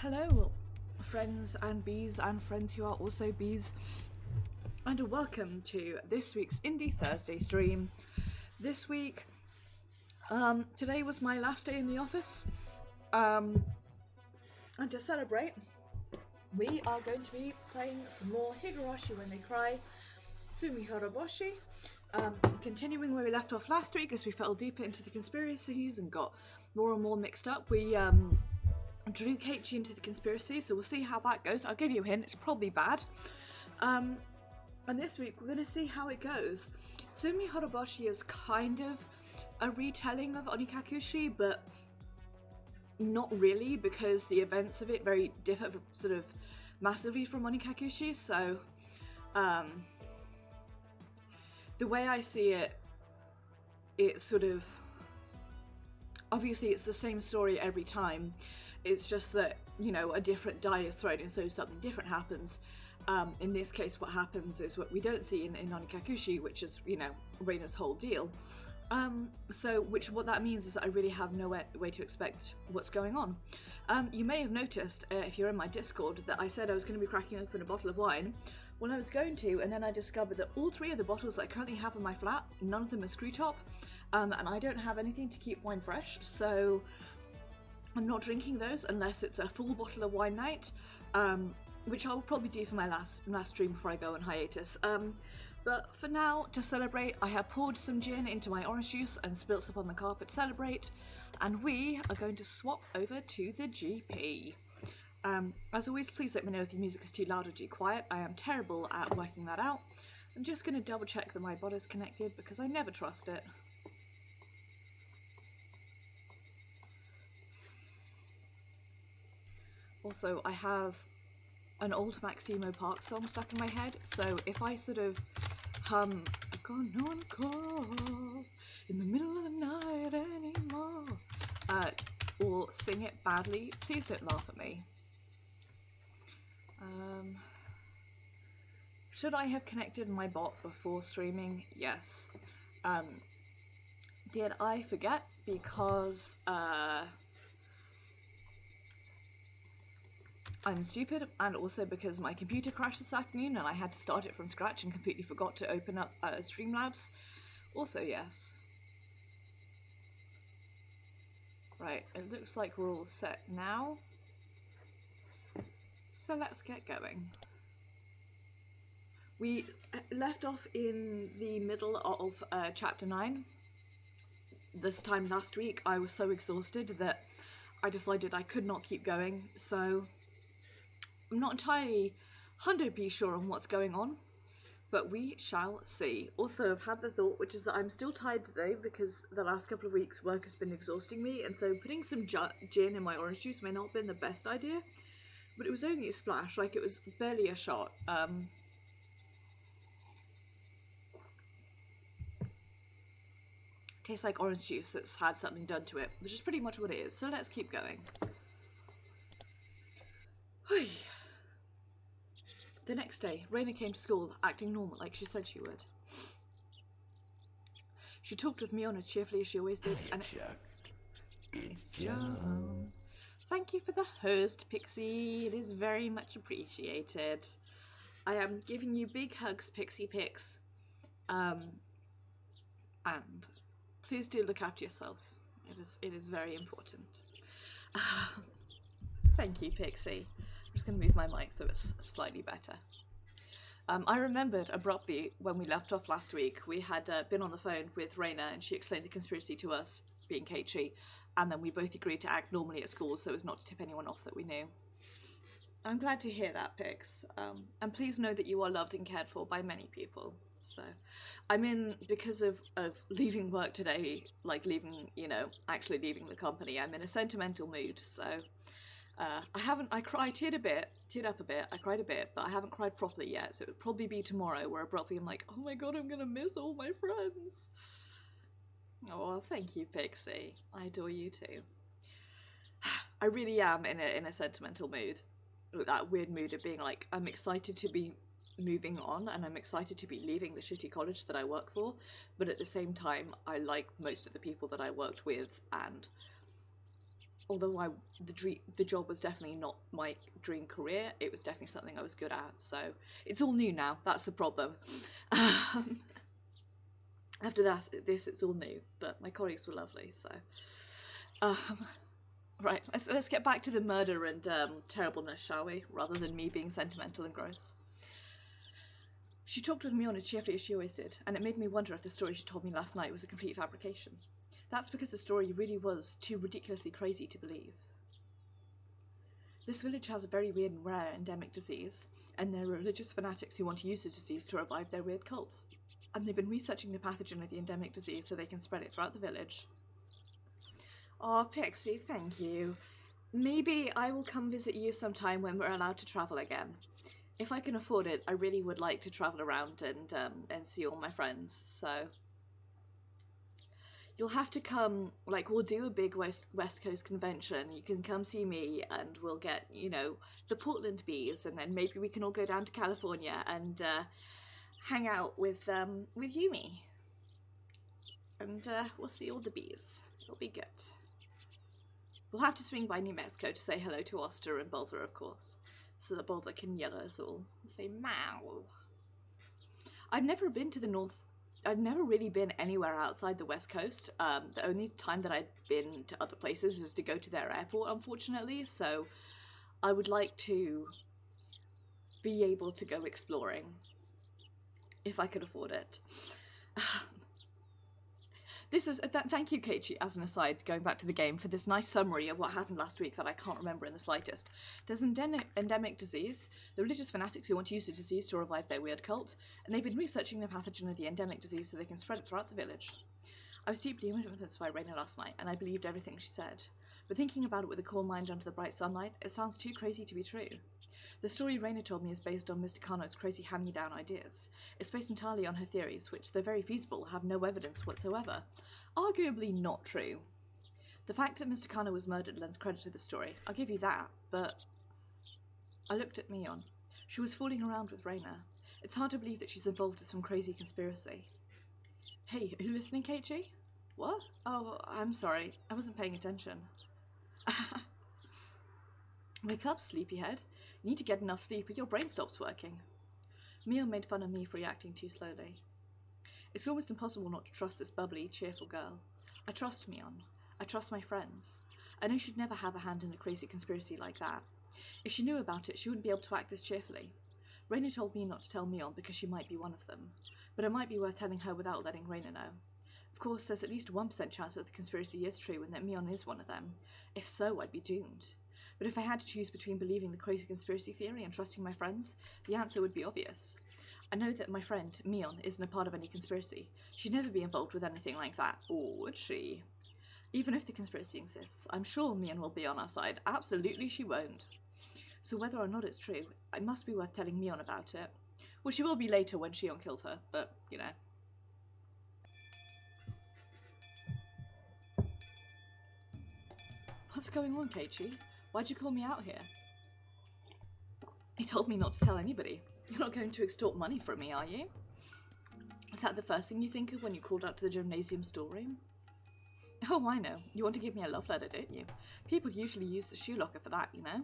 Hello, friends and bees and friends who are also bees, and welcome to this week's Indie Thursday stream. This week, today was my last day in the office, and to celebrate, we are going to be playing some more Higurashi When They Cry, Tsumi Horoboshi, continuing where we left off last week as we fell deeper into the conspiracies and got more and more mixed up. We drew Keiichi into the conspiracy, so we'll see how that goes. I'll give you a hint, it's probably bad. And this week we're going to see how it goes. Tsumi Horoboshi is kind of a retelling of Onikakushi, but not really, because the events of it very differ sort of massively from Onikakushi, so the way I see it, it's sort of, obviously it's the same story every time. It's just that, you know, a different die is thrown and so something different happens. In this case, what happens is what we don't see in Onikakushi, which is, you know, Reina's whole deal. What that means is that I really have no way to expect what's going on. You may have noticed, if you're in my Discord, that I said I was going to be cracking open a bottle of wine. Well, I was going to, and then I discovered that all three of the bottles that I currently have in my flat, none of them are screw top, and I don't have anything to keep wine fresh, so I'm not drinking those unless it's a full bottle of wine night, which I will probably do for my last stream before I go on hiatus. But for now, to celebrate, I have poured some gin into my orange juice and spilt some on the carpet to celebrate, and we are going to swap over to the GP. As always, please let me know if the music is too loud or too quiet. I am terrible at working that out. I'm just going to double check that my bot is connected because I never trust it. Also, I have an old Maximo Park song stuck in my head, so if I sort of hum "I've got no one to call in the middle of the night anymore," or sing it badly, please don't laugh at me. Should I have connected my bot before streaming? Yes. Did I forget because I'm stupid, and also because my computer crashed this afternoon and I had to start it from scratch and completely forgot to open up Streamlabs? Also yes. Right, it looks like we're all set now. So let's get going. We left off in the middle of chapter 9. This time last week I was so exhausted that I decided I could not keep going, so I'm not entirely 100% sure on what's going on, but we shall see. Also, I've had the thought, which is that I'm still tired today because the last couple of weeks work has been exhausting me, and so putting some gin in my orange juice may not have been the best idea, but it was only a splash, like it was barely a shot. Tastes like orange juice that's had something done to it, which is pretty much what it is, so let's keep going. The next day, Reina came to school, acting normal like she said she would. She talked with Mion as cheerfully as she always did, and it's John. Thank you for the host, Pixie. It is very much appreciated. I am giving you big hugs, Pixie Pix. And please do look after yourself. It is very important. Thank you, Pixie. I'm just going to move my mic so it's slightly better. I remembered abruptly when we left off last week, we had been on the phone with Reina and she explained the conspiracy to us, being Keiichi, and then we both agreed to act normally at school so as not to tip anyone off that we knew. I'm glad to hear that, Pix. And please know that you are loved and cared for by many people. So, I'm in, because of leaving work today, like leaving, you know, actually leaving the company, I'm in a sentimental mood, so I teared up a bit, I cried a bit, but I haven't cried properly yet, so it would probably be tomorrow where abruptly I'm like, oh my god, I'm gonna miss all my friends. Oh, well, thank you, Pixie. I adore you too. I really am in a sentimental mood. That weird mood of being like, I'm excited to be moving on and I'm excited to be leaving the shitty college that I work for, but at the same time I like most of the people that I worked with, and although the job was definitely not my dream career, it was definitely something I was good at. So it's all new now. That's the problem. After this, it's all new. But my colleagues were lovely. So, right, let's get back to the murder and terribleness, shall we? Rather than me being sentimental and gross. She talked with me on as cheerfully as she always did, and it made me wonder if the story she told me last night was a complete fabrication. That's because the story really was too ridiculously crazy to believe. This village has a very weird and rare endemic disease, and there are religious fanatics who want to use the disease to revive their weird cult. And they've been researching the pathogen of the endemic disease so they can spread it throughout the village. Oh, Pixie, thank you. Maybe I will come visit you sometime when we're allowed to travel again. If I can afford it, I really would like to travel around and see all my friends, so... You'll have to come, like, we'll do a big West Coast convention. You can come see me, and we'll get, you know, the Portland bees, and then maybe we can all go down to California and hang out with Yumi. And we'll see all the bees. It'll be good. We'll have to swing by New Mexico to say hello to Oster and Boulder, of course, so that Boulder can yell at us all and say, "Meow." I've never been to the North. I've never really been anywhere outside the West Coast. The only time that I've been to other places is to go to their airport, unfortunately, so I would like to be able to go exploring, if I could afford it. This is thank you, Keiichi, as an aside, going back to the game, for this nice summary of what happened last week that I can't remember in the slightest. There's an endemic disease, the religious fanatics who want to use the disease to revive their weird cult, and they've been researching the pathogen of the endemic disease so they can spread it throughout the village. I was deeply influenced by Reina last night, and I believed everything she said. But thinking about it with a cool mind under the bright sunlight, it sounds too crazy to be true. The story Reina told me is based on Mr. Kano's crazy hand-me-down ideas. It's based entirely on her theories, which, though very feasible, have no evidence whatsoever. Arguably not true. The fact that Mr. Kano was murdered lends credit to the story. I'll give you that, but... I looked at Mion. She was fooling around with Reina. It's hard to believe that she's involved in some crazy conspiracy. Hey, are you listening, Keiichi? What? Oh, I'm sorry. I wasn't paying attention. Wake up, sleepyhead. You need to get enough sleep or your brain stops working. Mion made fun of me for reacting too slowly. It's almost impossible not to trust this bubbly, cheerful girl. I trust Mion. I trust my friends. I know she'd never have a hand in a crazy conspiracy like that. If she knew about it, she wouldn't be able to act this cheerfully. Reina told me not to tell Mion because she might be one of them, but it might be worth telling her without letting Reina know. Of course, there's at least a 1% chance that the conspiracy is true and that Mion is one of them. If so, I'd be doomed. But if I had to choose between believing the crazy conspiracy theory and trusting my friends, the answer would be obvious. I know that my friend, Mion, isn't a part of any conspiracy. She'd never be involved with anything like that, or would she? Even if the conspiracy exists, I'm sure Mion will be on our side. Absolutely she won't. So whether or not it's true, it must be worth telling Mion about it. Well, she will be later when Shion kills her, but, you know. What's going on, Keiichi? Why'd you call me out here? He told me not to tell anybody. You're not going to extort money from me, are you? Is that the first thing you think of when you called out to the gymnasium storeroom? Oh, I know. You want to give me a love letter, don't you? People usually use the shoe locker for that, you know?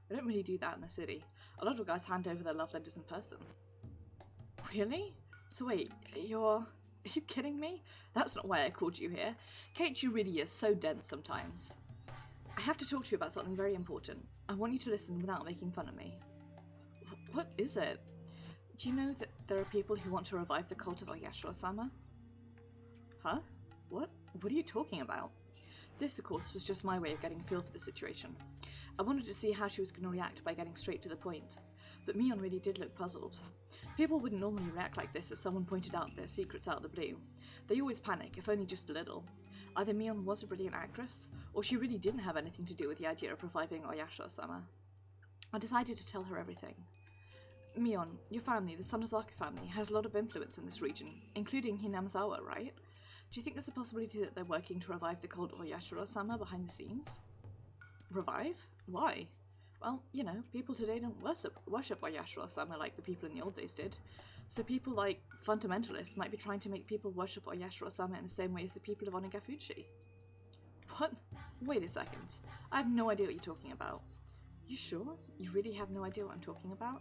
We don't really do that in the city. A lot of guys hand over their love letters in person. Really? So wait, are you kidding me? That's not why I called you here. Keiichi really is so dense sometimes. I have to talk to you about something very important. I want you to listen without making fun of me. What is it? Do you know that there are people who want to revive the cult of Oyashiro-sama? Huh? What? What are you talking about? This, of course, was just my way of getting a feel for the situation. I wanted to see how she was going to react by getting straight to the point. But Mion really did look puzzled. People wouldn't normally react like this if someone pointed out their secrets out of the blue. They always panic, if only just a little. Either Mion was a brilliant actress, or she really didn't have anything to do with the idea of reviving Oyashiro-sama. I decided to tell her everything. Mion, your family, the Sonozaki family, has a lot of influence in this region, including Hinamizawa, right? Do you think there's a possibility that they're working to revive the cult Oyashiro-sama behind the scenes? Revive? Why? Well, you know, people today don't worship Oyashiro-sama like the people in the old days did. So people like fundamentalists might be trying to make people worship Oyashiro-sama in the same way as the people of Onagafuchi. What? Wait a second. I have no idea what you're talking about. You sure? You really have no idea what I'm talking about?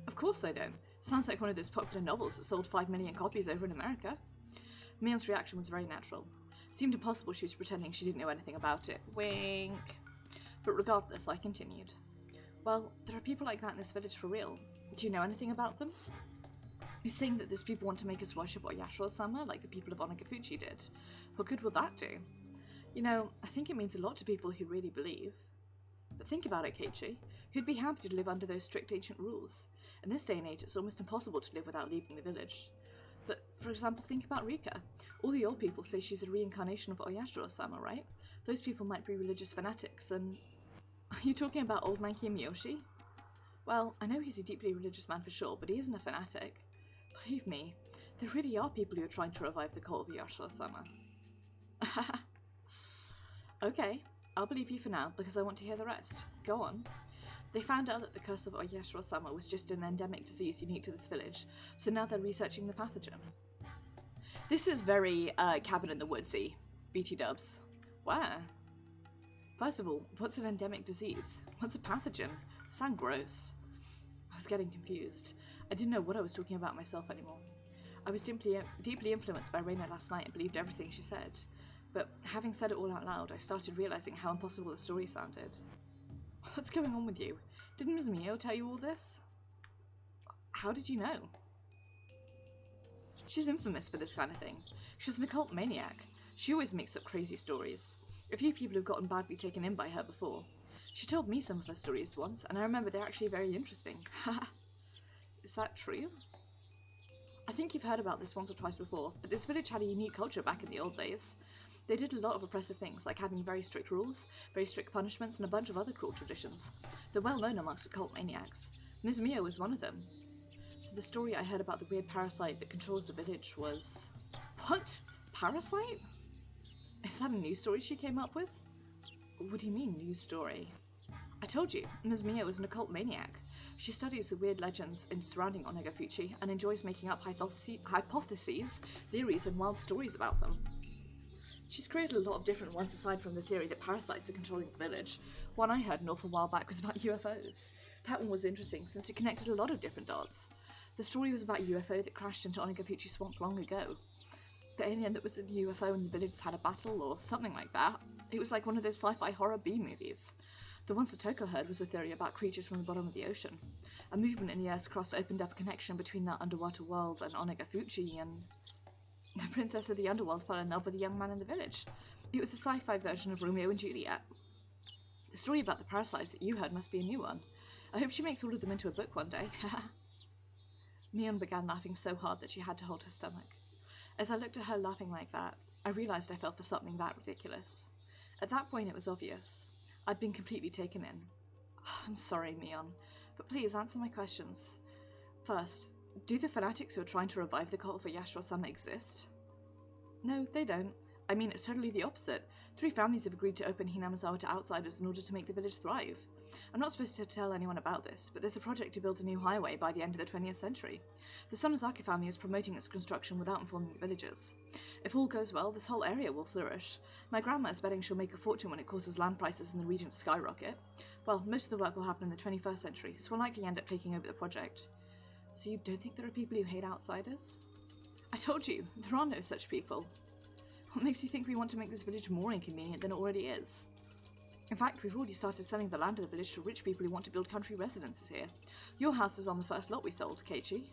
Of course I don't. Sounds like one of those popular novels that sold 5 million copies over in America. Mion's reaction was very natural. It seemed impossible she was pretending she didn't know anything about it. Wink. But regardless, I continued. Well, there are people like that in this village for real. Do you know anything about them? You're saying that these people want to make us worship Oyashiro-sama like the people of Onagafuchi did. What good will that do? You know, I think it means a lot to people who really believe. But think about it, Keiichi. Who'd be happy to live under those strict ancient rules? In this day and age, it's almost impossible to live without leaving the village. But, for example, think about Rika. All the old people say she's a reincarnation of Oyashiro-sama, right? Those people might be religious fanatics, and... Are you talking about old man Kiyomiyoshi? Well, I know he's a deeply religious man for sure, but he isn't a fanatic. Believe me, there really are people who are trying to revive the cult of Oyashiro-sama. Okay, I'll believe you for now, because I want to hear the rest. Go on. They found out that the curse of Oyashiro-sama was just an endemic disease unique to this village, so now they're researching the pathogen. This is very Cabin in the Woodsy, BT dubs. Where? First of all, what's an endemic disease? What's a pathogen? Sound gross. I was getting confused. I didn't know what I was talking about myself anymore. I was deeply influenced by Reina last night and believed everything she said. But having said it all out loud, I started realizing how impossible the story sounded. What's going on with you? Didn't Ms. Mio tell you all this? How did you know? She's infamous for this kind of thing. She's an occult maniac. She always makes up crazy stories. A few people have gotten badly taken in by her before. She told me some of her stories once, and I remember they're actually very interesting. Haha. Is that true? I think you've heard about this once or twice before, but this village had a unique culture back in the old days. They did a lot of oppressive things, like having very strict rules, very strict punishments, and a bunch of other cruel traditions. They're well known amongst occult maniacs. Ms. Mio was one of them. So the story I heard about the weird parasite that controls the village was... What? Parasite? Is that a news story she came up with? What do you mean, news story? I told you, Ms. Mio is an occult maniac. She studies the weird legends surrounding Onagafuchi and enjoys making up hypotheses, theories, and wild stories about them. She's created a lot of different ones aside from the theory that parasites are controlling the village. One I heard an awful while back was about UFOs. That one was interesting since it connected a lot of different dots. The story was about a UFO that crashed into Onagafuchi Swamp long ago. The alien that was in the UFO and the villagers had a battle or something like that. It was like one of those sci-fi horror B-movies. The one Satoko heard was a theory about creatures from the bottom of the ocean. A movement in the Earth's crust opened up a connection between that underwater world and Onagafuchi, and the princess of the underworld fell in love with a young man in the village. It was a sci-fi version of Romeo and Juliet. The story about the parasites that you heard must be a new one. I hope she makes all of them into a book one day. Mion began laughing so hard that she had to hold her stomach. As I looked at her laughing like that, I realized I fell for something that ridiculous. At that point it was obvious. I'd been completely taken in. I'm sorry, Mion, but please answer my questions. First, do the fanatics who are trying to revive the cult for Oyashiro-sama exist? No, they don't. I mean, it's totally the opposite. 3 families have agreed to open Hinamizawa to outsiders in order to make the village thrive. I'm not supposed to tell anyone about this, but there's a project to build a new highway by the end of the 20th century. The Sonozaki family is promoting its construction without informing the villagers. If all goes well, this whole area will flourish. My grandma is betting she'll make a fortune when it causes land prices in the region to skyrocket. Well, most of the work will happen in the 21st century, so we'll likely end up taking over the project. So you don't think there are people who hate outsiders? I told you, there are no such people. What makes you think we want to make this village more inconvenient than it already is? In fact, we've already started selling the land of the village to rich people who want to build country residences here. Your house is on the first lot we sold, Keiichi.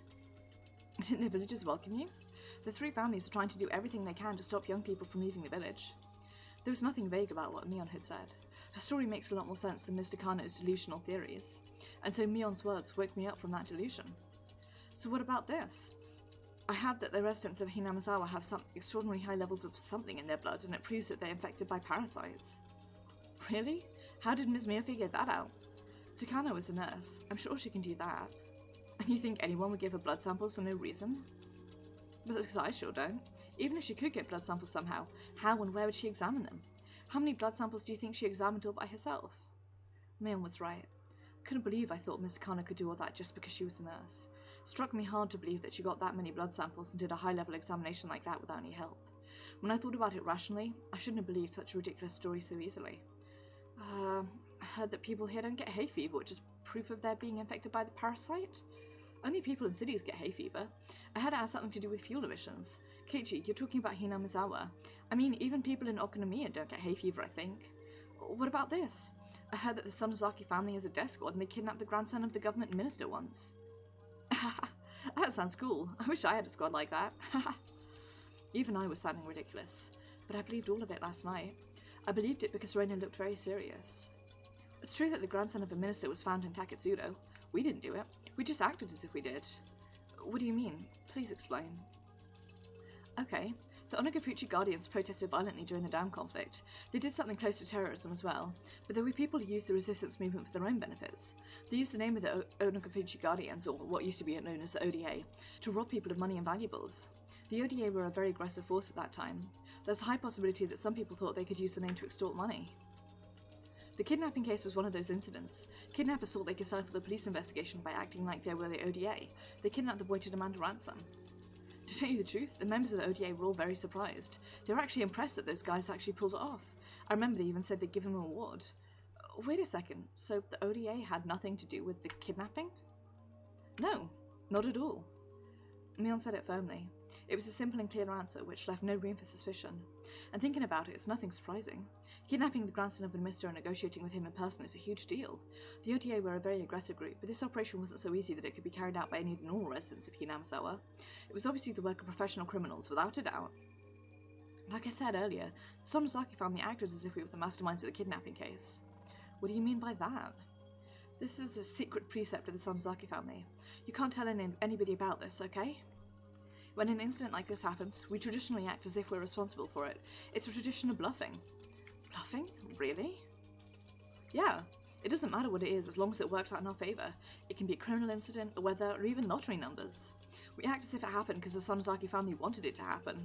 Didn't the villagers welcome you? The 3 families are trying to do everything they can to stop young people from leaving the village. There was nothing vague about what Mion had said. Her story makes a lot more sense than Mr. Kano's delusional theories, and so Mion's words woke me up from that delusion. So what about this? I heard that the residents of Hinamizawa have some extraordinarily high levels of something in their blood, and it proves that they're infected by parasites. Really? How did Ms. Mio figure that out? Takano is a nurse. I'm sure she can do that. And you think anyone would give her blood samples for no reason? Because I sure don't. Even if she could get blood samples somehow, how and where would she examine them? How many blood samples do you think she examined all by herself? Mion was right. Couldn't believe I thought Miss Takano could do all that just because she was a nurse. Struck me hard to believe that she got that many blood samples and did a high-level examination like that without any help. When I thought about it rationally, I shouldn't have believed such a ridiculous story so easily. I heard that people here don't get hay fever, which is proof of their being infected by the parasite. Only people in cities get hay fever. I heard it has something to do with fuel emissions. Keiichi, you're talking about Hinamizawa. I mean, even people in Okonomiya don't get hay fever, I think. What about this? I heard that the Sonozaki family has a death squad and they kidnapped the grandson of the government minister once. That sounds cool. I wish I had a squad like that. Even I was sounding ridiculous, but I believed all of it last night. I believed it because Reina looked very serious. It's true that the grandson of a minister was found in Taketsudo. We didn't do it. We just acted as if we did. What do you mean? Please explain. Okay, the Onagafuchi Guardians protested violently during the dam conflict. They did something close to terrorism as well, but there were people who used the resistance movement for their own benefits. They used the name of the Onagafuchi Guardians, or what used to be known as the ODA, to rob people of money and valuables. The ODA were a very aggressive force at that time. There's a high possibility that some people thought they could use the name to extort money. The kidnapping case was one of those incidents. Kidnappers thought they could stifle the police investigation by acting like they were the ODA. They kidnapped the boy to demand a ransom. To tell you the truth, the members of the ODA were all very surprised. They were actually impressed that those guys actually pulled it off. I remember they even said they'd give him an award. Wait a second, so the ODA had nothing to do with the kidnapping? No, not at all. Mion said it firmly. It was a simple and clear answer, which left no room for suspicion. And thinking about it, it's nothing surprising. Kidnapping the grandson of a minister and negotiating with him in person is a huge deal. The ODA were a very aggressive group, but this operation wasn't so easy that it could be carried out by any of the normal residents of Hinamizawa. It was obviously the work of professional criminals, without a doubt. Like I said earlier, the Sonozaki family acted as if we were the masterminds of the kidnapping case. What do you mean by that? This is a secret precept of the Sonozaki family. You can't tell anybody about this, okay? When an incident like this happens, we traditionally act as if we're responsible for it. It's a tradition of bluffing. Bluffing? Really? Yeah. It doesn't matter what it is as long as it works out in our favour. It can be a criminal incident, the weather, or even lottery numbers. We act as if it happened because the Sonozaki family wanted it to happen.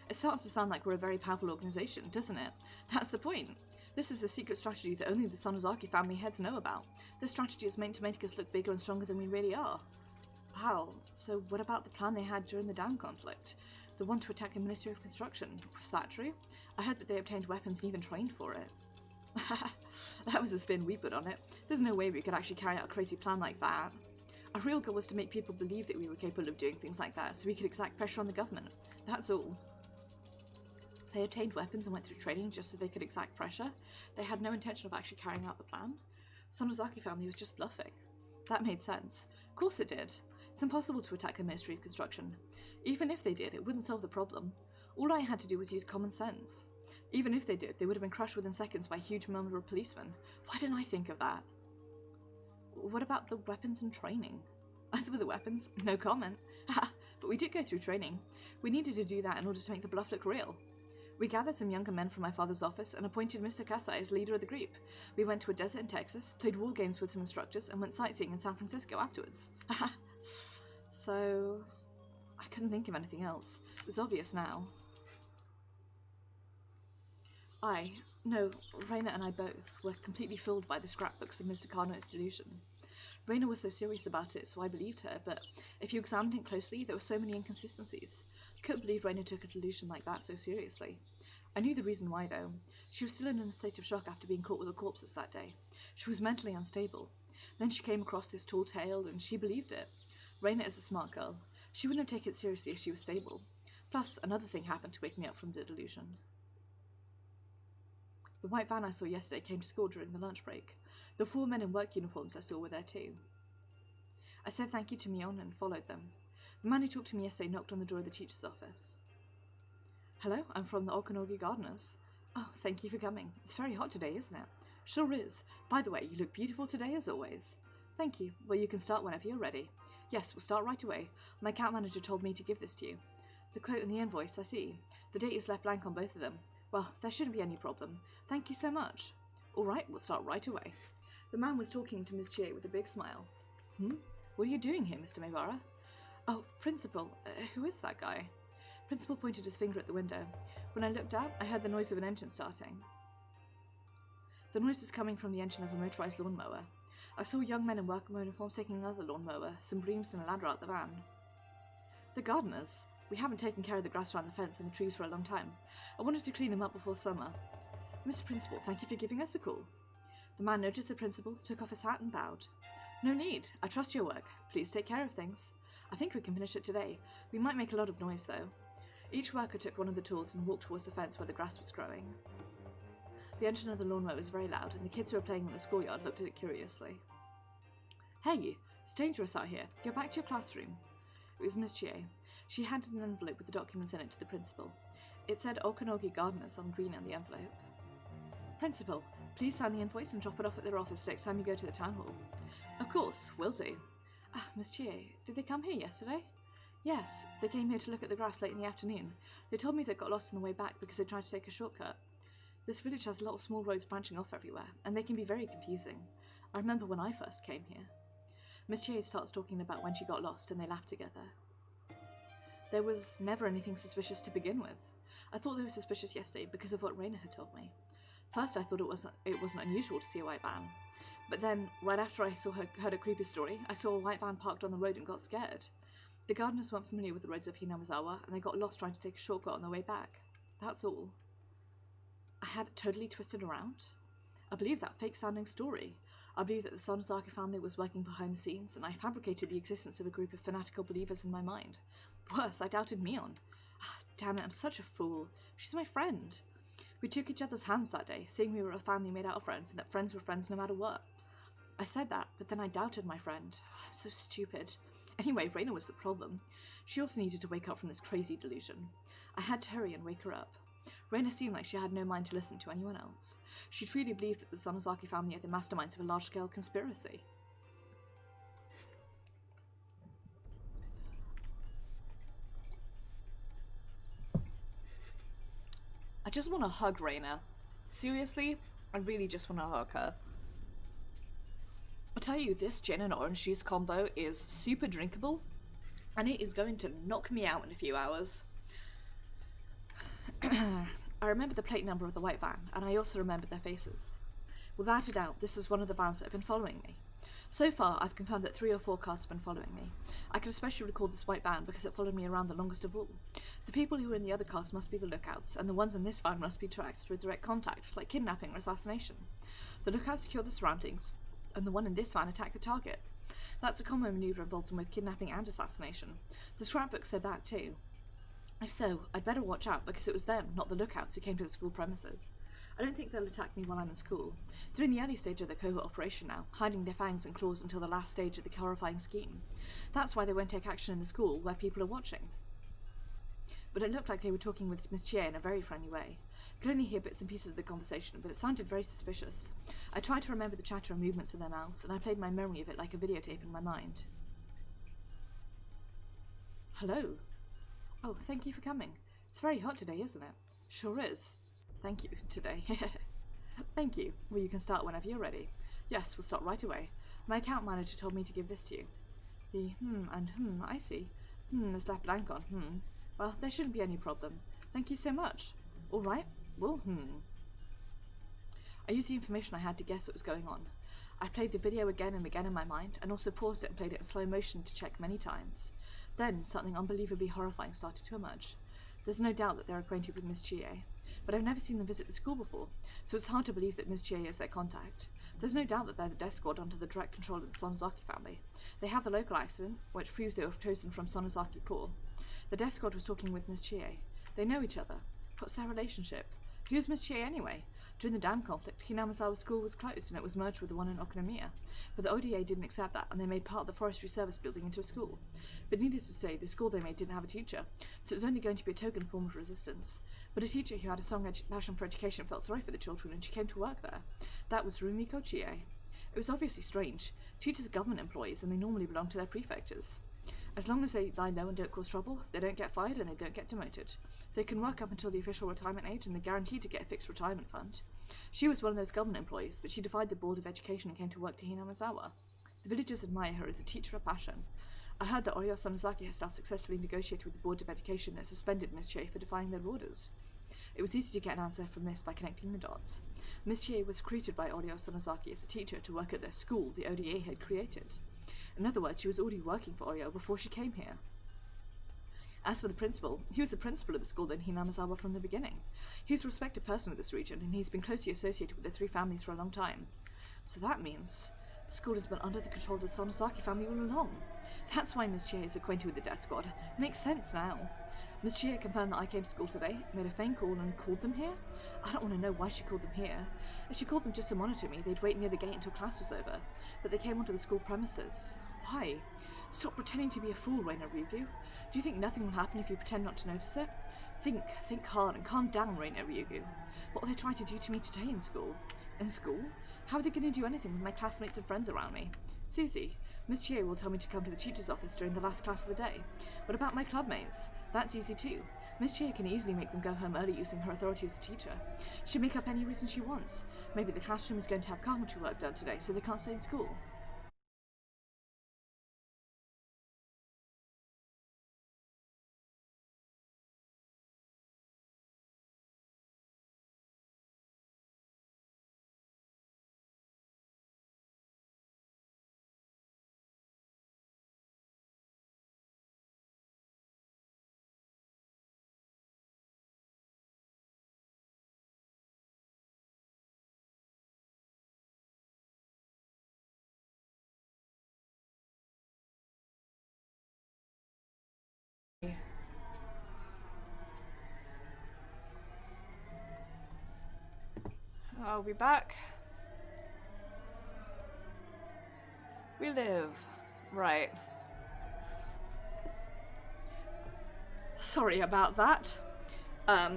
It starts to sound like we're a very powerful organisation, doesn't it? That's the point. This is a secret strategy that only the Sonozaki family heads know about. This strategy is meant to make us look bigger and stronger than we really are. Wow, so what about the plan they had during the dam conflict? The one to attack the Ministry of Construction. Was that true? I heard that they obtained weapons and even trained for it. That was a spin we put on it. There's no way we could actually carry out a crazy plan like that. Our real goal was to make people believe that we were capable of doing things like that, so we could exact pressure on the government. That's all. They obtained weapons and went through training just so they could exact pressure. They had no intention of actually carrying out the plan. Sonozaki family was just bluffing. That made sense. Of course it did. It's impossible to attack the Ministry of Construction. Even if they did, it wouldn't solve the problem. All I had to do was use common sense. Even if they did, they would have been crushed within seconds by a huge number of policemen. Why didn't I think of that? What about the weapons and training? As for the weapons, no comment. But we did go through training. We needed to do that in order to make the bluff look real. We gathered some younger men from my father's office and appointed Mr. Kasai as leader of the group. We went to a desert in Texas, played war games with some instructors, and went sightseeing in San Francisco afterwards. So, I couldn't think of anything else. It was obvious now. Reina and I both were completely fooled by the scrapbooks of Mr. Kano's delusion. Reina was so serious about it, so I believed her, but if you examined it closely, there were so many inconsistencies. I couldn't believe Reina took a delusion like that so seriously. I knew the reason why, though. She was still in a state of shock after being caught with the corpses that day. She was mentally unstable. Then she came across this tall tale, and she believed it. Reina is a smart girl. She wouldn't have taken it seriously if she was stable. Plus, another thing happened to wake me up from the delusion. The white van I saw yesterday came to school during the lunch break. The 4 men in work uniforms I saw were there too. I said thank you to Mion and followed them. The man who talked to me yesterday knocked on the door of the teacher's office. Hello, I'm from the Okanogi Gardeners. Oh, thank you for coming. It's very hot today, isn't it? Sure is. By the way, you look beautiful today as always. Thank you. Well, you can start whenever you're ready. Yes, we'll start right away. My account manager told me to give this to you. The quote and the invoice, I see. The date is left blank on both of them. Well, there shouldn't be any problem. Thank you so much. All right, we'll start right away. The man was talking to Ms. Chie with a big smile. What are you doing here, Mr. Maebara? Oh, Principal, who is that guy? Principal pointed his finger at the window. When I looked out, I heard the noise of an engine starting. The noise was coming from the engine of a motorised lawnmower. I saw young men in work uniforms taking another lawnmower, some brooms and a ladder out the van. The gardeners. We haven't taken care of the grass around the fence and the trees for a long time. I wanted to clean them up before summer. Mr. Principal, thank you for giving us a call. The man noticed the principal, took off his hat and bowed. No need. I trust your work. Please take care of things. I think we can finish it today. We might make a lot of noise, though. Each worker took one of the tools and walked towards the fence where the grass was growing. The engine of the lawnmower was very loud, and the kids who were playing in the schoolyard looked at it curiously. Hey, it's dangerous out here. Go back to your classroom. It was Miss Chie. She handed an envelope with the documents in it to the principal. It said Okanogi Gardeners on green on the envelope. Principal, please sign the invoice and drop it off at their office next time you go to the town hall. Of course, will do. Ah, Miss Chie, did they come here yesterday? Yes, they came here to look at the grass late in the afternoon. They told me they got lost on the way back because they tried to take a shortcut. This village has a lot of small roads branching off everywhere, and they can be very confusing. I remember when I first came here. Miss Chie starts talking about when she got lost, and they laughed together. There was never anything suspicious to begin with. I thought they were suspicious yesterday because of what Raina had told me. First, I thought it wasn't unusual to see a white van. But then, right after I heard a creepy story, I saw a white van parked on the road and got scared. The gardeners weren't familiar with the roads of Hinamizawa, and they got lost trying to take a shortcut on their way back. That's all. I had it totally twisted around. I believe that fake-sounding story. I believe that the Sonozaki family was working behind the scenes, and I fabricated the existence of a group of fanatical believers in my mind. Worse, I doubted Mion. Damn it, I'm such a fool. She's my friend. We took each other's hands that day, saying we were a family made out of friends, and that friends were friends no matter what. I said that, but then I doubted my friend. I'm so stupid. Anyway, Raina was the problem. She also needed to wake up from this crazy delusion. I had to hurry and wake her up. Raina seemed like she had no mind to listen to anyone else. She truly believed that the Sonozaki family are the masterminds of a large-scale conspiracy. I just want to hug Raina. Seriously, I really just want to hug her. I'll tell you, this gin and orange juice combo is super drinkable, and it is going to knock me out in a few hours. I remember the plate number of the white van, and I also remember their faces. Without a doubt, this is one of the vans that have been following me. So far, I've confirmed that 3 or 4 cars have been following me. I can especially recall this white van because it followed me around the longest of all. The people who were in the other cars must be the lookouts, and the ones in this van must be tracked with direct contact, like kidnapping or assassination. The lookouts secure the surroundings, and the one in this van attacked the target. That's a common maneuver involved in both kidnapping and assassination. The scrapbook said that too. If so, I'd better watch out because it was them, not the lookouts, who came to the school premises. I don't think they'll attack me while I'm in school. They're in the early stage of the cohort operation now, hiding their fangs and claws until the last stage of the horrifying scheme. That's why they won't take action in the school, where people are watching. But it looked like they were talking with Miss Chie in a very friendly way. I could only hear bits and pieces of the conversation, but it sounded very suspicious. I tried to remember the chatter and movements of their mouths, and I played my memory of it like a videotape in my mind. Hello? Oh, thank you for coming. It's very hot today, isn't it? Sure is. Thank you, today. Thank you. Well, you can start whenever you're ready. Yes, we'll start right away. My account manager told me to give this to you. The and I see. Is left blank on Well, there shouldn't be any problem. Thank you so much. All right. Well, I used the information I had to guess what was going on. I played the video again and again in my mind, and also paused it and played it in slow motion to check many times. Then, something unbelievably horrifying started to emerge. There's no doubt that they're acquainted with Miss Chie, but I've never seen them visit the school before, so it's hard to believe that Miss Chie is their contact. There's no doubt that they're the death squad under the direct control of the Sonozaki family. They have the local accent, which proves they were chosen from Sonozaki Poor. The death squad was talking with Miss Chie. They know each other. What's their relationship? Who's Miss Chie anyway? During the dam conflict, Hinamizawa school was closed and it was merged with the one in Okonomiya. But the ODA didn't accept that, and they made part of the forestry service building into a school. But needless to say, the school they made didn't have a teacher, so it was only going to be a token form of resistance. But a teacher who had a strong passion for education felt sorry for the children, and she came to work there. That was Rumiko Chie. It was obviously strange. Teachers are government employees, and they normally belong to their prefectures. As long as they lie low and don't cause trouble, they don't get fired and they don't get demoted. They can work up until the official retirement age, and they're guaranteed to get a fixed retirement fund. She was one of those government employees, but she defied the Board of Education and came to work to Hinamizawa. The villagers admire her as a teacher of passion. I heard that Oryo Sonozaki has now successfully negotiated with the Board of Education that suspended Miss Chie for defying their orders. It was easy to get an answer from this by connecting the dots. Miss Chie was recruited by Oryo Sonozaki as a teacher to work at their school the ODA had created. In other words, she was already working for Oryo before she came here. As for the principal, he was the principal of the school in Hinamizawa from the beginning. He's a respected person of this region, and he's been closely associated with the three families for a long time. So that means the school has been under the control of the Sonozaki family all along. That's why Miss Chie is acquainted with the death squad. Makes sense now. Miss Chie confirmed that I came to school today, made a phone call and called them here. I don't want to know why she called them here. If she called them just to monitor me, they'd wait near the gate until class was over. But they came onto the school premises. Why? Stop pretending to be a fool, Reina Ryugu. Do you think nothing will happen if you pretend not to notice it? Think hard and calm down, Reina Ryugu. What will they try to do to me today in school? In school? How are they going to do anything with my classmates and friends around me? It's easy. Miss Chie will tell me to come to the teacher's office during the last class of the day. What about my clubmates? That's easy too. Miss Chie can easily make them go home early using her authority as a teacher. She'll make up any reason she wants. Maybe the classroom is going to have carpentry work done today, so they can't stay in school. Are we back? We live. Right. Sorry about that. I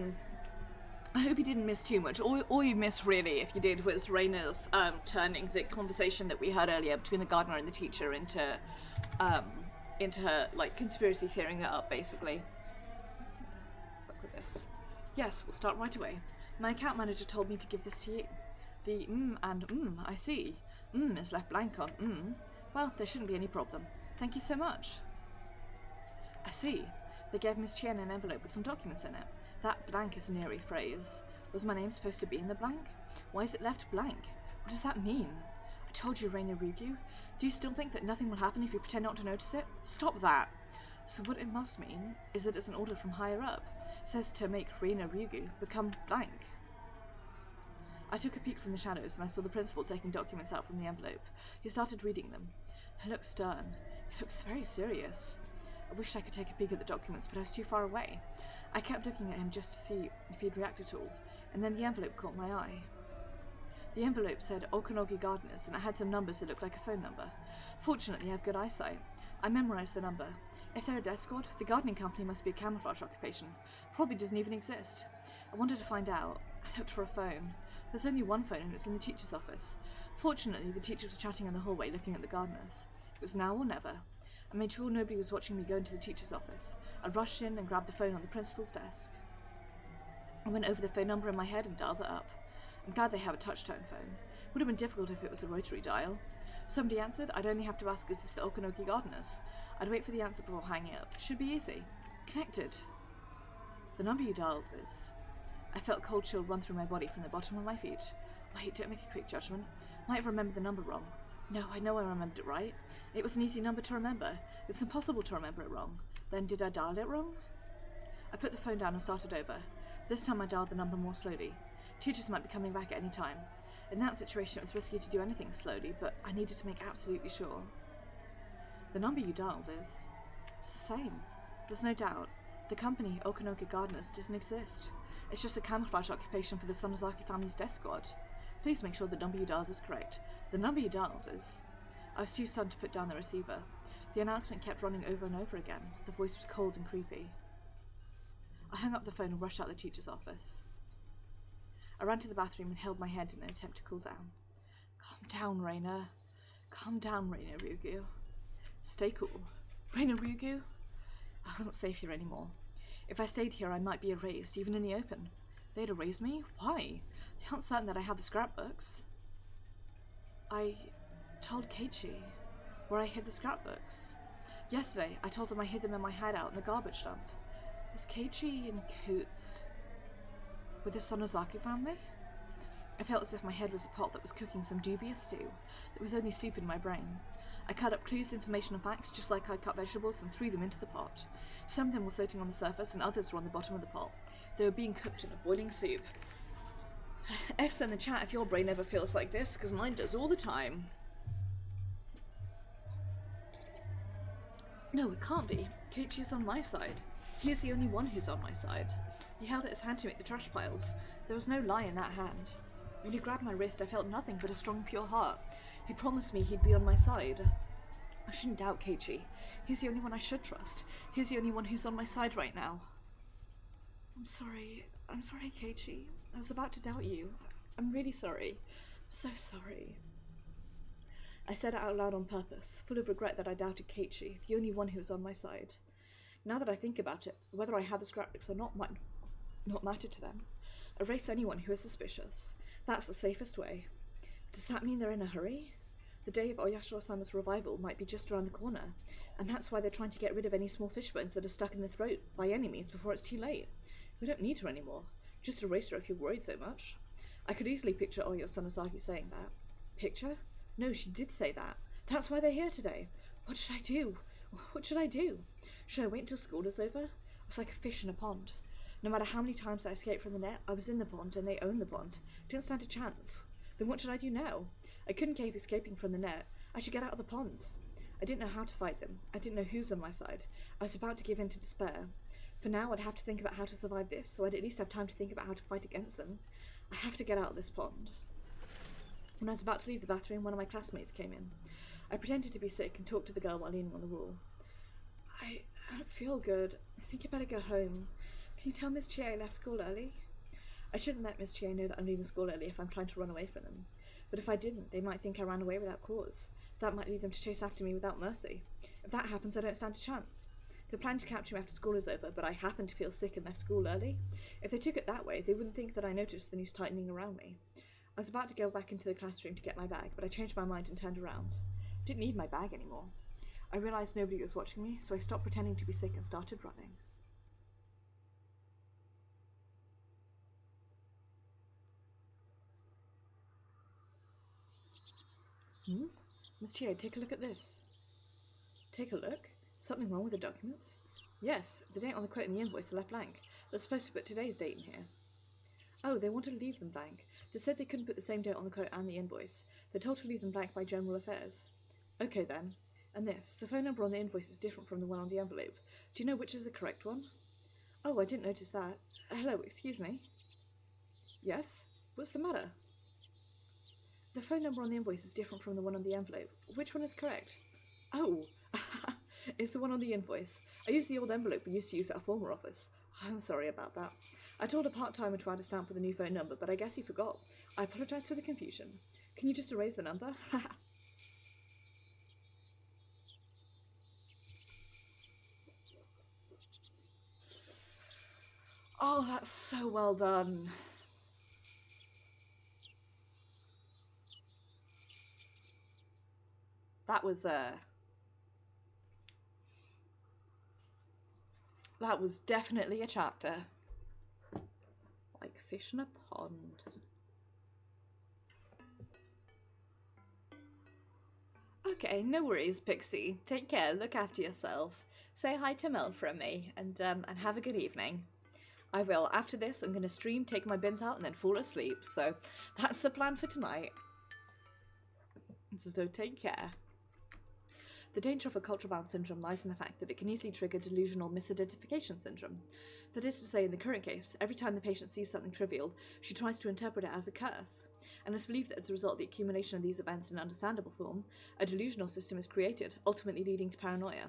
hope you didn't miss too much. All you missed, really, if you did, was Reina's turning the conversation that we had earlier between the gardener and the teacher into her, like, conspiracy theorying it up, basically. Look with this. Yes, we'll start right away. My account manager told me to give this to you. The and I see. Is left blank on Well, there shouldn't be any problem. Thank you so much. I see. They gave Miss Chien an envelope with some documents in it. That blank is an eerie phrase. Was my name supposed to be in the blank? Why is it left blank? What does that mean? I told you, Reina Ryugu. Do you still think that nothing will happen if you pretend not to notice it? Stop that! So what it must mean is that it's an order from higher up. It says to make Reina Ryugu become blank. I took a peek from the shadows and I saw the principal taking documents out from the envelope. He started reading them. It looks stern. It looks very serious. I wished I could take a peek at the documents, but I was too far away. I kept looking at him just to see if he'd react at all, and then the envelope caught my eye. The envelope said Okanogi Gardeners, and it had some numbers that looked like a phone number. Fortunately, I have good eyesight. I memorized the number. If they're a death squad, the gardening company must be a camouflage occupation. Probably doesn't even exist. I wanted to find out. I looked for a phone. There's only one phone, and it's in the teacher's office. Fortunately, the teachers were chatting in the hallway looking at the gardeners. It was now or never. I made sure nobody was watching me go into the teacher's office. I rushed in and grabbed the phone on the principal's desk. I went over the phone number in my head and dialed it up. I'm glad they have a touch-tone phone. Would have been difficult if it was a rotary dial. Somebody answered. I'd only have to ask, is this the Okanogi Gardeners? I'd wait for the answer before hanging up. Should be easy. Connected. The number you dialed is... I felt cold chill run through my body from the bottom of my feet. Wait, don't make a quick judgment. Might have remembered the number wrong. No, I know I remembered it right. It was an easy number to remember. It's impossible to remember it wrong. Then did I dial it wrong? I put the phone down and started over. This time I dialed the number more slowly. Teachers might be coming back at any time. In that situation, it was risky to do anything slowly, but I needed to make absolutely sure. The number you dialed is... It's the same. There's no doubt. The company, Okanogi Gardeners, doesn't exist. It's just a camouflage occupation for the Sonozaki family's death squad. Please make sure the number you dialed is correct. The number you dialed is... I was too stunned to put down the receiver. The announcement kept running over and over again. The voice was cold and creepy. I hung up the phone and rushed out the teacher's office. I ran to the bathroom and held my head in an attempt to cool down. Calm down, Reina. Calm down, Reina Ryugu. Stay cool. Reina Ryugu? I wasn't safe here anymore. If I stayed here, I might be erased, even in the open. They'd erase me? Why? They aren't certain that I have the scrapbooks. I told Keiichi where I hid the scrapbooks. Yesterday, I told him I hid them in my hideout in the garbage dump. Is Keiichi in cahoots with the Sonozaki family? I felt as if my head was a pot that was cooking some dubious stew that was only soup in my brain. I cut up clues, information, and facts just like I cut vegetables and threw them into the pot. Some of them were floating on the surface and others were on the bottom of the pot. They were being cooked in a boiling soup. F's in the chat if your brain ever feels like this, because mine does all the time. No, it can't be. Keiichi's on my side. He is the only one who's on my side. He held out his hand to me at the trash piles. There was no lie in that hand. When he grabbed my wrist, I felt nothing but a strong, pure heart. He promised me he'd be on my side. I shouldn't doubt Keiichi. He's the only one I should trust. He's the only one who's on my side right now. I'm sorry, Keiichi. I was about to doubt you. I'm really sorry. I'm so sorry. I said it out loud on purpose, full of regret that I doubted Keiichi, the only one who was on my side. Now that I think about it, whether I had the scrapbooks or not might not matter to them. Erase anyone who is suspicious. That's the safest way. Does that mean they're in a hurry? The day of Oyashiro-sama's revival might be just around the corner, and that's why they're trying to get rid of any small fish bones that are stuck in the throat by any means before it's too late. We don't need her anymore. Just erase her if you're worried so much. I could easily picture Oyo Sanosaki saying that. Picture? No, she did say that. That's why they're here today. What should I do? What should I do? Should I wait until school is over? I was like a fish in a pond. No matter how many times I escaped from the net, I was in the pond and they owned the pond. Didn't stand a chance. Then what should I do now? I couldn't keep escaping from the net. I should get out of the pond. I didn't know how to fight them. I didn't know who's on my side. I was about to give in to despair. For now, I'd have to think about how to survive this, so I'd at least have time to think about how to fight against them. I have to get out of this pond. When I was about to leave the bathroom, one of my classmates came in. I pretended to be sick and talked to the girl while leaning on the wall. I don't feel good. I think I better go home. Can you tell Miss Chie I left school early? I shouldn't let Miss Chie know that I'm leaving school early if I'm trying to run away from them. But if I didn't, they might think I ran away without cause. That might lead them to chase after me without mercy. If that happens, I don't stand a chance. They're planning to capture me after school is over, but I happen to feel sick and left school early. If they took it that way, they wouldn't think that I noticed the noose tightening around me. I was about to go back into the classroom to get my bag, but I changed my mind and turned around. I didn't need my bag anymore. I realised nobody was watching me, so I stopped pretending to be sick and started running. Miss Chie, take a look at this. Take a look? Something wrong with the documents? Yes, the date on the quote in the invoice are left blank. They're supposed to put today's date in here. Oh, they wanted to leave them blank. They said they couldn't put the same date on the quote and the invoice. They're told to leave them blank by General Affairs. Okay then. And this, the phone number on the invoice is different from the one on the envelope. Do you know which is the correct one? Oh, I didn't notice that. Hello, excuse me. Yes? What's the matter? The phone number on the invoice is different from the one on the envelope. Which one is correct? Oh, it's the one on the invoice. I used the old envelope we used to use at our former office. I'm sorry about that. I told a part-timer to add a stamp with a new phone number, but I guess he forgot. I apologise for the confusion. Can you just erase the number? Oh, that's so well done. That was definitely a chapter. Like fish in a pond. Okay, no worries, Pixie. Take care, look after yourself. Say hi to Mel from me, and have a good evening. I will. After this, I'm going to stream, take my bins out, and then fall asleep. So that's the plan for tonight. So take care. The danger of a culture-bound syndrome lies in the fact that it can easily trigger delusional misidentification syndrome. That is to say, in the current case, every time the patient sees something trivial, she tries to interpret it as a curse. And it's believed that as a result of the accumulation of these events in understandable form, a delusional system is created, ultimately leading to paranoia.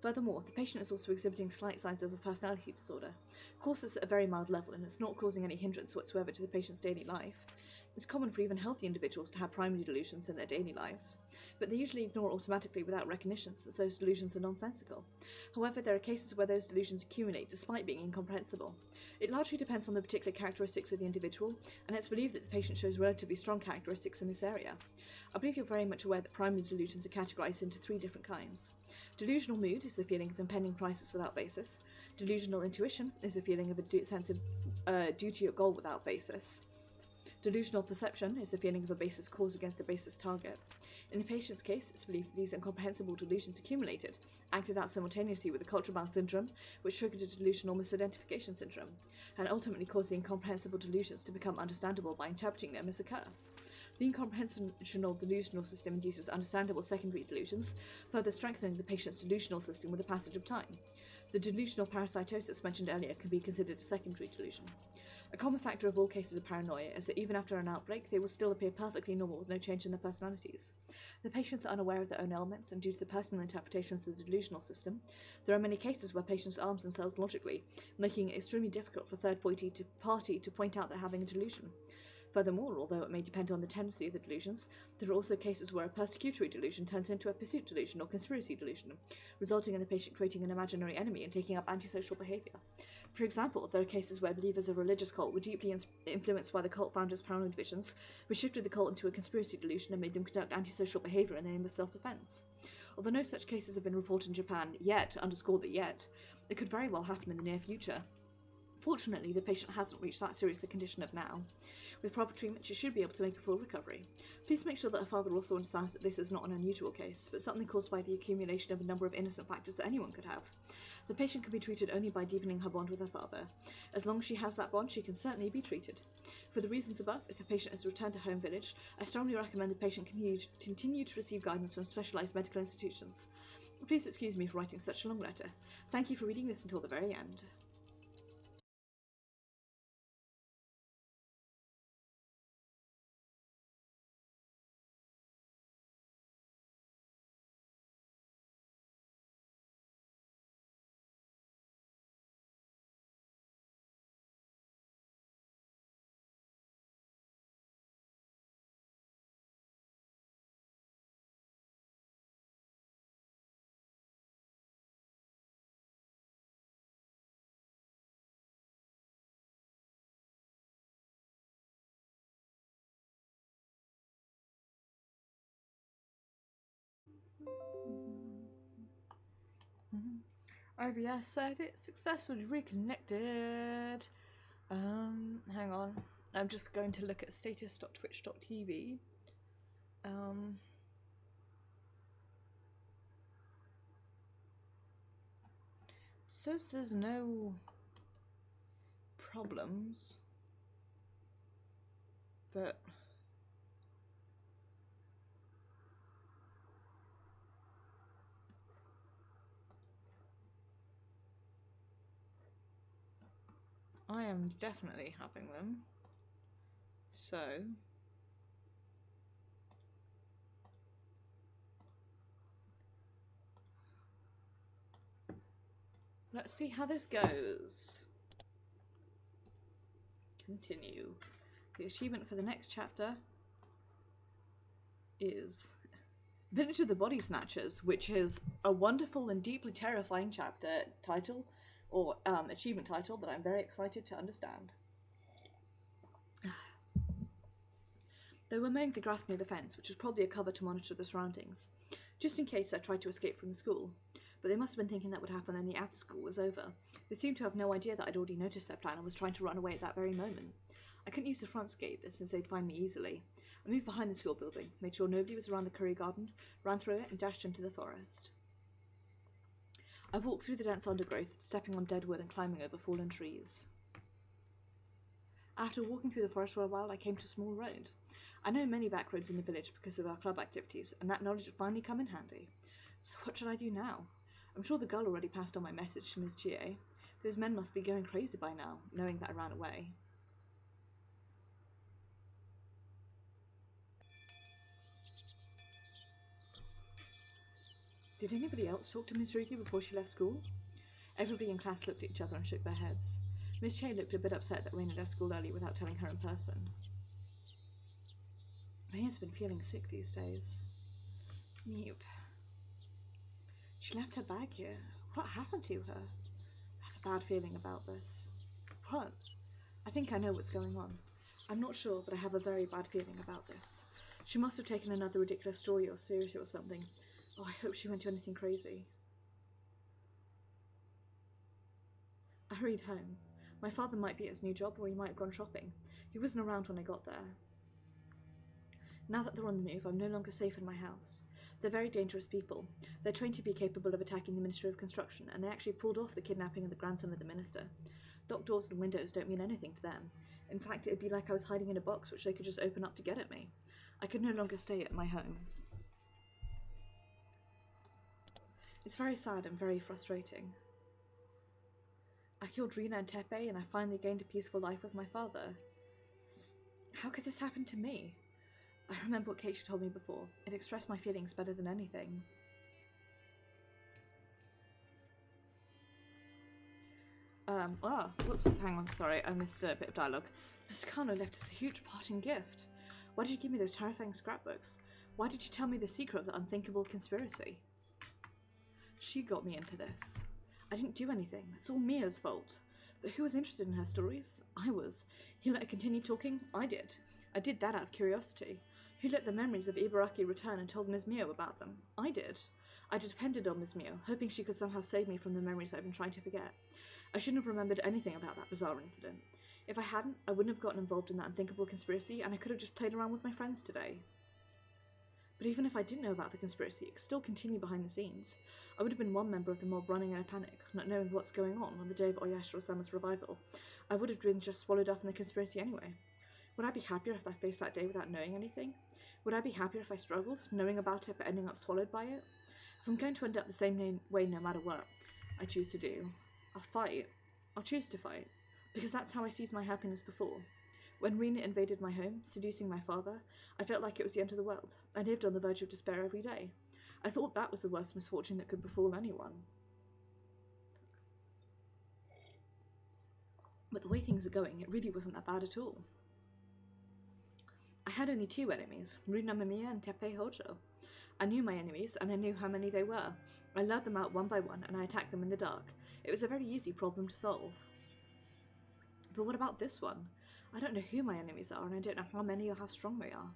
Furthermore, the patient is also exhibiting slight signs of a personality disorder. Of course, it's at a very mild level, and it's not causing any hindrance whatsoever to the patient's daily life. It's common for even healthy individuals to have primary delusions in their daily lives, but they usually ignore automatically without recognition since those delusions are nonsensical. However, there are cases where those delusions accumulate despite being incomprehensible. It largely depends on the particular characteristics of the individual, and it's believed that the patient shows relatively strong characteristics in this area. I believe you're very much aware that primary delusions are categorized into 3 different kinds. Delusional mood is the feeling of impending crisis without basis. Delusional intuition is the feeling of a sense of duty or goal without basis. Delusional perception is the feeling of a baseless cause against a baseless target. In the patient's case, it's believed that these incomprehensible delusions accumulated, acted out simultaneously with the culture bound syndrome, which triggered a delusional misidentification syndrome, and ultimately caused the incomprehensible delusions to become understandable by interpreting them as a curse. The incomprehensible delusional system induces understandable secondary delusions, further strengthening the patient's delusional system with the passage of time. The delusional parasitosis mentioned earlier can be considered a secondary delusion. A common factor of all cases of paranoia is that even after an outbreak, they will still appear perfectly normal with no change in their personalities. The patients are unaware of their own ailments, and due to the personal interpretations of the delusional system, there are many cases where patients arm themselves logically, making it extremely difficult for a third party to point out they're having a delusion. Furthermore, although it may depend on the tendency of the delusions, there are also cases where a persecutory delusion turns into a pursuit delusion or conspiracy delusion, resulting in the patient creating an imaginary enemy and taking up antisocial behaviour. For example, there are cases where believers of a religious cult were deeply influenced by the cult founder's paranoid visions, which shifted the cult into a conspiracy delusion and made them conduct antisocial behaviour in the name of self-defence. Although no such cases have been reported in Japan yet, underscore the yet, it could very well happen in the near future. Fortunately, the patient hasn't reached that serious a condition of now. With proper treatment, she should be able to make a full recovery. Please make sure that her father also understands that this is not an unusual case, but something caused by the accumulation of a number of innocent factors that anyone could have. The patient can be treated only by deepening her bond with her father. As long as she has that bond, she can certainly be treated. For the reasons above, if the patient is returned to home village, I strongly recommend the patient continue to receive guidance from specialised medical institutions. Please excuse me for writing such a long letter. Thank you for reading this until the very end. IBS said it's successfully reconnected. Hang on. I'm just going to look at status.twitch.tv. Says there's no problems, but I am definitely having them. So let's see how this goes. Continue. The achievement for the next chapter is Village of the Body Snatchers, which is a wonderful and deeply terrifying chapter title, or achievement title, that I'm very excited to understand. They were mowing the grass near the fence, which was probably a cover to monitor the surroundings, just in case I tried to escape from the school. But they must have been thinking that would happen when the after school was over. They seemed to have no idea that I'd already noticed their plan and was trying to run away at that very moment. I couldn't use the front gate, since they'd find me easily. I moved behind the school building, made sure nobody was around the curry garden, ran through it, and dashed into the forest. I walked through the dense undergrowth, stepping on dead wood and climbing over fallen trees. After walking through the forest for a while, I came to a small road. I know many back roads in the village because of our club activities, and that knowledge had finally come in handy. So what should I do now? I'm sure the girl already passed on my message to Ms. Chie. Those men must be going crazy by now, knowing that I ran away. Did anybody else talk to Miss Ruki before she left school? Everybody in class looked at each other and shook their heads. Miss Chie looked a bit upset that Rain had left school early without telling her in person. Rain has been feeling sick these days. Nope. She left her bag here. What happened to her? I have a bad feeling about this. What? I think I know what's going on. I'm not sure, but I have a very bad feeling about this. She must have taken another ridiculous story or series or something. Oh, I hope she went to anything crazy. I hurried home. My father might be at his new job, or he might have gone shopping. He wasn't around when I got there. Now that they're on the move, I'm no longer safe in my house. They're very dangerous people. They're trained to be capable of attacking the Ministry of Construction, and they actually pulled off the kidnapping of the grandson of the minister. Locked doors and windows don't mean anything to them. In fact, it'd be like I was hiding in a box which they could just open up to get at me. I could no longer stay at my home. It's very sad and very frustrating. I killed Rina and Tepe, and I finally gained a peaceful life with my father. How could this happen to me? I remember what Keisha told me before. It expressed my feelings better than anything. Whoops, hang on, sorry, I missed a bit of dialogue. Mr. Kano left us a huge parting gift. Why did you give me those terrifying scrapbooks? Why did you tell me the secret of the unthinkable conspiracy? She got me into this. I didn't do anything. It's all Mia's fault. But who was interested in her stories? I was. He let her continue talking? I did. I did that out of curiosity. Who let the memories of Ibaraki return and told Ms. Mio about them? I did. I depended on Ms. Mio, hoping she could somehow save me from the memories I've been trying to forget. I shouldn't have remembered anything about that bizarre incident. If I hadn't, I wouldn't have gotten involved in that unthinkable conspiracy, and I could have just played around with my friends today. But even if I didn't know about the conspiracy, it could still continue behind the scenes. I would have been one member of the mob running in a panic, not knowing what's going on the day of Oyashiro-sama's revival. I would have been just swallowed up in the conspiracy anyway. Would I be happier if I faced that day without knowing anything? Would I be happier if I struggled, knowing about it but ending up swallowed by it? If I'm going to end up the same way no matter what I choose to do, I'll fight. I'll choose to fight. Because that's how I seized my happiness before. When Rina invaded my home, seducing my father, I felt like it was the end of the world. I lived on the verge of despair every day. I thought that was the worst misfortune that could befall anyone. But the way things are going, it really wasn't that bad at all. I had only 2 enemies, Rina Mamiya and Teppei Hojo. I knew my enemies, and I knew how many they were. I lured them out one by one, and I attacked them in the dark. It was a very easy problem to solve. But what about this one? I don't know who my enemies are, and I don't know how many or how strong they are.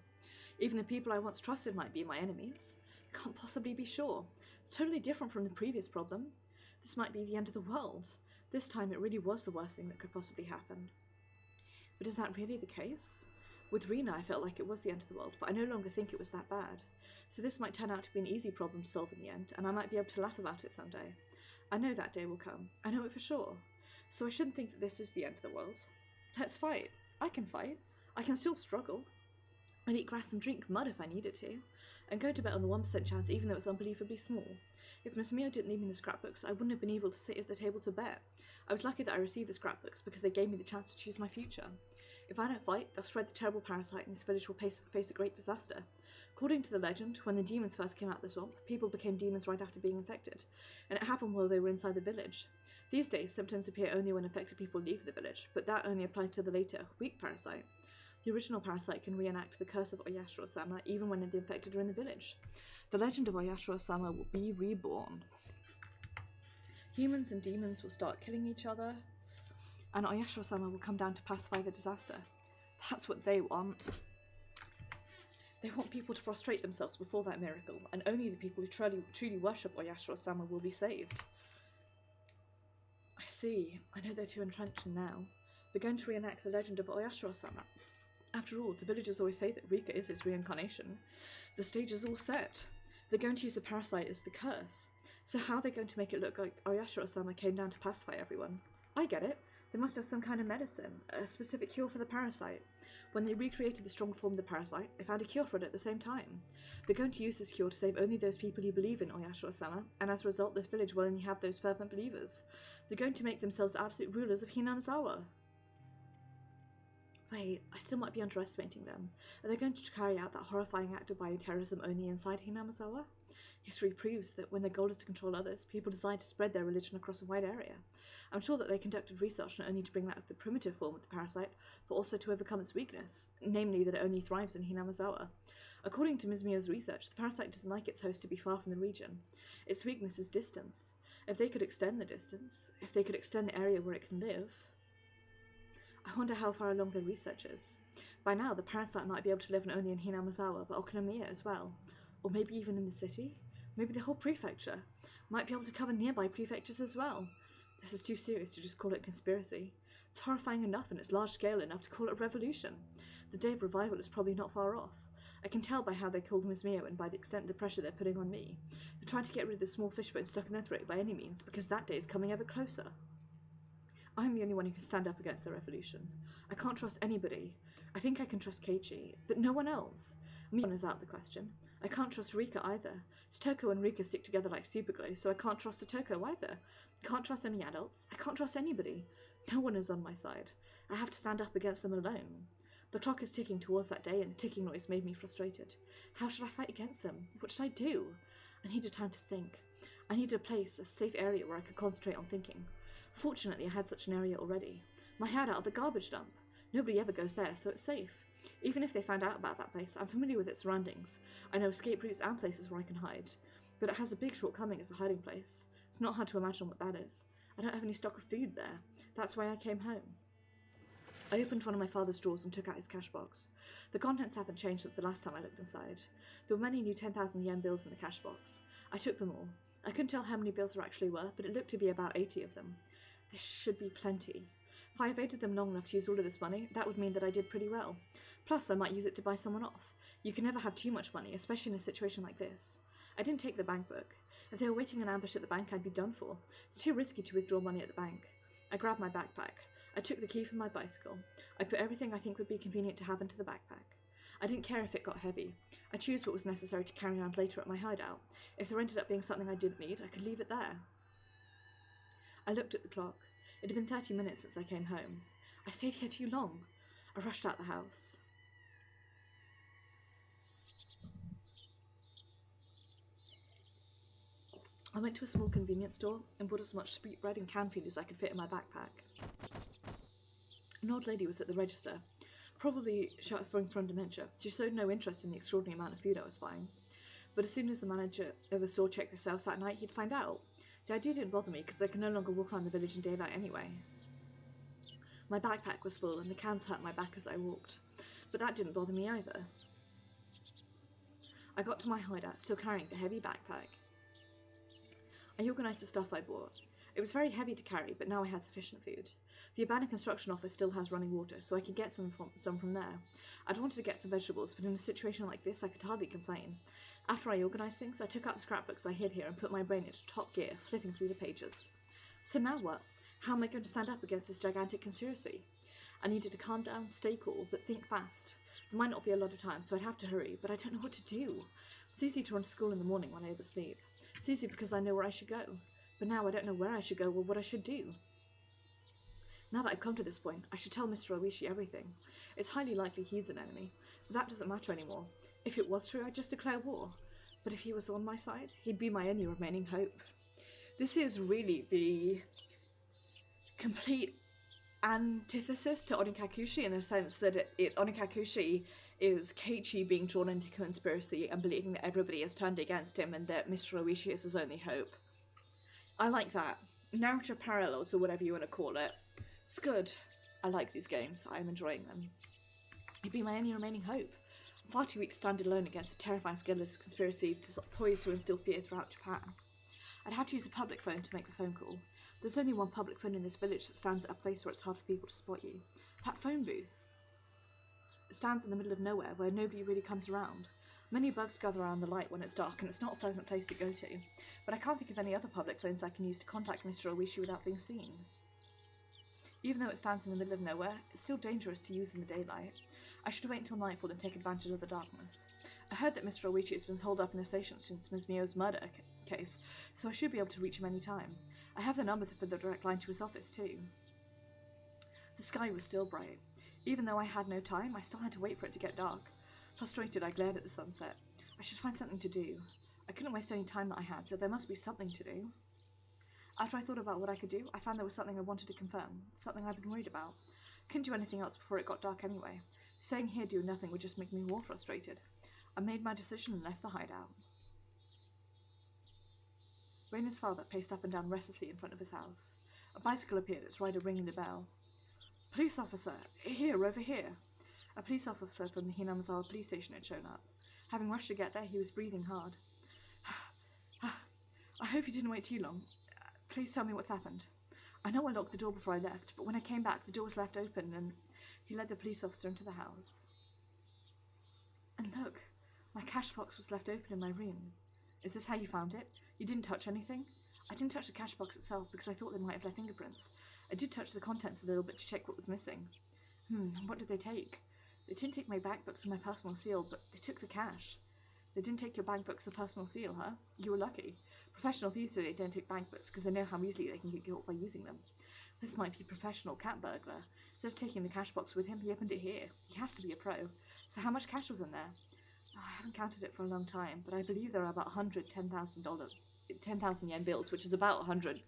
Even the people I once trusted might be my enemies. Can't possibly be sure. It's totally different from the previous problem. This might be the end of the world. This time it really was the worst thing that could possibly happen. But is that really the case? With Rina, I felt like it was the end of the world, but I no longer think it was that bad. So this might turn out to be an easy problem to solve in the end, and I might be able to laugh about it someday. I know that day will come. I know it for sure. So I shouldn't think that this is the end of the world. Let's fight. I can fight. I can still struggle. I'd eat grass and drink mud if I needed to, and go to bet on the 1% chance even though it's unbelievably small. If Miss Mio didn't leave me the scrapbooks, I wouldn't have been able to sit at the table to bet. I was lucky that I received the scrapbooks because they gave me the chance to choose my future. If I don't fight, they'll spread the terrible parasite and this village will face a great disaster. According to the legend, when the demons first came out of the swamp, people became demons right after being infected, and it happened while they were inside the village. These days, symptoms appear only when infected people leave the village, but that only applies to the later, weak parasite. The original parasite can reenact the curse of Oyashiro-sama even when the infected are in the village. The legend of Oyashiro-sama will be reborn. Humans and demons will start killing each other, and Oyashiro-sama will come down to pacify the disaster. That's what they want. They want people to prostrate themselves before that miracle, and only the people who truly worship Oyashiro-sama will be saved. I see. I know they're too entrenched now. They're going to reenact the legend of Oyashiro-sama. After all, the villagers always say that Rika is his reincarnation. The stage is all set. They're going to use the parasite as the curse. So how are they going to make it look like Oyashiro-sama came down to pacify everyone? I get it. They must have some kind of medicine, a specific cure for the parasite. When they recreated the strong form of the parasite, they found a cure for it at the same time. They're going to use this cure to save only those people who believe in Oyashiro-sama, and as a result, this village will only have those fervent believers. They're going to make themselves the absolute rulers of Hinamizawa. Wait, I still might be underestimating them. Are they going to carry out that horrifying act of bioterrorism only inside Hinamizawa? History proves that when their goal is to control others, people decide to spread their religion across a wide area. I'm sure that they conducted research not only to bring back the primitive form of the parasite, but also to overcome its weakness, namely that it only thrives in Hinamizawa. According to Ms. Mio's research, the parasite doesn't like its host to be far from the region. Its weakness is distance. If they could extend the distance, if they could extend the area where it can live... I wonder how far along their research is. By now, the parasite might be able to live not only in Hinamizawa, but Okonomiya as well. Or maybe even in the city? Maybe the whole prefecture. Might be able to cover nearby prefectures as well. This is too serious to just call it conspiracy. It's horrifying enough and it's large scale enough to call it a revolution. The day of revival is probably not far off. I can tell by how they killed Miss Mio and by the extent of the pressure they're putting on me. They're trying to get rid of the small fishbone stuck in their throat by any means, because that day is coming ever closer. I'm the only one who can stand up against the revolution. I can't trust anybody. I think I can trust Keiichi, but no one else. Mion is out of the question. I can't trust Rika either. Satoko and Rika stick together like superglue, so I can't trust Satoko either. Can't trust any adults. I can't trust anybody. No one is on my side. I have to stand up against them alone. The clock is ticking towards that day, and the ticking noise made me frustrated. How should I fight against them? What should I do? I needed time to think. I needed a place, a safe area where I could concentrate on thinking. Fortunately, I had such an area already. My hideout at the garbage dump. Nobody ever goes there, so it's safe. Even if they found out about that place, I'm familiar with its surroundings. I know escape routes and places where I can hide. But it has a big shortcoming as a hiding place. It's not hard to imagine what that is. I don't have any stock of food there. That's why I came home. I opened one of my father's drawers and took out his cash box. The contents haven't changed since the last time I looked inside. There were many new 10,000 yen bills in the cash box. I took them all. I couldn't tell how many bills there actually were, but it looked to be about 80 of them. There should be plenty. If I evaded them long enough to use all of this money, that would mean that I did pretty well. Plus, I might use it to buy someone off. You can never have too much money, especially in a situation like this. I didn't take the bank book. If they were waiting an ambush at the bank, I'd be done for. It's too risky to withdraw money at the bank. I grabbed my backpack. I took the key from my bicycle. I put everything I think would be convenient to have into the backpack. I didn't care if it got heavy. I chose what was necessary to carry around later at my hideout. If there ended up being something I didn't need, I could leave it there. I looked at the clock. It had been 30 minutes since I came home. I stayed here too long. I rushed out the house. I went to a small convenience store and bought as much sweet bread and canned food as I could fit in my backpack. An old lady was at the register, probably suffering from dementia. She showed no interest in the extraordinary amount of food I was buying. But as soon as the manager of the store checked the sales that night, he'd find out. The idea didn't bother me because I could no longer walk around the village in daylight anyway. My backpack was full and the cans hurt my back as I walked, but that didn't bother me either. I got to my hideout, still carrying the heavy backpack. I organised the stuff I bought. It was very heavy to carry, but now I had sufficient food. The abandoned construction office still has running water, so I could get some from there. I'd wanted to get some vegetables, but in a situation like this, I could hardly complain. After I organised things, I took out the scrapbooks I hid here and put my brain into top gear, flipping through the pages. So now what? How am I going to stand up against this gigantic conspiracy? I needed to calm down, stay cool, but think fast. There might not be a lot of time, so I'd have to hurry, but I don't know what to do. It's easy to run to school in the morning when I oversleep. It's easy because I know where I should go, but now I don't know where I should go or what I should do. Now that I've come to this point, I should tell Mr. Oishi everything. It's highly likely he's an enemy, but that doesn't matter anymore. If it was true, I'd just declare war. But if he was on my side, he'd be my only remaining hope. This is really the complete antithesis to Onikakushi in the sense that Onikakushi is Keiichi being drawn into conspiracy and believing that everybody has turned against him and that Mr. Oishi is his only hope. I like that. Narrative parallels, or whatever you want to call it. It's good. I like these games. I'm enjoying them. He'd be my only remaining hope. I'm far too weak to stand alone against a terrifying scandalous conspiracy poised to instill fear throughout Japan. I'd have to use a public phone to make the phone call. There's only one public phone in this village that stands at a place where it's hard for people to spot you. That phone booth. It stands in the middle of nowhere where nobody really comes around. Many bugs gather around the light when it's dark and it's not a pleasant place to go to. But I can't think of any other public phones I can use to contact Mr. Oishi without being seen. Even though it stands in the middle of nowhere, it's still dangerous to use in the daylight. I should wait until nightfall and take advantage of the darkness. I heard that Mr. Oishi has been holed up in the station since Ms. Mio's murder case, so I should be able to reach him any time. I have the number for the direct line to his office too. The sky was still bright. Even though I had no time, I still had to wait for it to get dark. Frustrated, I glared at the sunset. I should find something to do. I couldn't waste any time that I had, so there must be something to do. After I thought about what I could do, I found there was something I wanted to confirm, something I'd been worried about. Couldn't do anything else before it got dark anyway. Staying here doing nothing would just make me more frustrated. I made my decision and left the hideout. Reina's father paced up and down restlessly in front of his house. A bicycle appeared, its rider ringing the bell. Police officer! Here, over here! A police officer from the Hinamizawa police station had shown up. Having rushed to get there, he was breathing hard. I hope you didn't wait too long. Please tell me what's happened. I know I locked the door before I left, but when I came back, the door was left open, and he led the police officer into the house. And look, My cash box was left open in my room. Is this how you found it? You didn't touch anything? I didn't touch the cash box itself because I thought they might have left fingerprints. I did touch the contents a little bit to check what was missing. What did they take? They didn't take my bank books and my personal seal, but they took the cash. They didn't take your bank books or personal seal, huh? You were lucky. Professional thieves today don't take bank books because they know how easily they can get caught by using them. This might be a professional cat burglar. Instead of taking the cash box with him, he opened it here. He has to be a pro. So how much cash was in there? Oh, I haven't counted it for a long time, but I believe there are about $10,000 10,000 yen bills, which is about 100.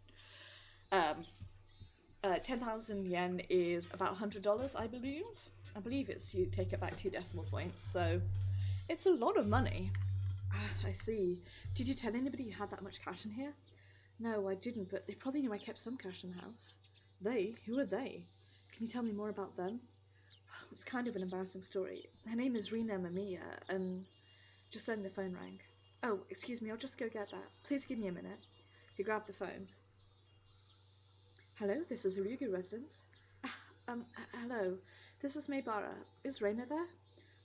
10,000 yen is about $100, I believe. I believe it's, you take it back 2 decimal points, so it's a lot of money. I see. Did you tell anybody you had that much cash in here? No, I didn't, but they probably knew I kept some cash in the house. They? Who are they? Can you tell me more about them? It's kind of an embarrassing story. Her name is Rina Mamiya, and just then the phone rang. Oh, excuse me, I'll just go get that. Please give me a minute. He grabbed the phone. Hello, this is Ryugu Residence. Hello, this is Maebara. Is Reina there?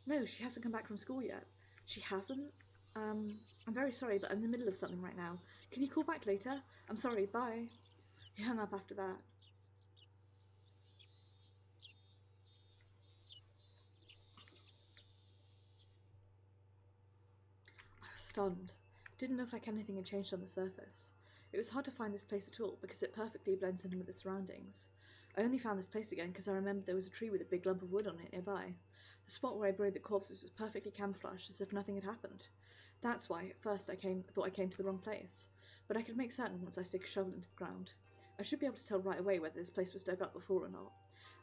No, she hasn't come back from school yet. She hasn't? I'm very sorry, but I'm in the middle of something right now. Can you call back later? I'm sorry, bye. He hung up after that. I was stunned. Didn't look like anything had changed on the surface. It was hard to find this place at all because it perfectly blends in with the surroundings. I only found this place again because I remembered there was a tree with a big lump of wood on it nearby. The spot where I buried the corpses was perfectly camouflaged as if nothing had happened. That's why, at first, I thought I came to the wrong place. But I could make certain once I stick a shovel into the ground. I should be able to tell right away whether this place was dug up before or not.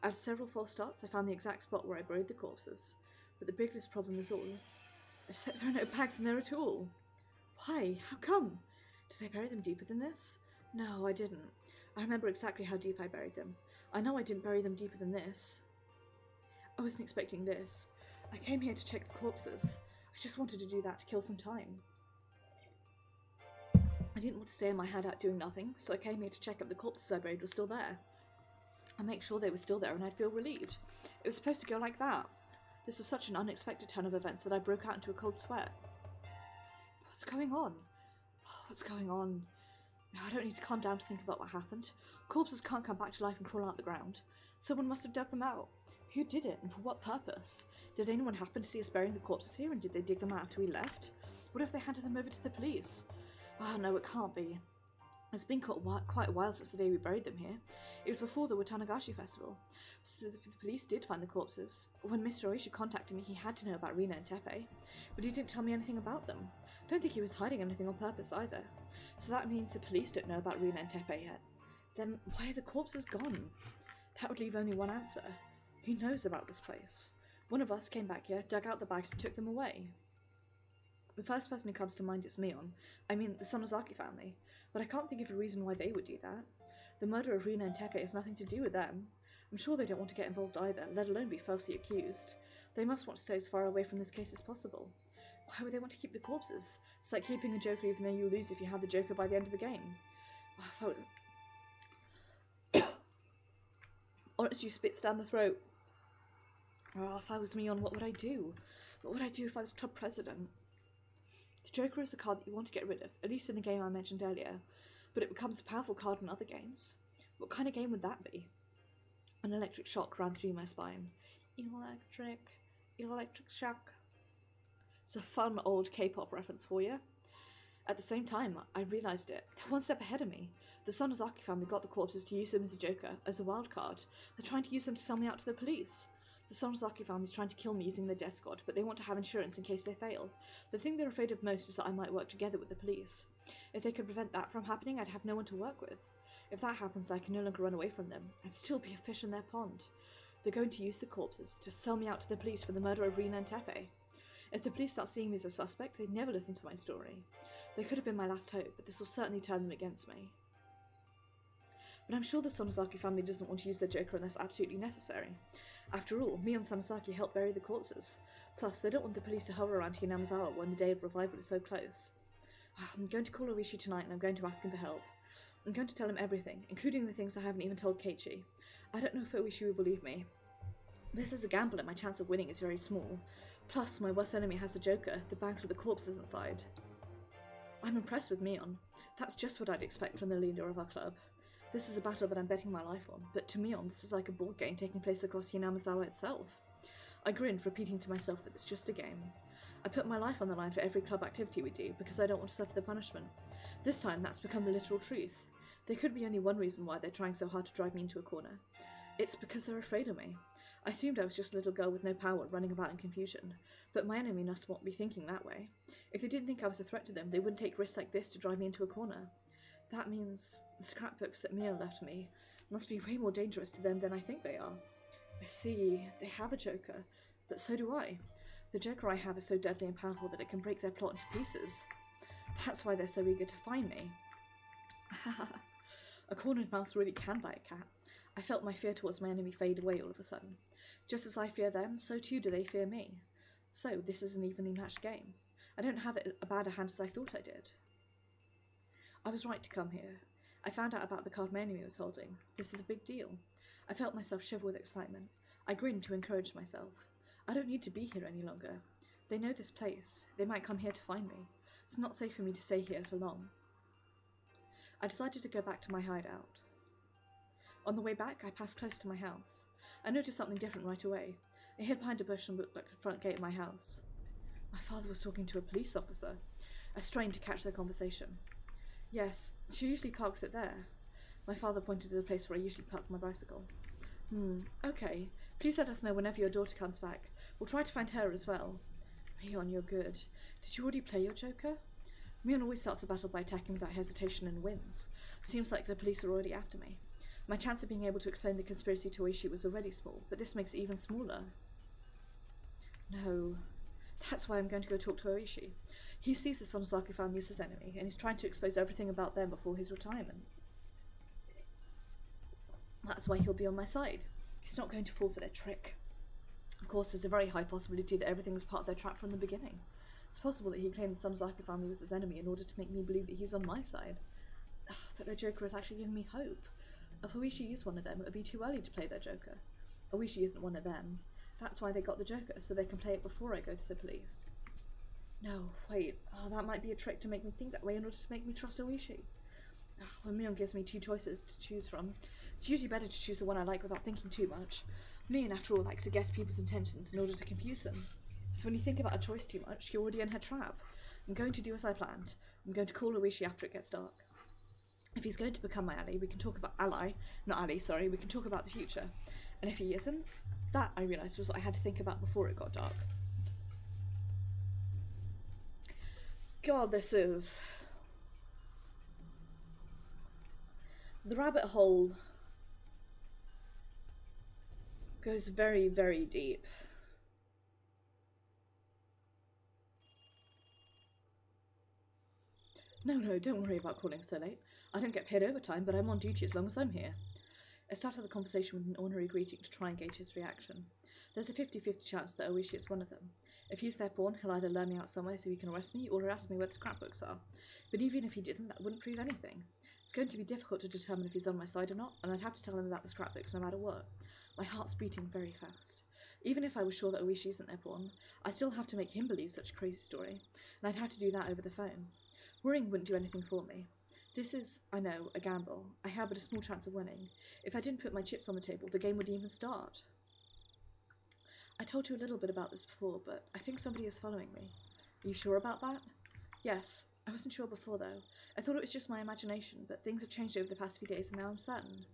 After several false starts, I found the exact spot where I buried the corpses. But the biggest problem is all is that there are no bags in there at all. Why? How come? Did I bury them deeper than this? No, I didn't. I remember exactly how deep I buried them. I know I didn't bury them deeper than this. I wasn't expecting this. I came here to check the corpses. I just wanted to do that to kill some time. I didn't want to stay in my hideout doing nothing, so I came here to check if the corpses I buried were still there. I make sure they were still there and I'd feel relieved. It was supposed to go like that. This was such an unexpected turn of events that I broke out into a cold sweat. What's going on? What's going on? I don't need to calm down to think about what happened. Corpses can't come back to life and crawl out the ground. Someone must have dug them out. Who did it, and for what purpose? Did anyone happen to see us burying the corpses here, and did they dig them out after we left? What if they handed them over to the police? Oh no, it can't be. It's been quite a while since the day we buried them here. It was before the Watanagashi festival. So the police did find the corpses. When Mr. Oishi contacted me, he had to know about Rina and Teppei, but he didn't tell me anything about them. I don't think he was hiding anything on purpose either. So that means the police don't know about Rina and Teppei yet. Then why are the corpses gone? That would leave only one answer. Who knows about this place? One of us came back here, dug out the bags and took them away. The first person who comes to mind is Mion. I mean, the Sonozaki family. But I can't think of a reason why they would do that. The murder of Rina and Teppei has nothing to do with them. I'm sure they don't want to get involved either, let alone be falsely accused. They must want to stay as far away from this case as possible. Why would they want to keep the corpses? It's like keeping a Joker even though you lose if you have the Joker by the end of the game. Honestly, spits down the throat. Oh, if I was Mion, what would I do? What would I do if I was club president? The Joker is the card that you want to get rid of, at least in the game I mentioned earlier, but it becomes a powerful card in other games. What kind of game would that be? An electric shock ran through my spine. Electric shock. It's a fun old K-pop reference for you. At the same time, I realised it. They're one step ahead of me. The Sonozaki family got the corpses to use them as a Joker, as a wild card. They're trying to use them to sell me out to the police. The Sonozaki family's trying to kill me using their death squad, but they want to have insurance in case they fail. The thing they're afraid of most is that I might work together with the police. If they could prevent that from happening, I'd have no one to work with. If that happens, I can no longer run away from them. I'd still be a fish in their pond. They're going to use the corpses to sell me out to the police for the murder of Rina and Teppei. If the police start seeing me as a suspect, they'd never listen to my story. They could have been my last hope, but this will certainly turn them against me. But I'm sure the Sonozaki family doesn't want to use their Joker unless absolutely necessary. After all, me and Sonozaki helped bury the corpses. Plus, they don't want the police to hover around Hinamizawa when the day of revival is so close. I'm going to call Oishi tonight and I'm going to ask him for help. I'm going to tell him everything, including the things I haven't even told Keiichi. I don't know if Oishi will believe me. This is a gamble and my chance of winning is very small, Plus, my worst enemy has a Joker, the bags with the corpses inside. I'm impressed with Mion. That's just what I'd expect from the leader of our club. This is a battle that I'm betting my life on, but to Mion, this is like a board game taking place across Hinamizawa itself. I grinned, repeating to myself that it's just a game. I put my life on the line for every club activity we do, because I don't want to suffer the punishment. This time, that's become the literal truth. There could be only one reason why they're trying so hard to drive me into a corner. It's because they're afraid of me. I assumed I was just a little girl with no power running about in confusion, but my enemy must not be thinking that way. If they didn't think I was a threat to them, they wouldn't take risks like this to drive me into a corner. That means the scrapbooks that Mio left me must be way more dangerous to them than I think they are. I see, they have a Joker, but so do I. The Joker I have is so deadly and powerful that it can break their plot into pieces. That's why they're so eager to find me. A cornered mouse really can bite a cat. I felt my fear towards my enemy fade away all of a sudden. Just as I fear them, so too do they fear me. So this is an evenly matched game. I don't have it as bad a hand as I thought I did. I was right to come here. I found out about the card my enemy was holding. This is a big deal. I felt myself shiver with excitement. I grinned to encourage myself. I don't need to be here any longer. They know this place. They might come here to find me. It's not safe for me to stay here for long. I decided to go back to my hideout. On the way back, I passed close to my house. I noticed something different right away. I hid behind a bush and looked like the front gate of my house. My father was talking to a police officer. I strained to catch their conversation. Yes, she usually parks it there. My father pointed to the place where I usually park my bicycle. Okay. Please let us know whenever your daughter comes back. We'll try to find her as well. Mion, you're good. Did you already play your Joker? Mion always starts a battle by attacking without hesitation and wins. Seems like the police are already after me. My chance of being able to explain the conspiracy to Oishi was already small, but this makes it even smaller. No. That's why I'm going to go talk to Oishi. He sees the Sonozaki family as his enemy, and he's trying to expose everything about them before his retirement. That's why he'll be on my side. He's not going to fall for their trick. Of course, there's a very high possibility that everything was part of their trap from the beginning. It's possible that he claimed the Sonozaki family was his enemy in order to make me believe that he's on my side. But their Joker has actually given me hope. If Oishi is one of them, it would be too early to play their Joker. Oishi isn't one of them. That's why they got the Joker, so they can play it before I go to the police. No, wait. That might be a trick to make me think that way in order to make me trust Oishi. When Mion gives me two choices to choose from, it's usually better to choose the one I like without thinking too much. Mion, after all, likes to guess people's intentions in order to confuse them. So when you think about a choice too much, you're already in her trap. I'm going to do as I planned. I'm going to call Oishi after it gets dark. If he's going to become my ally, we can talk about we can talk about the future. And if he isn't, that, I realised, was what I had to think about before it got dark. God, this is... The rabbit hole goes very, very deep. No, don't worry about calling so late. I don't get paid overtime, but I'm on duty as long as I'm here. I started the conversation with an ordinary greeting to try and gauge his reaction. There's a 50-50 chance that Oishi is one of them. If he's their pawn, he'll either lure me out somewhere so he can arrest me, or harass me where the scrapbooks are. But even if he didn't, that wouldn't prove anything. It's going to be difficult to determine if he's on my side or not, and I'd have to tell him about the scrapbooks no matter what. My heart's beating very fast. Even if I was sure that Oishi isn't their pawn, I still have to make him believe such a crazy story, and I'd have to do that over the phone. Worrying wouldn't do anything for me. This is, I know, a gamble. I have but a small chance of winning. If I didn't put my chips on the table, the game wouldn't even start. I told you a little bit about this before, but I think somebody is following me. Are you sure about that? Yes. I wasn't sure before, though. I thought it was just my imagination, but things have changed over the past few days, and now I'm certain.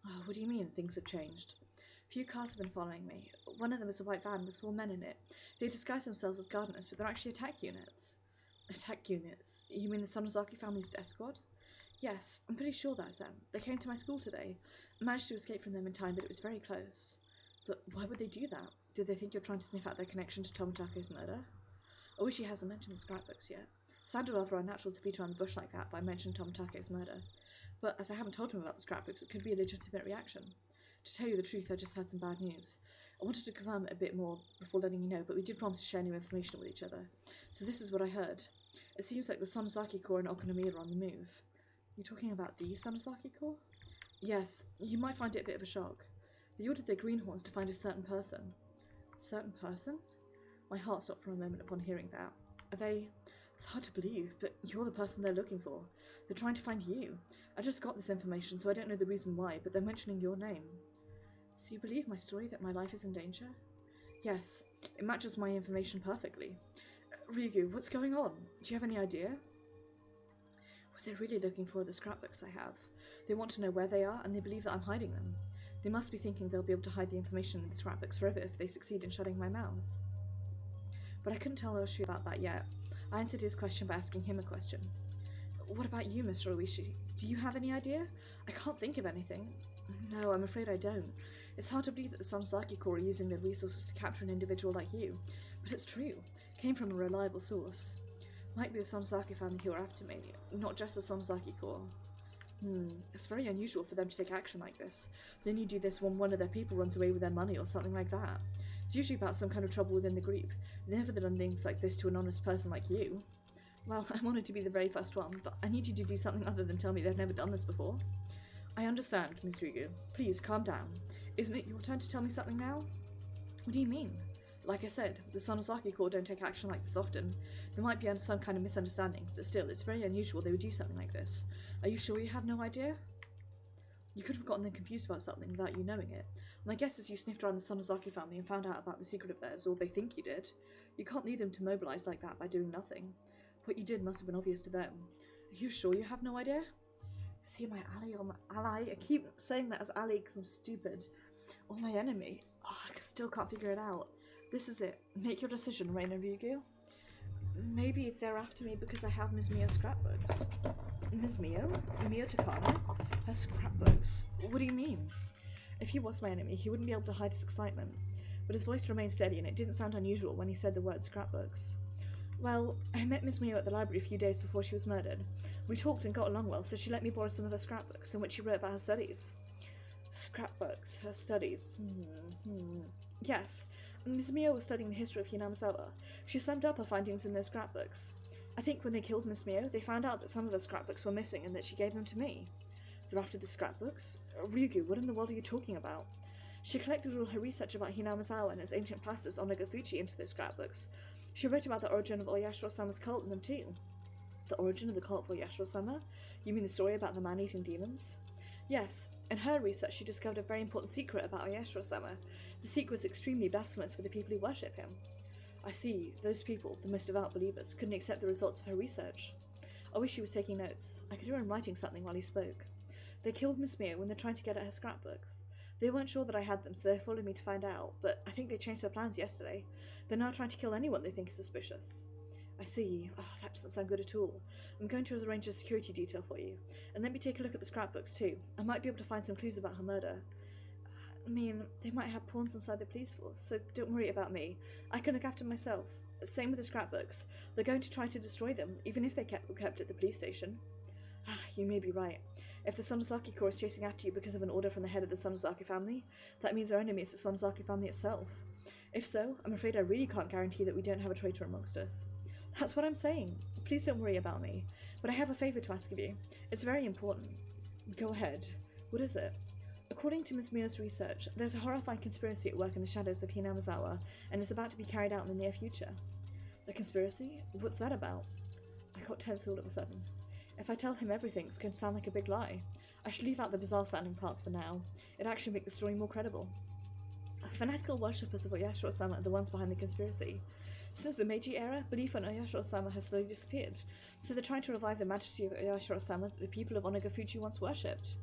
Oh, what do you mean, things have changed? Few cars have been following me. One of them is a white van with 4 men in it. They disguise themselves as gardeners, but they're actually attack units. Attack units? You mean the Sonozaki family's death squad? Yes, I'm pretty sure that's them. They came to my school today. I managed to escape from them in time, but it was very close. But why would they do that? Did they think you're trying to sniff out their connection to Tomatake's murder? Oishi hasn't mentioned the scrapbooks yet. It sounded rather unnatural to beat around the bush like that by mentioning Tomatake's murder. But as I haven't told him about the scrapbooks, it could be a legitimate reaction. To tell you the truth, I just heard some bad news. I wanted to confirm it a bit more before letting you know, but we did promise to share new information with each other. So this is what I heard. It seems like the Sonozaki Corps and Okonomiya are on the move. You're talking about the Sonozaki Corps? Yes, you might find it a bit of a shock. They ordered their greenhorns to find a certain person. Certain person? My heart stopped for a moment upon hearing that. Are they... It's hard to believe, but you're the person they're looking for. They're trying to find you. I just got this information, so I don't know the reason why, but they're mentioning your name. So you believe my story, that my life is in danger? Yes, it matches my information perfectly. Ryugu, what's going on? Do you have any idea? What they're really looking for are the scrapbooks I have. They want to know where they are, and they believe that I'm hiding them. They must be thinking they'll be able to hide the information in the scrapbooks forever if they succeed in shutting my mouth. But I couldn't tell Oshi about that yet. I answered his question by asking him a question. What about you, Mr. Oishi? Do you have any idea? I can't think of anything. No, I'm afraid I don't. It's hard to believe that the Sonozaki Corps are using their resources to capture an individual like you, but it's true. It came from a reliable source. Might be the Sonozaki family who are after me, not just the Sonozaki Corps. It's very unusual for them to take action like this. Then you do this when one of their people runs away with their money or something like that. It's usually about some kind of trouble within the group. They've never done things like this to an honest person like you. Well, I'm honoured to be the very first one, but I need you to do something other than tell me they've never done this before. I understand, Ms. Ryugu. Please, calm down. Isn't it your turn to tell me something now? What do you mean? Like I said, the Sonozaki Corps don't take action like this often. There might be some kind of misunderstanding, but still, it's very unusual they would do something like this. Are you sure you have no idea? You could have gotten them confused about something without you knowing it. My guess is you sniffed around the Sonozaki family and found out about the secret of theirs, or they think you did. You can't lead them to mobilize like that by doing nothing. What you did must have been obvious to them. Are you sure you have no idea? Is he my ally or my ally? I keep saying that as ally because I'm stupid. Or my enemy? Oh, I still can't figure it out. This is it. Make your decision, Reina Ryugu. Maybe they're after me because I have Ms. Mio's scrapbooks. Ms. Mio? Mio Takano? Her scrapbooks? What do you mean? If he was my enemy, he wouldn't be able to hide his excitement. But his voice remained steady and it didn't sound unusual when he said the word scrapbooks. Well, I met Miss Mio at the library a few days before she was murdered. We talked and got along well, so she let me borrow some of her scrapbooks in which she wrote about her studies. Scrapbooks, her studies. Yes, Miss Mio was studying the history of Hinamizawa. She summed up her findings in those scrapbooks. I think when they killed Miss Mio, they found out that some of her scrapbooks were missing and that she gave them to me. They're after the scrapbooks? Ryugu, what in the world are you talking about? She collected all her research about Hinamizawa and its ancient past as Onagafuchi into those scrapbooks. She wrote about the origin of Oyashiro-sama's cult in them too. The origin of the cult of Oyashiro-sama? You mean the story about the man-eating demons? Yes, in her research she discovered a very important secret about Oyashiro-sama. The secret was extremely blasphemous for the people who worship him. I see, those people, the most devout believers, couldn't accept the results of her research. I wish he was taking notes. I could hear him writing something while he spoke. They killed Miss Mio when they're trying to get at her scrapbooks. They weren't sure that I had them, so they followed me to find out, but I think they changed their plans yesterday. They're now trying to kill anyone they think is suspicious. I see. Oh, that doesn't sound good at all. I'm going to arrange a security detail for you, and let me take a look at the scrapbooks too. I might be able to find some clues about her murder. I mean, they might have pawns inside the police force, so don't worry about me. I can look after myself. Same with the scrapbooks. They're going to try to destroy them, even if they kept at the police station. You may be right. If the Sonozaki Corps is chasing after you because of an order from the head of the Sonozaki family, that means our enemy is the Sonozaki family itself. If so, I'm afraid I really can't guarantee that we don't have a traitor amongst us. That's what I'm saying. Please don't worry about me. But I have a favour to ask of you. It's very important. Go ahead. What is it? According to Ms. Mio's research, there's a horrifying conspiracy at work in the shadows of Hinamizawa, and it's about to be carried out in the near future. A conspiracy? What's that about? I got tense all of a sudden. If I tell him everything, it's going to sound like a big lie. I should leave out the bizarre sounding parts for now. It'd actually make the story more credible. Fanatical worshippers of Oyashiro-sama are the ones behind the conspiracy. Since the Meiji era, belief in Oyashiro-sama has slowly disappeared, so they're trying to revive the majesty of Oyashiro-sama that the people of Onagafuchi once worshipped.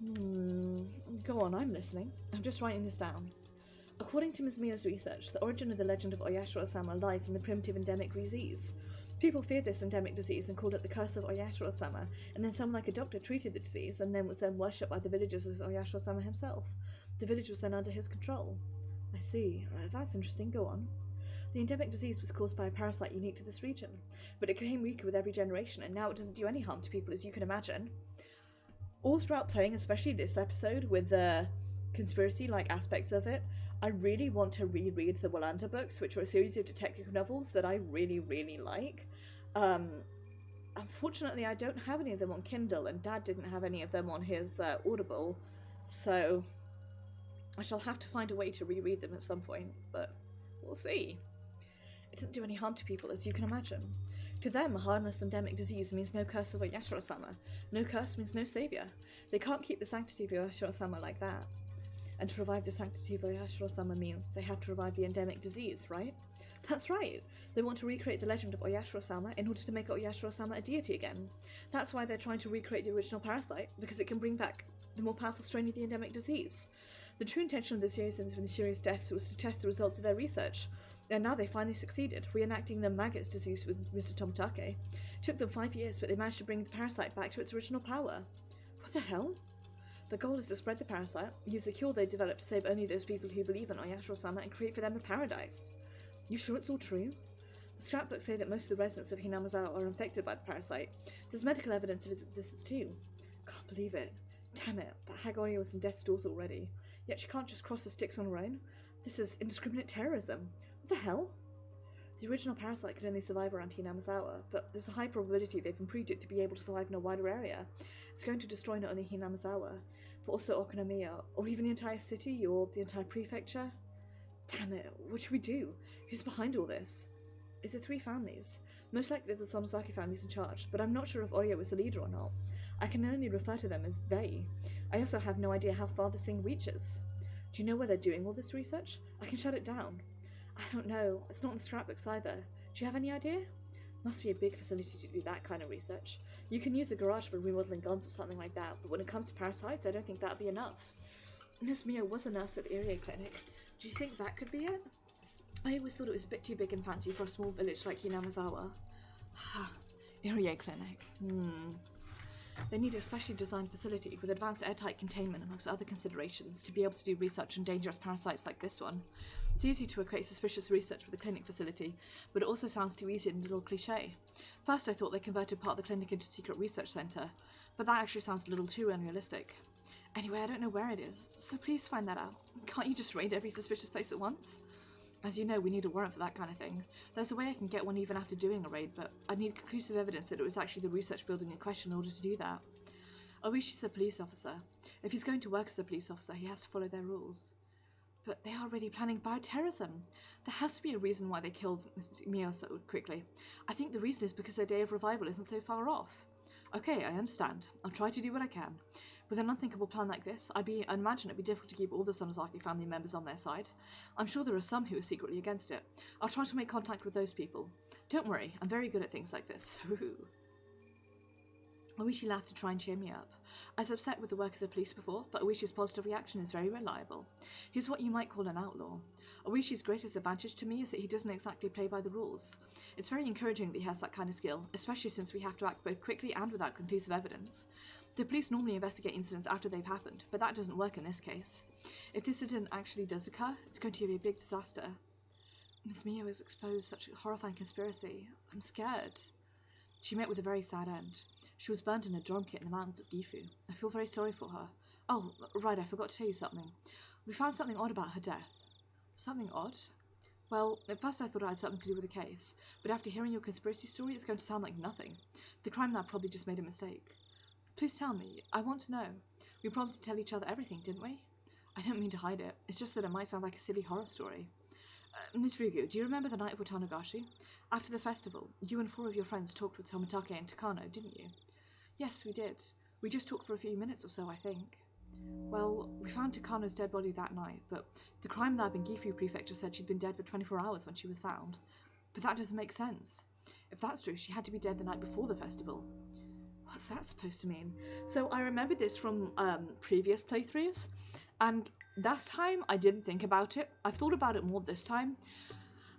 Go on, I'm listening. I'm just writing this down. According to Ms. Mio's research, the origin of the legend of Oyashiro-sama lies in the primitive endemic disease. People feared this endemic disease and called it the curse of Oyashiro-sama, and then someone like a doctor treated the disease and then was worshipped by the villagers as Oyashiro-sama himself. The village was then under his control. I see. That's interesting. Go on. The endemic disease was caused by a parasite unique to this region, but it became weaker with every generation, and now it doesn't do any harm to people, as you can imagine. All throughout playing, especially this episode, with the conspiracy-like aspects of it, I really want to reread the Wallander books, which are a series of detective novels that I really, really like. Unfortunately, I don't have any of them on Kindle, and Dad didn't have any of them on his Audible, so I shall have to find a way to reread them at some point, but we'll see. doesn't do any harm to people, as you can imagine. To them, a harmless endemic disease means no curse of Oyashiro-sama. No curse means no savior. They can't keep the sanctity of Oyashiro-sama like that. And to revive the sanctity of Oyashiro-sama means they have to revive the endemic disease, right? That's right. They want to recreate the legend of Oyashiro-sama in order to make Oyashiro-sama a deity again. That's why they're trying to recreate the original parasite, because it can bring back the more powerful strain of the endemic disease. The true intention of the Seiyusens with the serious deaths was to test the results of their research, and now they finally succeeded, reenacting the maggots disease with Mr. Tomitake. It took them 5 years, but they managed to bring the parasite back to its original power. What the hell? The goal is to spread the parasite, use the cure they developed to save only those people who believe in Oyashiro-sama, and create for them a paradise. You sure it's all true? The scrapbooks say that most of the residents of Hinamizawa are infected by the parasite. There's medical evidence of its existence too. Can't believe it. Damn it, that hag Oria was in death's doors already. Yet she can't just cross the sticks on her own. This is indiscriminate terrorism. What the hell? The original parasite could only survive around Hinamizawa, but there's a high probability they've improved it to be able to survive in a wider area. It's going to destroy not only Hinamizawa, but also Okonomiya, or even the entire city, or the entire prefecture. Damn it, what should we do? Who's behind all this? It's the 3 families. Most likely the Sonozaki family's in charge, but I'm not sure if Oria was the leader or not. I can only refer to them as they. I also have no idea how far this thing reaches. Do you know where they're doing all this research? I can shut it down. I don't know. It's not in the scrapbooks either. Do you have any idea? Must be a big facility to do that kind of research. You can use a garage for remodeling guns or something like that, but when it comes to parasites, I don't think that'd be enough. Miss Mio was a nurse at the Irie Clinic. Do you think that could be it? I always thought it was a bit too big and fancy for a small village like Hinamizawa. Irie Clinic. They need a specially designed facility with advanced airtight containment amongst other considerations to be able to do research on dangerous parasites like this one. It's easy to equate suspicious research with a clinic facility, but it also sounds too easy and a little cliche. First I thought they converted part of the clinic into a secret research centre, but that actually sounds a little too unrealistic. Anyway, I don't know where it is, so please find that out. Can't you just raid every suspicious place at once? As you know, we need a warrant for that kind of thing. There's a way I can get one even after doing a raid, but I need conclusive evidence that it was actually the research building in question in order to do that. Oishi's a police officer. If he's going to work as a police officer, he has to follow their rules. But they are already planning bioterrorism. There has to be a reason why they killed Mr. Mio so quickly. I think the reason is because their day of revival isn't so far off. Okay, I understand. I'll try to do what I can. With an unthinkable plan like this, I imagine it'd be difficult to keep all the Sonozaki family members on their side. I'm sure there are some who are secretly against it. I'll try to make contact with those people. Don't worry, I'm very good at things like this. Oishi laughed to try and cheer me up. I was upset with the work of the police before, but Oishi's positive reaction is very reliable. He's what you might call an outlaw. Oishi's greatest advantage to me is that he doesn't exactly play by the rules. It's very encouraging that he has that kind of skill, especially since we have to act both quickly and without conclusive evidence. The police normally investigate incidents after they've happened, but that doesn't work in this case. If this incident actually does occur, it's going to be a big disaster. Ms. Mio has exposed such a horrifying conspiracy. I'm scared. She met with a very sad end. She was burnt in a drum kit in the mountains of Gifu. I feel very sorry for her. Oh, right, I forgot to tell you something. We found something odd about her death. Something odd? Well, at first I thought it had something to do with the case, but after hearing your conspiracy story, it's going to sound like nothing. The crime lab probably just made a mistake. Please tell me. I want to know. We promised to tell each other everything, didn't we? I don't mean to hide it. It's just that it might sound like a silly horror story. Miss Ryugu, do you remember the night of Watanagashi? After the festival, you and 4 of your friends talked with Tomitake and Takano, didn't you? Yes, we did. We just talked for a few minutes or so, I think. Well, we found Takano's dead body that night, but the crime lab in Gifu Prefecture said she'd been dead for 24 hours when she was found. But that doesn't make sense. If that's true, she had to be dead the night before the festival. What's that supposed to mean? So I remember this from previous playthroughs, and last time I didn't think about it. I've thought about it more this time,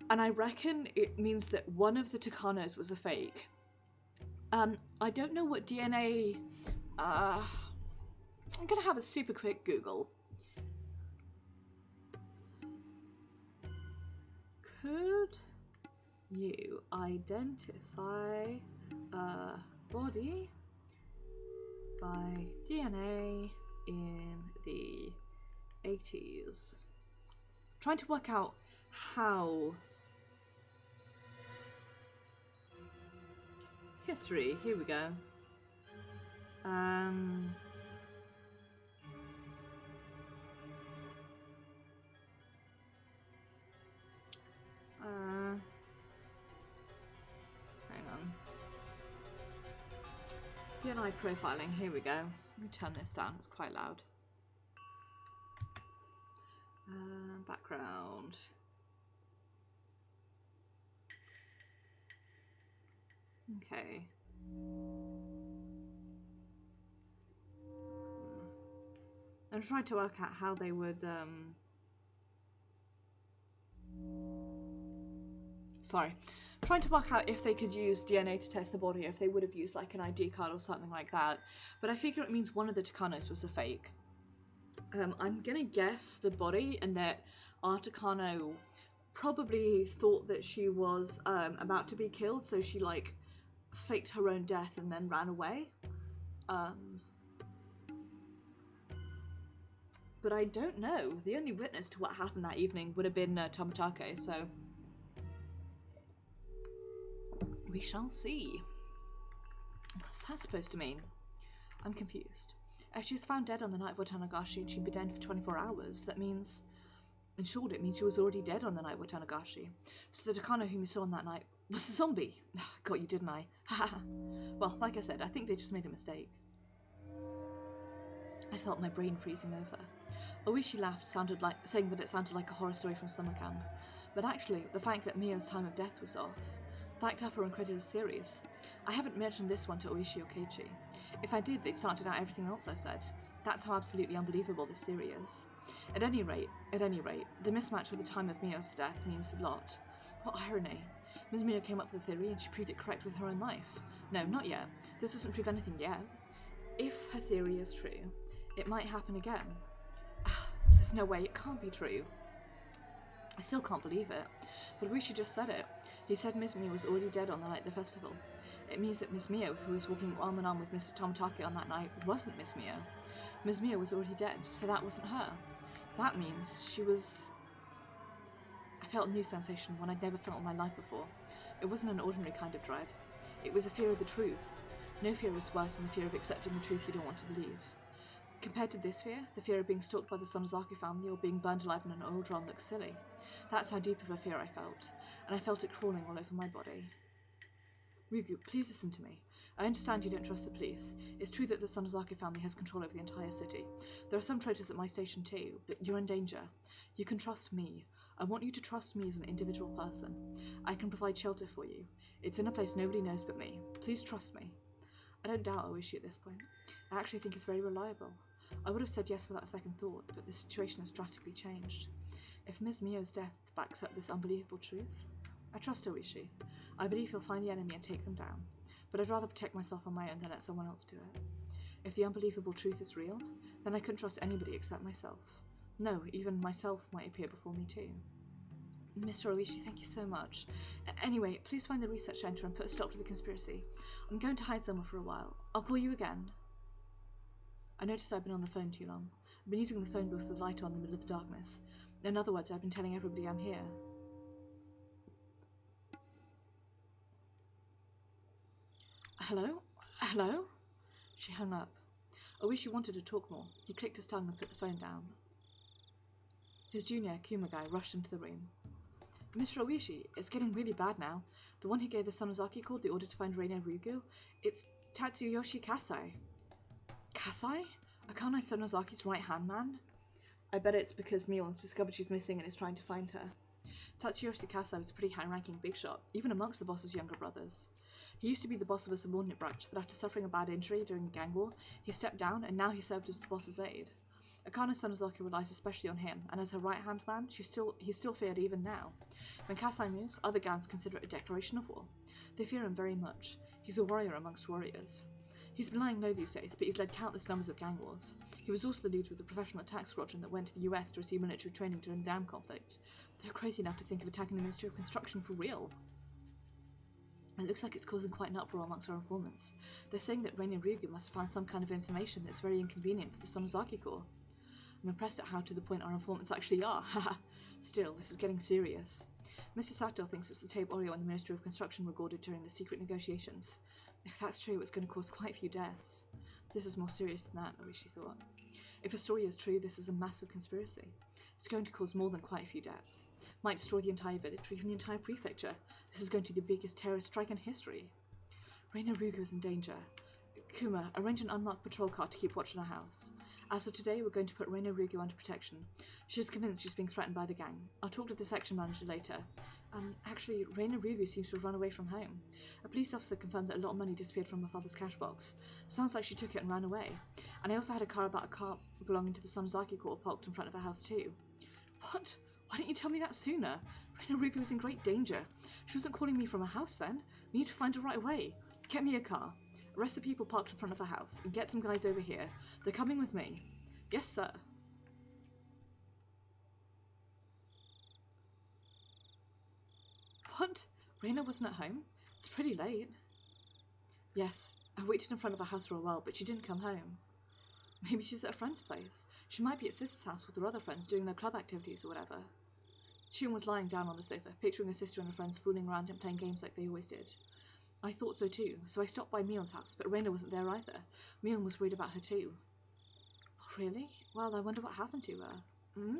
and I reckon it means that one of the Takanos was a fake. I don't know what DNA... I'm gonna have a super quick Google. Could you identify a body by DNA in the 80s? Trying to work out how... History, here we go. DNA profiling, here we go. Let me turn this down, it's quite loud. Background. Okay. I'm trying to work out how they would, sorry. Trying to work out if they could use DNA to test the body, if they would have used like an ID card or something like that. But I figure it means one of the Tucanos was a fake. I'm gonna guess the body, and that our Tucano probably thought that she was about to be killed, so she like faked her own death and then ran away. But I don't know. The only witness to what happened that evening would have been Tomitake, so we shall see. What's that supposed to mean? I'm confused. If she was found dead on the night of Watanagashi and she'd been dead for 24 hours, that means, in short, it means she was already dead on the night of Watanagashi. So the Takano whom you saw on that night was a zombie. Got you, didn't I? Well, like I said, I think they just made a mistake. I felt my brain freezing over. Oishi laughed, saying that it sounded like a horror story from summer camp. But actually, the fact that Mia's time of death was off backed up her incredulous theories. I haven't mentioned this one to Oishi or Keiichi. If I did, they'd start to doubt everything else I said. That's how absolutely unbelievable this theory is. At any rate, the mismatch with the time of Mia's death means a lot. What irony. Ms. Mio came up with the theory and she proved it correct with her own life. No, not yet. This doesn't prove anything yet. If her theory is true, it might happen again. There's no way, it can't be true. I still can't believe it, but Oishi just said it. He said Ms. Mio was already dead on the night of the festival. It means that Ms. Mio, who was walking arm in arm with Mr. Tomitake on that night, wasn't Ms. Mio. Ms. Mio was already dead, so that wasn't her. That means she was... I felt a new sensation, one I'd never felt in my life before. It wasn't an ordinary kind of dread. It was a fear of the truth. No fear is worse than the fear of accepting the truth you don't want to believe. Compared to this fear, the fear of being stalked by the Sonozaki family or being burned alive in an oil drum looks silly. That's how deep of a fear I felt, and I felt it crawling all over my body. Ryugu, please listen to me. I understand you don't trust the police. It's true that the Sonozaki family has control over the entire city. There are some traitors at my station too, but you're in danger. You can trust me. I want you to trust me as an individual person. I can provide shelter for you. It's in a place nobody knows but me. Please trust me. I don't doubt Oishi at this point. I actually think he's very reliable. I would have said yes without a second thought, but the situation has drastically changed. If Ms. Mio's death backs up this unbelievable truth, I trust Oishi. I believe he'll find the enemy and take them down, but I'd rather protect myself on my own than let someone else do it. If the unbelievable truth is real, then I couldn't trust anybody except myself. No, even myself might appear before me too. Mr. Oishi, thank you so much. Anyway, please find the research center and put a stop to the conspiracy. I'm going to hide somewhere for a while. I'll call you again. I noticed I've been on the phone too long. I've been using the phone booth with the light on in the middle of the darkness. In other words, I've been telling everybody I'm here. Hello? Hello? She hung up. Oishi wanted to talk more. He clicked his tongue and put the phone down. His junior, Kumagai, rushed into the room. Mr. Oishi, it's getting really bad now. The one who gave the Sonozaki called the order to find Reina Ryugu, it's Tatsuyoshi Kasai. Kasai? Akane Sonozaki's right-hand man? I bet it's because Mion's discovered she's missing and is trying to find her. Tatsuyoshi Kasai was a pretty high-ranking big shot, even amongst the boss's younger brothers. He used to be the boss of a subordinate branch, but after suffering a bad injury during a gang war, he stepped down and now he served as the boss's aide. Akane Sonozaki relies especially on him, and as her right-hand man, he's still feared even now. When Kasai moves, other gangs consider it a declaration of war. They fear him very much. He's a warrior amongst warriors. He's been lying low these days, but he's led countless numbers of gang wars. He was also the leader of the professional attack squadron that went to the US to receive military training during the Dam conflict. They're crazy enough to think of attacking the Ministry of Construction for real. It looks like it's causing quite an uproar amongst our informants. They're saying that Reina Ryugu must have found some kind of information that's very inconvenient for the Sonozaki Corps. I'm impressed at how to the point our informants actually are. Haha. Still, this is getting serious. Mr. Sato thinks it's the tape Oreo and the Ministry of Construction recorded during the secret negotiations. If that's true, it's going to cause quite a few deaths. This is more serious than that, Oishi thought. If a story is true, this is a massive conspiracy. It's going to cause more than quite a few deaths. Might destroy the entire village or even the entire prefecture. This is going to be the biggest terrorist strike in history. Reina Ryugu is in danger. Kuma, arrange an unmarked patrol car to keep watch on our house. As of today, we're going to put Reina Rugu under protection. She's convinced she's being threatened by the gang. I'll talk to the section manager later. Actually, Reina Rugu seems to have run away from home. A police officer confirmed that a lot of money disappeared from her father's cash box. Sounds like she took it and ran away. And I also had a car belonging to the Sonozaki Corps parked in front of her house too. What? Why didn't you tell me that sooner? Reina Rugu is in great danger. She wasn't calling me from her house then. We need to find her right away. Get me a car. Arrest the people parked in front of her house and get some guys over here. They're coming with me. Yes, sir. What? Reina wasn't at home? It's pretty late. Yes, I waited in front of her house for a while, but she didn't come home. Maybe she's at a friend's place. She might be at Sister's house with her other friends doing their club activities or whatever. Shion was lying down on the sofa, picturing her sister and her friends fooling around and playing games like they always did. I thought so too, so I stopped by Mion's house, but Reina wasn't there either. Mion was worried about her too. Oh, really? Well, I wonder what happened to her.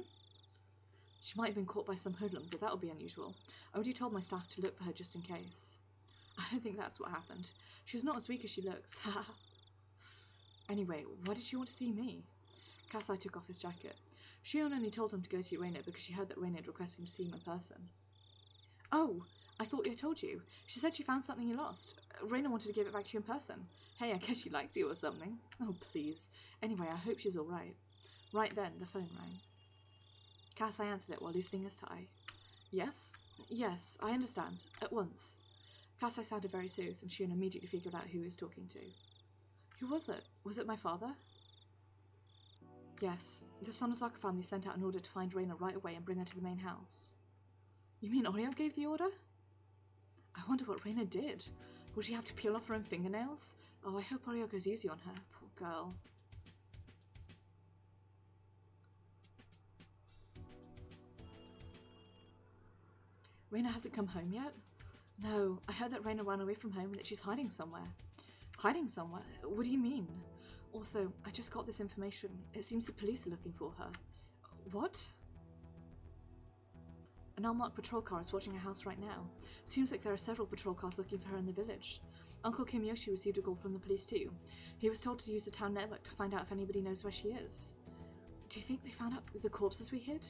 She might have been caught by some hoodlum, but that would be unusual. I already told my staff to look for her just in case. I don't think that's what happened. She's not as weak as she looks. Anyway, why did she want to see me? Kasai took off his jacket. Shion only told him to go see Reina because she heard that Reina had requested him to see him in person. Oh, I thought I told you. She said she found something you lost. Reina wanted to give it back to you in person. Hey, I guess she likes you or something. Oh, please. Anyway, I hope she's alright. Right then, the phone rang. Kasai answered it while loosening his tie. Yes? Yes, I understand. At once. Kasai sounded very serious, and Shion immediately figured out who he was talking to. Who was it? Was it my father? Yes. The Sonozaka family sent out an order to find Reina right away and bring her to the main house. You mean Oreo gave the order? I wonder what Reina did. Will she have to peel off her own fingernails? Oh, I hope Oreo goes easy on her. Poor girl. Reina hasn't come home yet? No, I heard that Reina ran away from home and that she's hiding somewhere. Hiding somewhere? What do you mean? Also, I just got this information. It seems the police are looking for her. What? An unmarked patrol car is watching her house right now. Seems like there are several patrol cars looking for her in the village. Uncle Kimiyoshi received a call from the police too. He was told to use the town network to find out if anybody knows where she is. Do you think they found out the corpses we hid?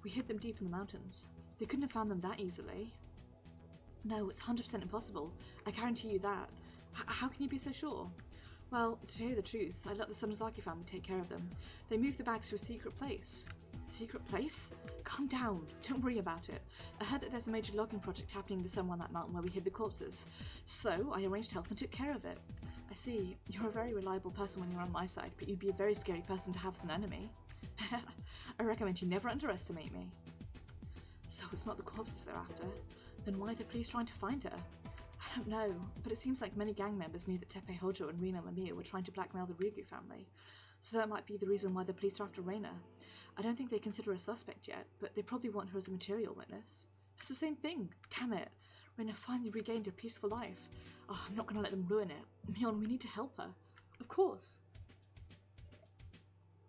We hid them deep in the mountains. They couldn't have found them that easily. No, it's 100% impossible. I guarantee you that. How can you be so sure? Well, to tell you the truth, I let the Sonozaki family take care of them. They moved the bags to a secret place. Secret place? Calm down. Don't worry about it. I heard that there's a major logging project happening this summer on that mountain where we hid the corpses. So I arranged help and took care of it. I see. You're a very reliable person when you're on my side, but you'd be a very scary person to have as an enemy. I recommend you never underestimate me. So it's not the corpses they're after. Then why are the police trying to find her? I don't know, but it seems like many gang members knew that Teppei Hojo and Rina Mamiya were trying to blackmail the Ryugu family. So that might be the reason why the police are after Reina. I don't think they consider her a suspect yet, but they probably want her as a material witness. It's the same thing. Damn it. Reina finally regained a peaceful life. Oh, I'm not going to let them ruin it. Mion, we need to help her. Of course.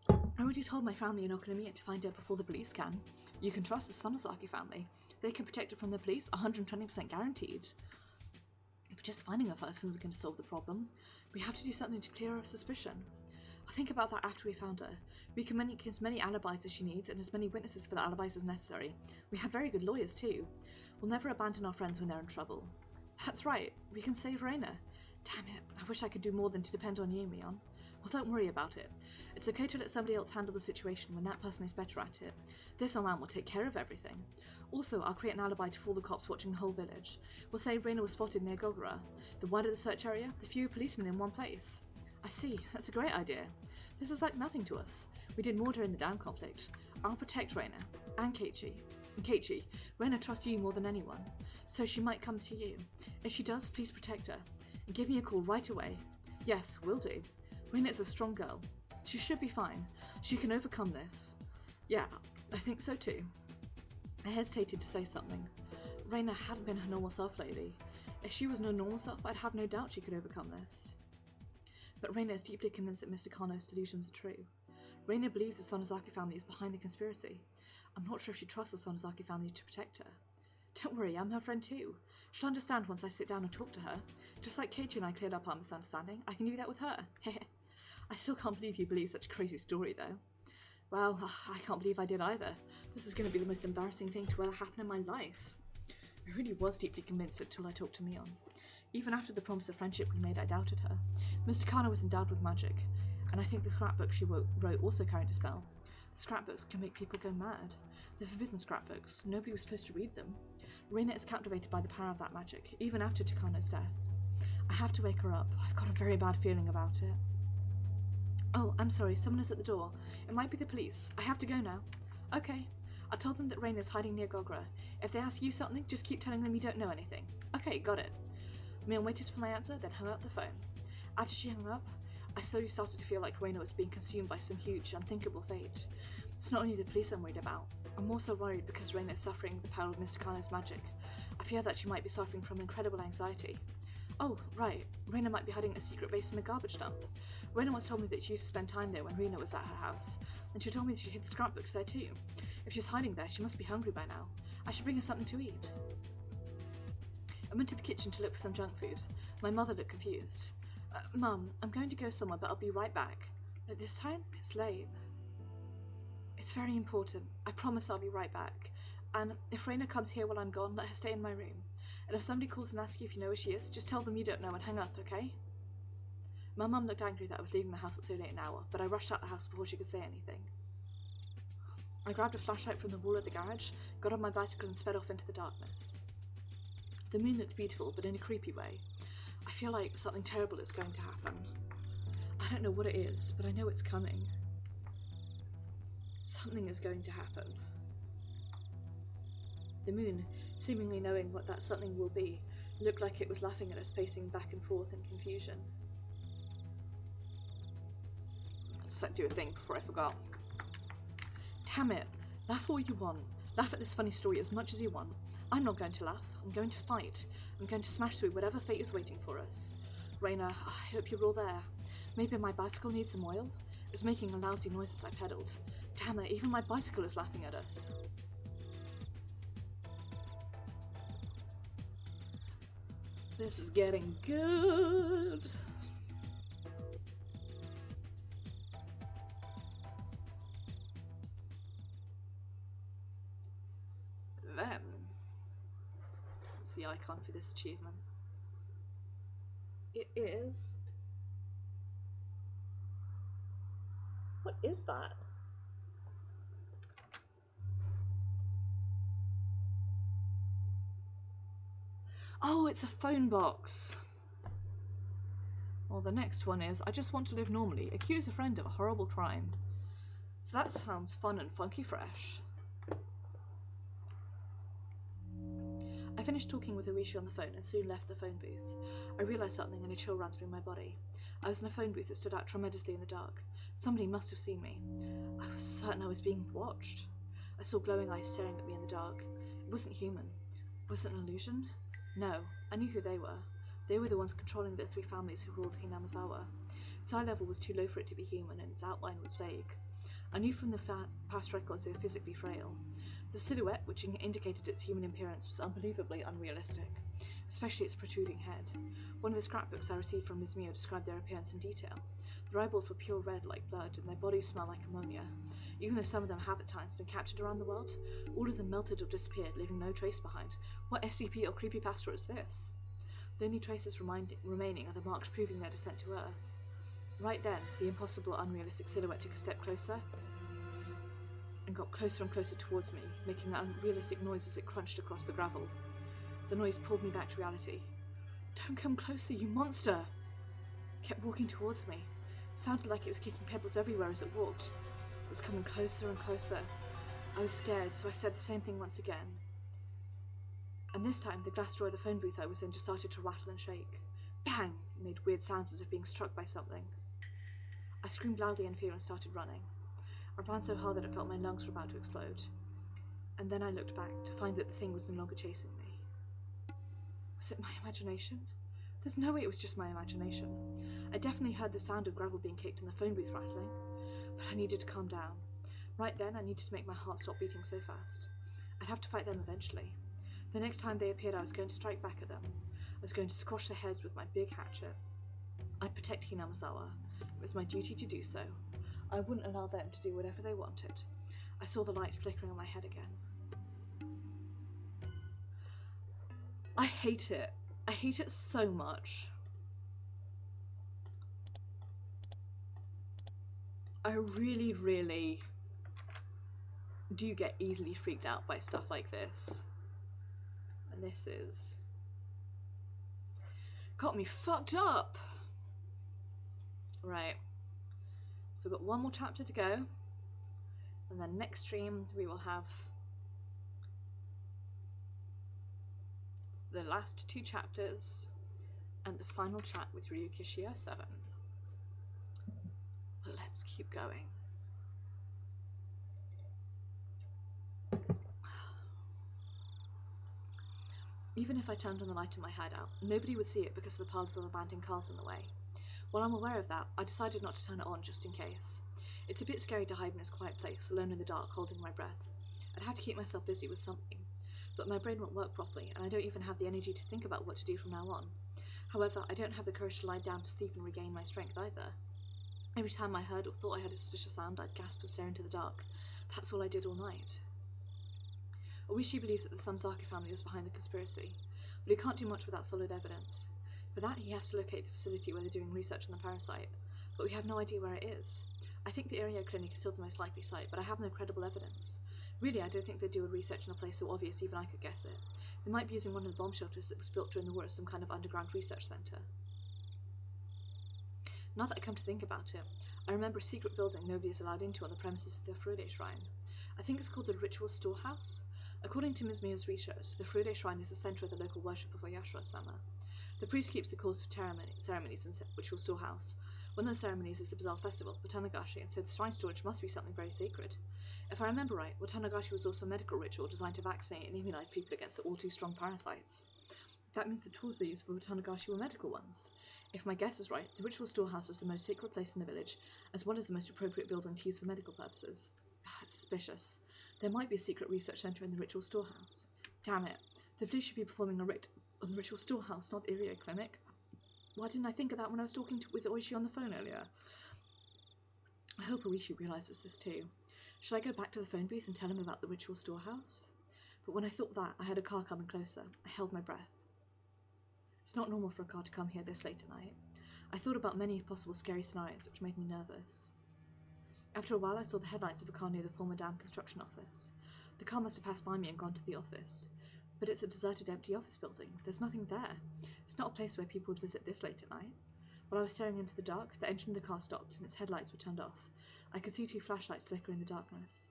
I already told my family in Okonomiya to find her before the police can. You can trust the Sonozaki family. They can protect her from the police, 120% guaranteed. But just finding her first isn't going to solve the problem. We have to do something to clear her suspicion. I'll think about that after we found her. We can make as many alibis as she needs and as many witnesses for the alibis as necessary. We have very good lawyers too. We'll never abandon our friends when they're in trouble. That's right, we can save Reina. Damn it, I wish I could do more than to depend on you, Mion. Well, don't worry about it. It's okay to let somebody else handle the situation when that person is better at it. This old man will take care of everything. Also, I'll create an alibi to fool the cops watching the whole village. We'll say Reina was spotted near Gogura. The wider the search area, the fewer policemen in one place. I see, that's a great idea. This is like nothing to us. We did more during the dam conflict. I'll protect Reina, and Keiichi. And Keiichi, Reina trusts you more than anyone, so she might come to you. If she does, please protect her. And give me a call right away. Yes, will do. Reina is a strong girl. She should be fine. She can overcome this. Yeah, I think so too. I hesitated to say something. Reina hadn't been her normal self lately. If she was her normal self, I'd have no doubt she could overcome this. But Reina is deeply convinced that Mr. Kano's delusions are true. Reina believes the Sonozaki family is behind the conspiracy. I'm not sure if she trusts the Sonozaki family to protect her. Don't worry, I'm her friend too. She'll understand once I sit down and talk to her. Just like Katie and I cleared up our misunderstanding, I can do that with her. I still can't believe you believe such a crazy story, though. Well, I can't believe I did either. This is going to be the most embarrassing thing to ever happen in my life. I really was deeply convinced until I talked to Mion. Even after the promise of friendship we made, I doubted her. Mr. Kana was endowed with magic, and I think the scrapbook she wrote also carried a spell. The scrapbooks can make people go mad. They're forbidden scrapbooks. Nobody was supposed to read them. Reina is captivated by the power of that magic, even after Takano's death. I have to wake her up. I've got a very bad feeling about it. Oh, I'm sorry, someone is at the door. It might be the police. I have to go now. Okay. I'll tell them that Reina's hiding near Gogra. If they ask you something, just keep telling them you don't know anything. Okay, got it. Mion waited for my answer, then hung up the phone. After she hung up, I slowly started to feel like Reina was being consumed by some huge, unthinkable fate. It's not only the police I'm worried about. I'm also worried because Reina is suffering the power of Mr. Kano's magic. I fear that she might be suffering from incredible anxiety. Oh, right. Reina might be hiding a secret base in a garbage dump. Reina once told me that she used to spend time there when Reina was at her house, and she told me that she hid the scrapbooks there too. If she's hiding there, she must be hungry by now. I should bring her something to eat. I went to the kitchen to look for some junk food. My mother looked confused. Mum, I'm going to go somewhere, but I'll be right back. At this time, it's late. It's very important. I promise I'll be right back. And if Reina comes here while I'm gone, let her stay in my room. And if somebody calls and asks you if you know where she is, just tell them you don't know and hang up, okay? My mum looked angry that I was leaving the house at so late an hour, but I rushed out the house before she could say anything. I grabbed a flashlight from the wall of the garage, got on my bicycle and sped off into the darkness. The moon looked beautiful, but in a creepy way. I feel like something terrible is going to happen. I don't know what it is, but I know it's coming. Something is going to happen. The moon, seemingly knowing what that something will be, looked like it was laughing at us, pacing back and forth in confusion. Let's do a thing before I forgot. Damn it! Laugh all you want. Laugh at this funny story as much as you want. I'm not going to laugh. I'm going to fight. I'm going to smash through whatever fate is waiting for us. Reina, I hope you're all there. Maybe my bicycle needs some oil? It's making a lousy noise as I pedaled. Damn it, even my bicycle is laughing at us. This is getting good. Then, what's the icon for this achievement? It is... What is that? Oh, it's a phone box. Well, the next one is, I just want to live normally, accuse a friend of a horrible crime. So that sounds fun and funky fresh. I finished talking with Oishi on the phone and soon left the phone booth. I realised something and a chill ran through my body. I was in a phone booth that stood out tremendously in the dark. Somebody must have seen me. I was certain I was being watched. I saw glowing eyes staring at me in the dark. It wasn't human. Was it an illusion? No, I knew who they were. They were the ones controlling the 3 families who ruled Hinamizawa. Its eye level was too low for it to be human, and its outline was vague. I knew from the past records they were physically frail. The silhouette, which indicated its human appearance, was unbelievably unrealistic, especially its protruding head. One of the scrapbooks I received from Ms. Mio described their appearance in detail. Their eyeballs were pure red like blood, and their bodies smelled like ammonia. Even though some of them have at times been captured around the world, all of them melted or disappeared, leaving no trace behind. What SCP or creepypasta is this? The only traces remaining are the marks proving their descent to Earth. Right then, the impossible, unrealistic silhouette took a step closer and got closer and closer towards me, making an unrealistic noise as it crunched across the gravel. The noise pulled me back to reality. Don't come closer, you monster! It kept walking towards me. It sounded like it was kicking pebbles everywhere as it walked. It was coming closer and closer. I was scared, so I said the same thing once again. And this time, the glass door of the phone booth I was in just started to rattle and shake. Bang! It made weird sounds as if being struck by something. I screamed loudly in fear and started running. I ran so hard that it felt my lungs were about to explode. And then I looked back to find that the thing was no longer chasing me. Was it my imagination? There's no way it was just my imagination. I definitely heard the sound of gravel being kicked and the phone booth rattling, but I needed to calm down. Right then, I needed to make my heart stop beating so fast. I'd have to fight them eventually. The next time they appeared, I was going to strike back at them. I was going to squash their heads with my big hatchet. I'd protect Hinamizawa. It was my duty to do so. I wouldn't allow them to do whatever they wanted. I saw the light flickering on my head again. I hate it. I hate it so much. I really, really do get easily freaked out by stuff like this. And this is... got me fucked up! Right. So we've got one more chapter to go. And then next stream we will have the last 2 chapters and the final chat with Ryukishiya 7. But let's keep going. Even if I turned on the light in my hideout, nobody would see it because of the piles of abandoned cars in the way. While I'm aware of that, I decided not to turn it on just in case. It's a bit scary to hide in this quiet place, alone in the dark, holding my breath. I'd have to keep myself busy with something, but my brain won't work properly, and I don't even have the energy to think about what to do from now on. However, I don't have the courage to lie down to sleep and regain my strength either. Every time I heard or thought I heard a suspicious sound, I'd gasp and stare into the dark. That's all I did all night. Oishi believes that the Samsaki family is behind the conspiracy, but he can't do much without solid evidence. For that, he has to locate the facility where they're doing research on the parasite, but we have no idea where it is. I think the area clinic is still the most likely site, but I have no credible evidence. Really, I don't think they'd do a research in a place so obvious even I could guess it. They might be using one of the bomb shelters that was built during the war as some kind of underground research centre. Now that I come to think about it, I remember a secret building nobody is allowed into on the premises of the Furude Shrine. I think it's called the Ritual Storehouse. According to Ms. Mia's research, the Furude Shrine is the centre of the local worship of Oyashiro-sama. The priest keeps the calls for ceremonies in Ritual Storehouse. One of the ceremonies is a bizarre festival, Watanagashi, and so the shrine storage must be something very sacred. If I remember right, Watanagashi was also a medical ritual designed to vaccinate and immunise people against the all-too-strong parasites. That means the tools they used for Watanagashi were medical ones. If my guess is right, the Ritual Storehouse is the most sacred place in the village, as well as the most appropriate building to use for medical purposes. It's suspicious. There might be a secret research centre in the Ritual Storehouse. Damn it. The police should be performing a writ on the Ritual Storehouse, not the Irio Clinic. Why didn't I think of that when I was talking with Oishi on the phone earlier? I hope Oishi realises this too. Should I go back to the phone booth and tell him about the Ritual Storehouse? But when I thought that, I heard a car coming closer. I held my breath. It's not normal for a car to come here this late at night. I thought about many possible scary scenarios, which made me nervous. After a while, I saw the headlights of a car near the former dam construction office. The car must have passed by me and gone to the office. But it's a deserted, empty office building. There's nothing there. It's not a place where people would visit this late at night. While I was staring into the dark, the engine of the car stopped and its headlights were turned off. I could see 2 flashlights flicker in the darkness.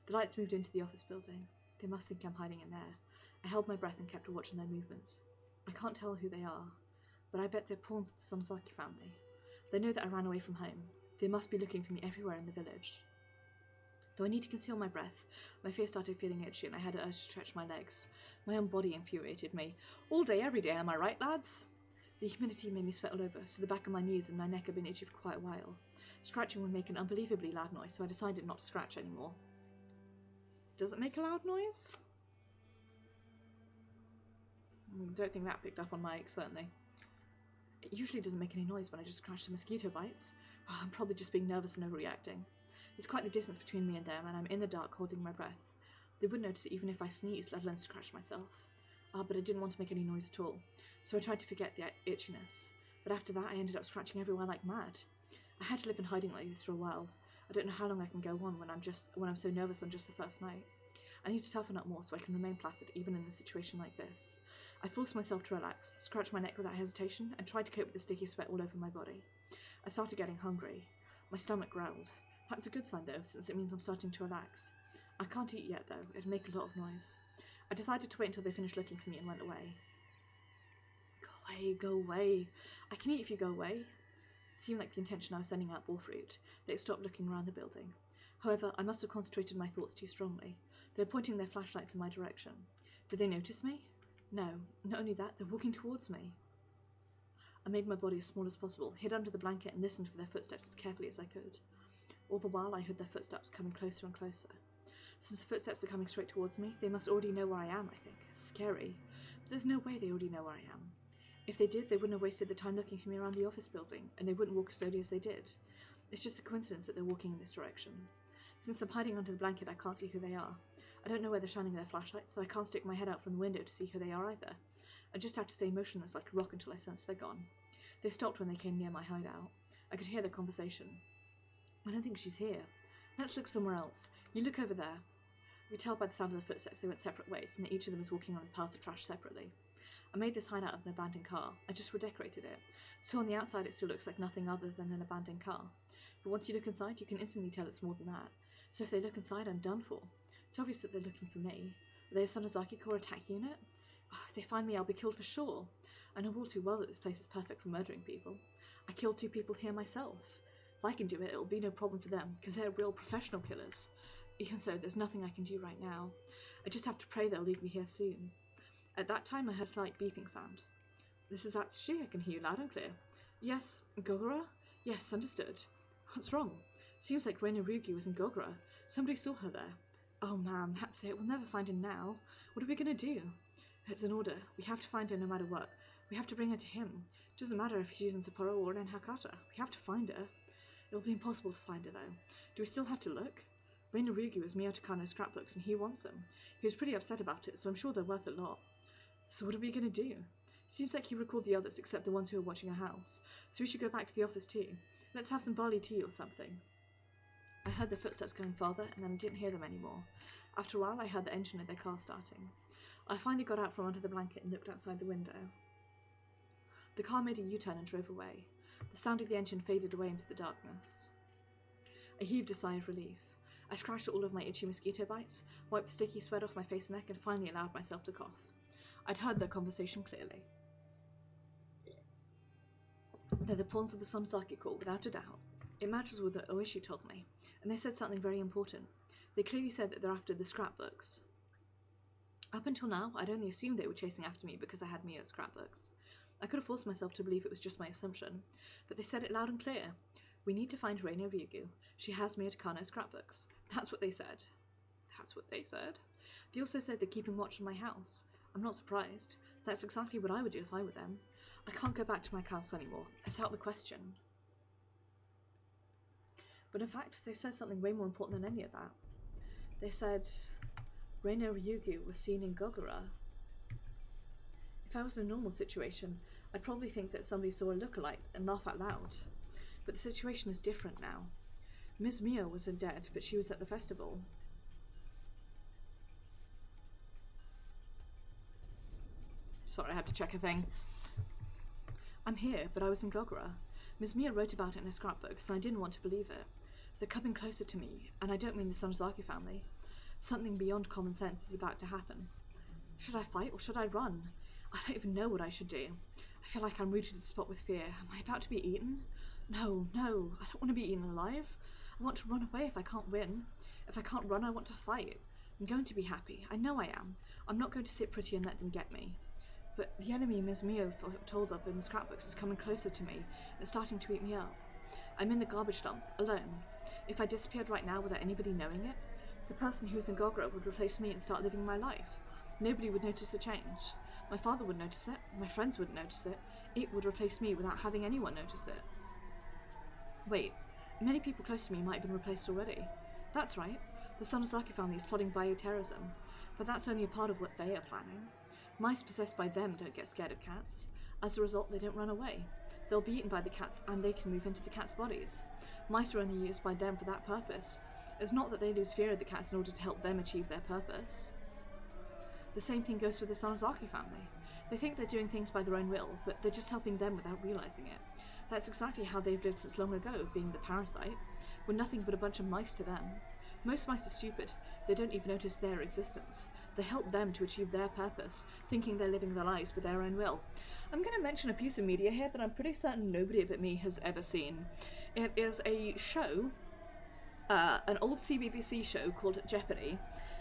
The lights moved into the office building. They must think I'm hiding in there. I held my breath and kept watching their movements. I can't tell who they are, but I bet they're pawns of the Samsaki family. They know that I ran away from home. They must be looking for me everywhere in the village. Though I need to conceal my breath, my face started feeling itchy and I had an urge to stretch my legs. My own body infuriated me. All day, every day, am I right, lads? The humidity made me sweat all over, so the back of my knees and my neck had been itchy for quite a while. Scratching would make an unbelievably loud noise, so I decided not to scratch anymore. Does it make a loud noise? I don't think that picked up on mic, certainly. It usually doesn't make any noise when I just scratch the mosquito bites. Oh, I'm probably just being nervous and overreacting. There's quite the distance between me and them, and I'm in the dark holding my breath. They wouldn't notice it even if I sneezed, let alone scratched myself. But I didn't want to make any noise at all, so I tried to forget the itchiness. But after that, I ended up scratching everywhere like mad. I had to live in hiding like this for a while. I don't know how long I can go on when I'm so nervous on just the first night. I need to toughen up more so I can remain placid even in a situation like this. I forced myself to relax, scratched my neck without hesitation, and tried to cope with the sticky sweat all over my body. I started getting hungry. My stomach growled. That's a good sign though, since it means I'm starting to relax. I can't eat yet though, it'd make a lot of noise. I decided to wait until they finished looking for me and went away. Go away, go away. I can eat if you go away. It seemed like the intention I was sending out bore fruit. They stopped looking around the building. However, I must have concentrated my thoughts too strongly. They were pointing their flashlights in my direction. Did they notice me? No. Not only that, they're walking towards me. I made my body as small as possible, hid under the blanket and listened for their footsteps as carefully as I could. All the while I heard their footsteps coming closer and closer. Since the footsteps are coming straight towards me, they must already know where I am, I think. Scary. But there's no way they already know where I am. If they did, they wouldn't have wasted the time looking for me around the office building, and they wouldn't walk as slowly as they did. It's just a coincidence that they're walking in this direction. Since I'm hiding under the blanket, I can't see who they are. I don't know where they're shining their flashlights, so I can't stick my head out from the window to see who they are either. I just have to stay motionless like a rock until I sense they're gone. They stopped when they came near my hideout. I could hear their conversation. I don't think she's here. Let's look somewhere else. You look over there. I could tell by the sound of the footsteps they went separate ways, and that each of them was walking around the piles of trash separately. I made this hideout of an abandoned car. I just redecorated it. So on the outside it still looks like nothing other than an abandoned car. But once you look inside, you can instantly tell it's more than that. So if they look inside, I'm done for. It's obvious that they're looking for me. Are they a Sonozaki Corps attack unit? Oh, if they find me, I'll be killed for sure. I know all too well that this place is perfect for murdering people. I killed 2 people here myself. If I can do it, it'll be no problem for them, because they're real professional killers. Even so, there's nothing I can do right now. I just have to pray they'll leave me here soon. At that time, I heard a slight beeping sound. This is Atsushi, I can hear you loud and clear. Yes, Gogora? Yes, understood. What's wrong? Seems like Reina Ryugi was in Gogora. Somebody saw her there. Oh man, that's it. We'll never find her now. What are we gonna do? It's an order. We have to find her no matter what. We have to bring her to him. Doesn't matter if she's in Sapporo or in Hakata. We have to find her. It'll be impossible to find her, though. Do we still have to look? Reina Ryugi was Mio Takano's scrapbooks, and he wants them. He was pretty upset about it, so I'm sure they're worth a lot. So what are we gonna do? Seems like he recalled the others except the ones who are watching our house, so we should go back to the office too. Let's have some barley tea or something. I heard their footsteps going farther, and then I didn't hear them anymore. After a while, I heard the engine of their car starting. I finally got out from under the blanket and looked outside the window. The car made a U-turn and drove away. The sound of the engine faded away into the darkness. I heaved a sigh of relief. I scratched all of my itchy mosquito bites, wiped the sticky sweat off my face and neck, and finally allowed myself to cough. I'd heard their conversation clearly. They're the pawns of the Sonozaki Corps, without a doubt. It matches with what Oishi told me, and they said something very important. They clearly said that they're after the scrapbooks. Up until now, I'd only assumed they were chasing after me because I had Mio's scrapbooks. I could have forced myself to believe it was just my assumption, but they said it loud and clear. We need to find Reina Ryugu. She has Mio Takano's scrapbooks. That's what they said. That's what they said. They also said they're keeping watch on my house. I'm not surprised. That's exactly what I would do if I were them. I can't go back to my house anymore. It's out of the question. But in fact, they said something way more important than any of that. They said Reina Ryugu was seen in Gogora. If I was in a normal situation, I'd probably think that somebody saw a look-alike and laugh out loud. But the situation is different now. Ms. Mio wasn't dead, but she was at the festival. Sorry, I had to check a thing. I'm here, but I was in Gogora. Ms. Mio wrote about it in her scrapbooks, and I didn't want to believe it. They're coming closer to me, and I don't mean the Sonozaki family. Something beyond common sense is about to happen. Should I fight, or should I run? I don't even know what I should do. I feel like I'm rooted to the spot with fear. Am I about to be eaten? No, I don't want to be eaten alive. I want to run away if I can't win. If I can't run, I want to fight. I'm going to be happy. I know I am. I'm not going to sit pretty and let them get me. But the enemy Ms. Mio told of in the scrapbooks is coming closer to me and starting to eat me up. I'm in the garbage dump, alone. If I disappeared right now without anybody knowing it, the person who's in Gogora would replace me and start living my life. Nobody would notice the change. My father would notice it, my friends wouldn't notice it. It would replace me without having anyone notice it. Wait, many people close to me might have been replaced already. That's right, the Sonozaki family is plotting bioterrorism, but that's only a part of what they are planning. Mice possessed by them don't get scared of cats. As a result, they don't run away. They'll be eaten by the cats and they can move into the cats' bodies. Mice are only used by them for that purpose. It's not that they lose fear of the cats in order to help them achieve their purpose. The same thing goes with the Sonozaki family. They think they're doing things by their own will, but they're just helping them without realizing it. That's exactly how they've lived since long ago, being the parasite. We're nothing but a bunch of mice to them. Most mice are stupid. They don't even notice their existence. They help them to achieve their purpose, thinking they're living their lives by their own will. I'm going to mention a piece of media here that I'm pretty certain nobody but me has ever seen. It is a show, an old CBBC show called Jeopardy!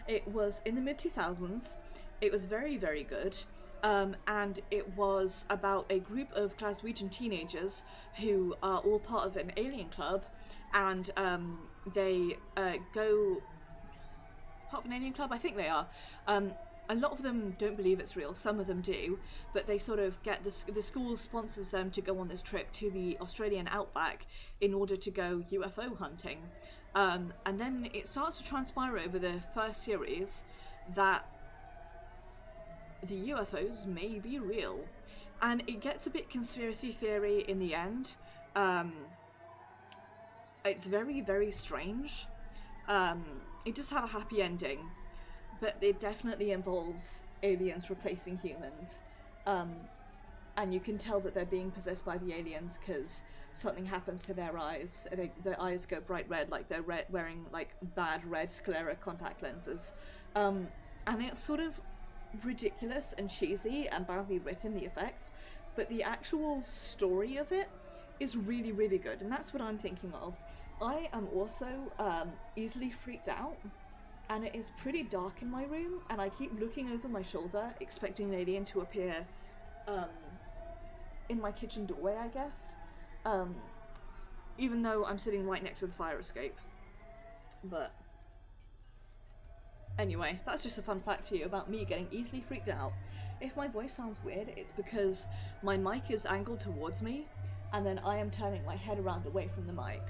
It was in the mid-2000s. It was very, very good. And it was about a group of Glaswegian teenagers who are all part of an alien club, and they go part of an alien club? I think they are. A lot of them don't believe it's real. Some of them do, but they sort of get the school sponsors them to go on this trip to the Australian outback in order to go UFO hunting. And then it starts to transpire over the first series that the UFOs may be real. And it gets a bit conspiracy theory in the end. It's very, very strange. It does have a happy ending, but it definitely involves aliens replacing humans. And you can tell that they're being possessed by the aliens because something happens to their eyes. Their eyes go bright red, like they're wearing like bad red sclera contact lenses. And it's sort of ridiculous and cheesy and badly written, the effects, but the actual story of it is really, really good, and that's what I'm thinking of. I am also easily freaked out, and it is pretty dark in my room, and I keep looking over my shoulder expecting an alien to appear in my kitchen doorway, I guess, even though I'm sitting right next to the fire escape. But anyway, that's just a fun fact to you about me getting easily freaked out. If my voice sounds weird, it's because my mic is angled towards me, and then I am turning my head around away from the mic.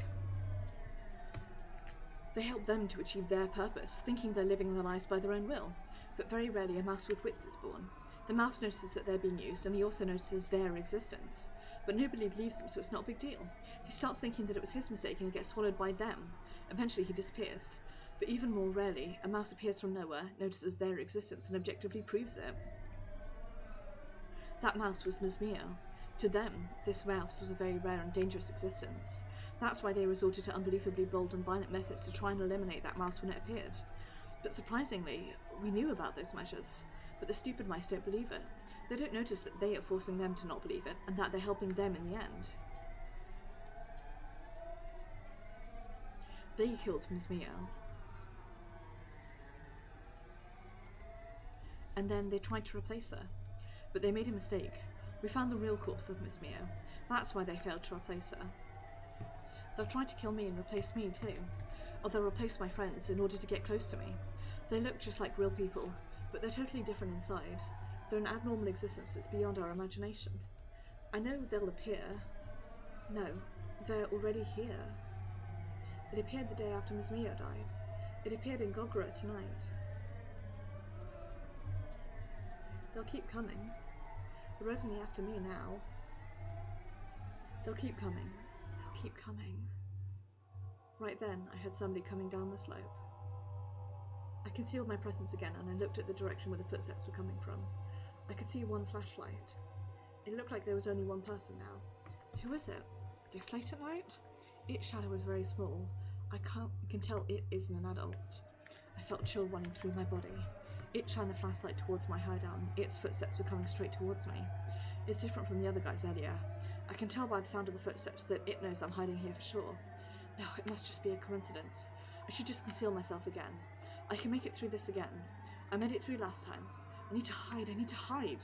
They help them to achieve their purpose, thinking they're living their lives by their own will. But very rarely a mouse with wits is born. The mouse notices that they're being used, and he also notices their existence. But nobody believes him, so it's not a big deal. He starts thinking that it was his mistake and he gets swallowed by them. Eventually he disappears. But even more rarely, a mouse appears from nowhere, notices their existence, and objectively proves it. That mouse was Ms. Mio. To them, this mouse was a very rare and dangerous existence. That's why they resorted to unbelievably bold and violent methods to try and eliminate that mouse when it appeared. But surprisingly, we knew about those measures, but the stupid mice don't believe it. They don't notice that they are forcing them to not believe it, and that they're helping them in the end. They killed Ms. Mio. And then they tried to replace her. But they made a mistake. We found the real corpse of Miss Mio. That's why they failed to replace her. They'll try to kill me and replace me too. Or they'll replace my friends in order to get close to me. They look just like real people, but they're totally different inside. They're an abnormal existence that's beyond our imagination. I know they'll appear. No, they're already here. It appeared the day after Miss Mio died. It appeared in Gogora tonight. They'll keep coming. They're openly after me now. They'll keep coming. They'll keep coming. Right then, I heard somebody coming down the slope. I concealed my presence again, and I looked at the direction where the footsteps were coming from. I could see one flashlight. It looked like there was only one person now. Who is it? This late at night? Its shadow was very small. I can tell it isn't an adult. I felt a chill running through my body. It shined the flashlight towards my hideout, and its footsteps were coming straight towards me. It's different from the other guys earlier. I can tell by the sound of the footsteps that it knows I'm hiding here for sure. No, it must just be a coincidence. I should just conceal myself again. I can make it through this again. I made it through last time. I need to hide.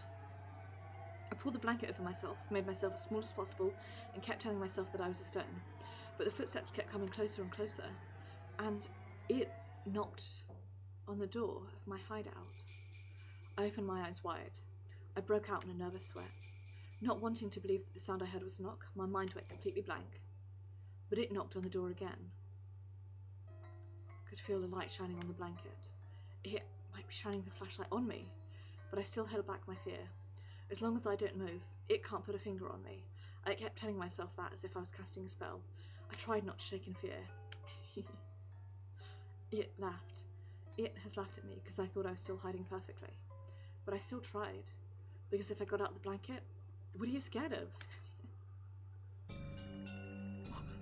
I pulled the blanket over myself, made myself as small as possible, and kept telling myself that I was a stone. But the footsteps kept coming closer and closer, and it knocked on the door of my hideout. I opened my eyes wide. I broke out in a nervous sweat. Not wanting to believe that the sound I heard was a knock, my mind went completely blank. But it knocked on the door again. I could feel a light shining on the blanket. It might be shining the flashlight on me, but I still held back my fear. As long as I don't move, it can't put a finger on me. I kept telling myself that as if I was casting a spell. I tried not to shake in fear. It laughed. It has laughed at me because I thought I was still hiding perfectly. But I still tried, because if I got out the blanket, what are you scared of?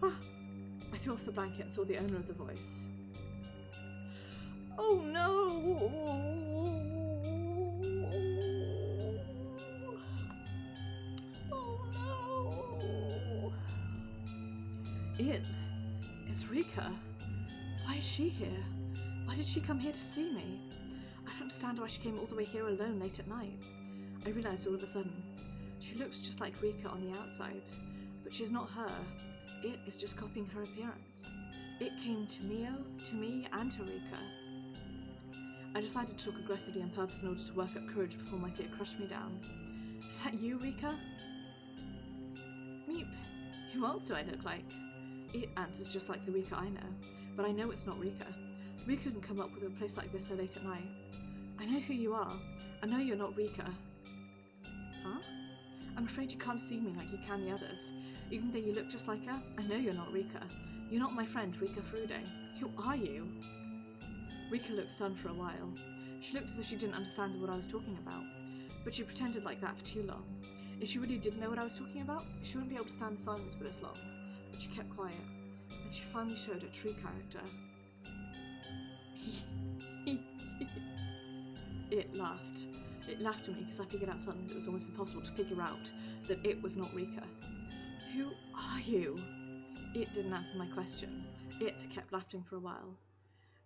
I threw off the blanket and saw the owner of the voice. Oh no! Oh no! It's Rika. Why is she here? Why did she come here to see me? I don't understand why she came all the way here alone late at night. I realised all of a sudden. She looks just like Rika on the outside, but she's not her. It is just copying her appearance. It came to Mio, to me, and to Rika. I decided to talk aggressively on purpose in order to work up courage before my fear crushed me down. Is that you, Rika? Meep. Who else do I look like? It answers just like the Rika I know, but I know it's not Rika. Rika couldn't come up with a place like this so late at night. I know who you are. I know you're not Rika. Huh? I'm afraid you can't see me like you can the others. Even though you look just like her, I know you're not Rika. You're not my friend, Rika Furude. Who are you? Rika looked stunned for a while. She looked as if she didn't understand what I was talking about, but she pretended like that for too long. If she really did know what I was talking about, she wouldn't be able to stand the silence for this long. But she kept quiet, and she finally showed her true character. It laughed. It laughed at me because I figured out something that was almost impossible to figure out, that it was not Rika. Who are you? It didn't answer my question. It kept laughing for a while.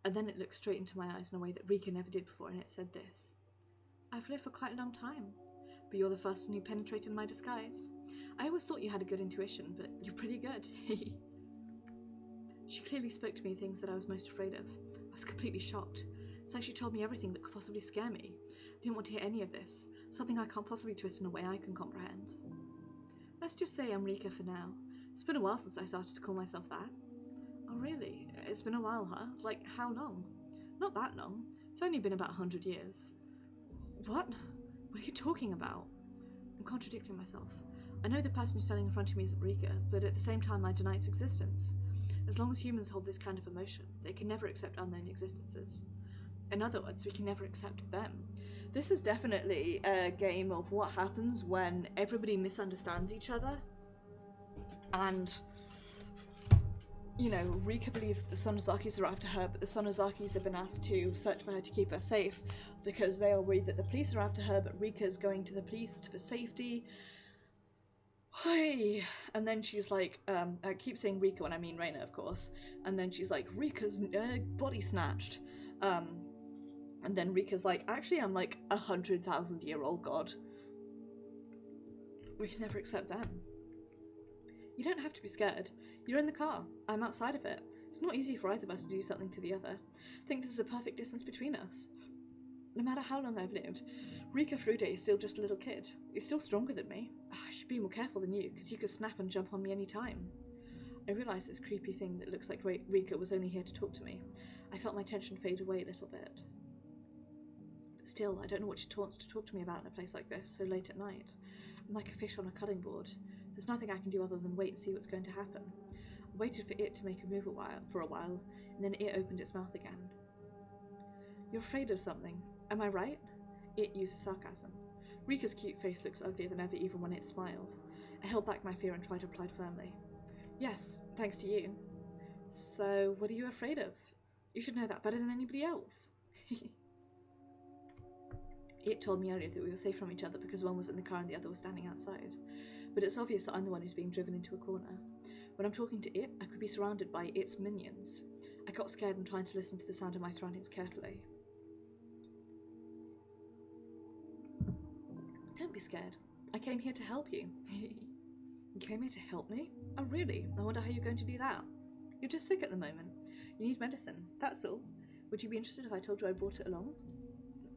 And then it looked straight into my eyes in a way that Rika never did before, and it said this. I've lived for quite a long time, but you're the first one who penetrated my disguise. I always thought you had a good intuition, but you're pretty good. She clearly spoke to me things that I was most afraid of. I was completely shocked. It's like she told me everything that could possibly scare me. I didn't want to hear any of this. Something I can't possibly twist in a way I can comprehend. Let's just say I'm Rika for now. It's been a while since I started to call myself that. Oh really? It's been a while, huh? Like, how long? Not that long. It's only been about 100 years. What? What are you talking about? I'm contradicting myself. I know the person who's standing in front of me isn't Rika, but at the same time I deny its existence. As long as humans hold this kind of emotion, they can never accept unknown existences. In other words, we can never accept them. This is definitely a game of what happens when everybody misunderstands each other. And, you know, Rika believes that the Sonozakis are after her, but the Sonozakis have been asked to search for her to keep her safe because they are worried that the police are after her, but Rika's going to the police for safety. Hey. And then she's like, I keep saying Rika when I mean Reina, of course, and then she's like, Rika's body snatched. And then Rika's like, actually I'm like 100,000-year-old god. We can never accept them. You don't have to be scared. You're in the car. I'm outside of it. It's not easy for either of us to do something to the other. I think this is a perfect distance between us. No matter how long I've lived, Rika Furude is still just a little kid. He's still stronger than me. I should be more careful than you, because you could snap and jump on me any time. I realised this creepy thing that looks like Rika was only here to talk to me. I felt my tension fade away a little bit. But still, I don't know what she wants to talk to me about in a place like this, so late at night. I'm like a fish on a cutting board. There's nothing I can do other than wait and see what's going to happen. I waited for it to make a move for a while, and then it opened its mouth again. You're afraid of something, am I right? It uses sarcasm. Rika's cute face looks uglier than ever even when it smiled. I held back my fear and tried to reply firmly. Yes, thanks to you. So, what are you afraid of? You should know that better than anybody else. It told me earlier that we were safe from each other because one was in the car and the other was standing outside. But it's obvious that I'm the one who's being driven into a corner. When I'm talking to it, I could be surrounded by its minions. I got scared and trying to listen to the sound of my surroundings carefully. Don't be scared. I came here to help you. You came here to help me? Oh really? I wonder how you're going to do that. You're just sick at the moment. You need medicine, that's all. Would you be interested if I told you I brought it along?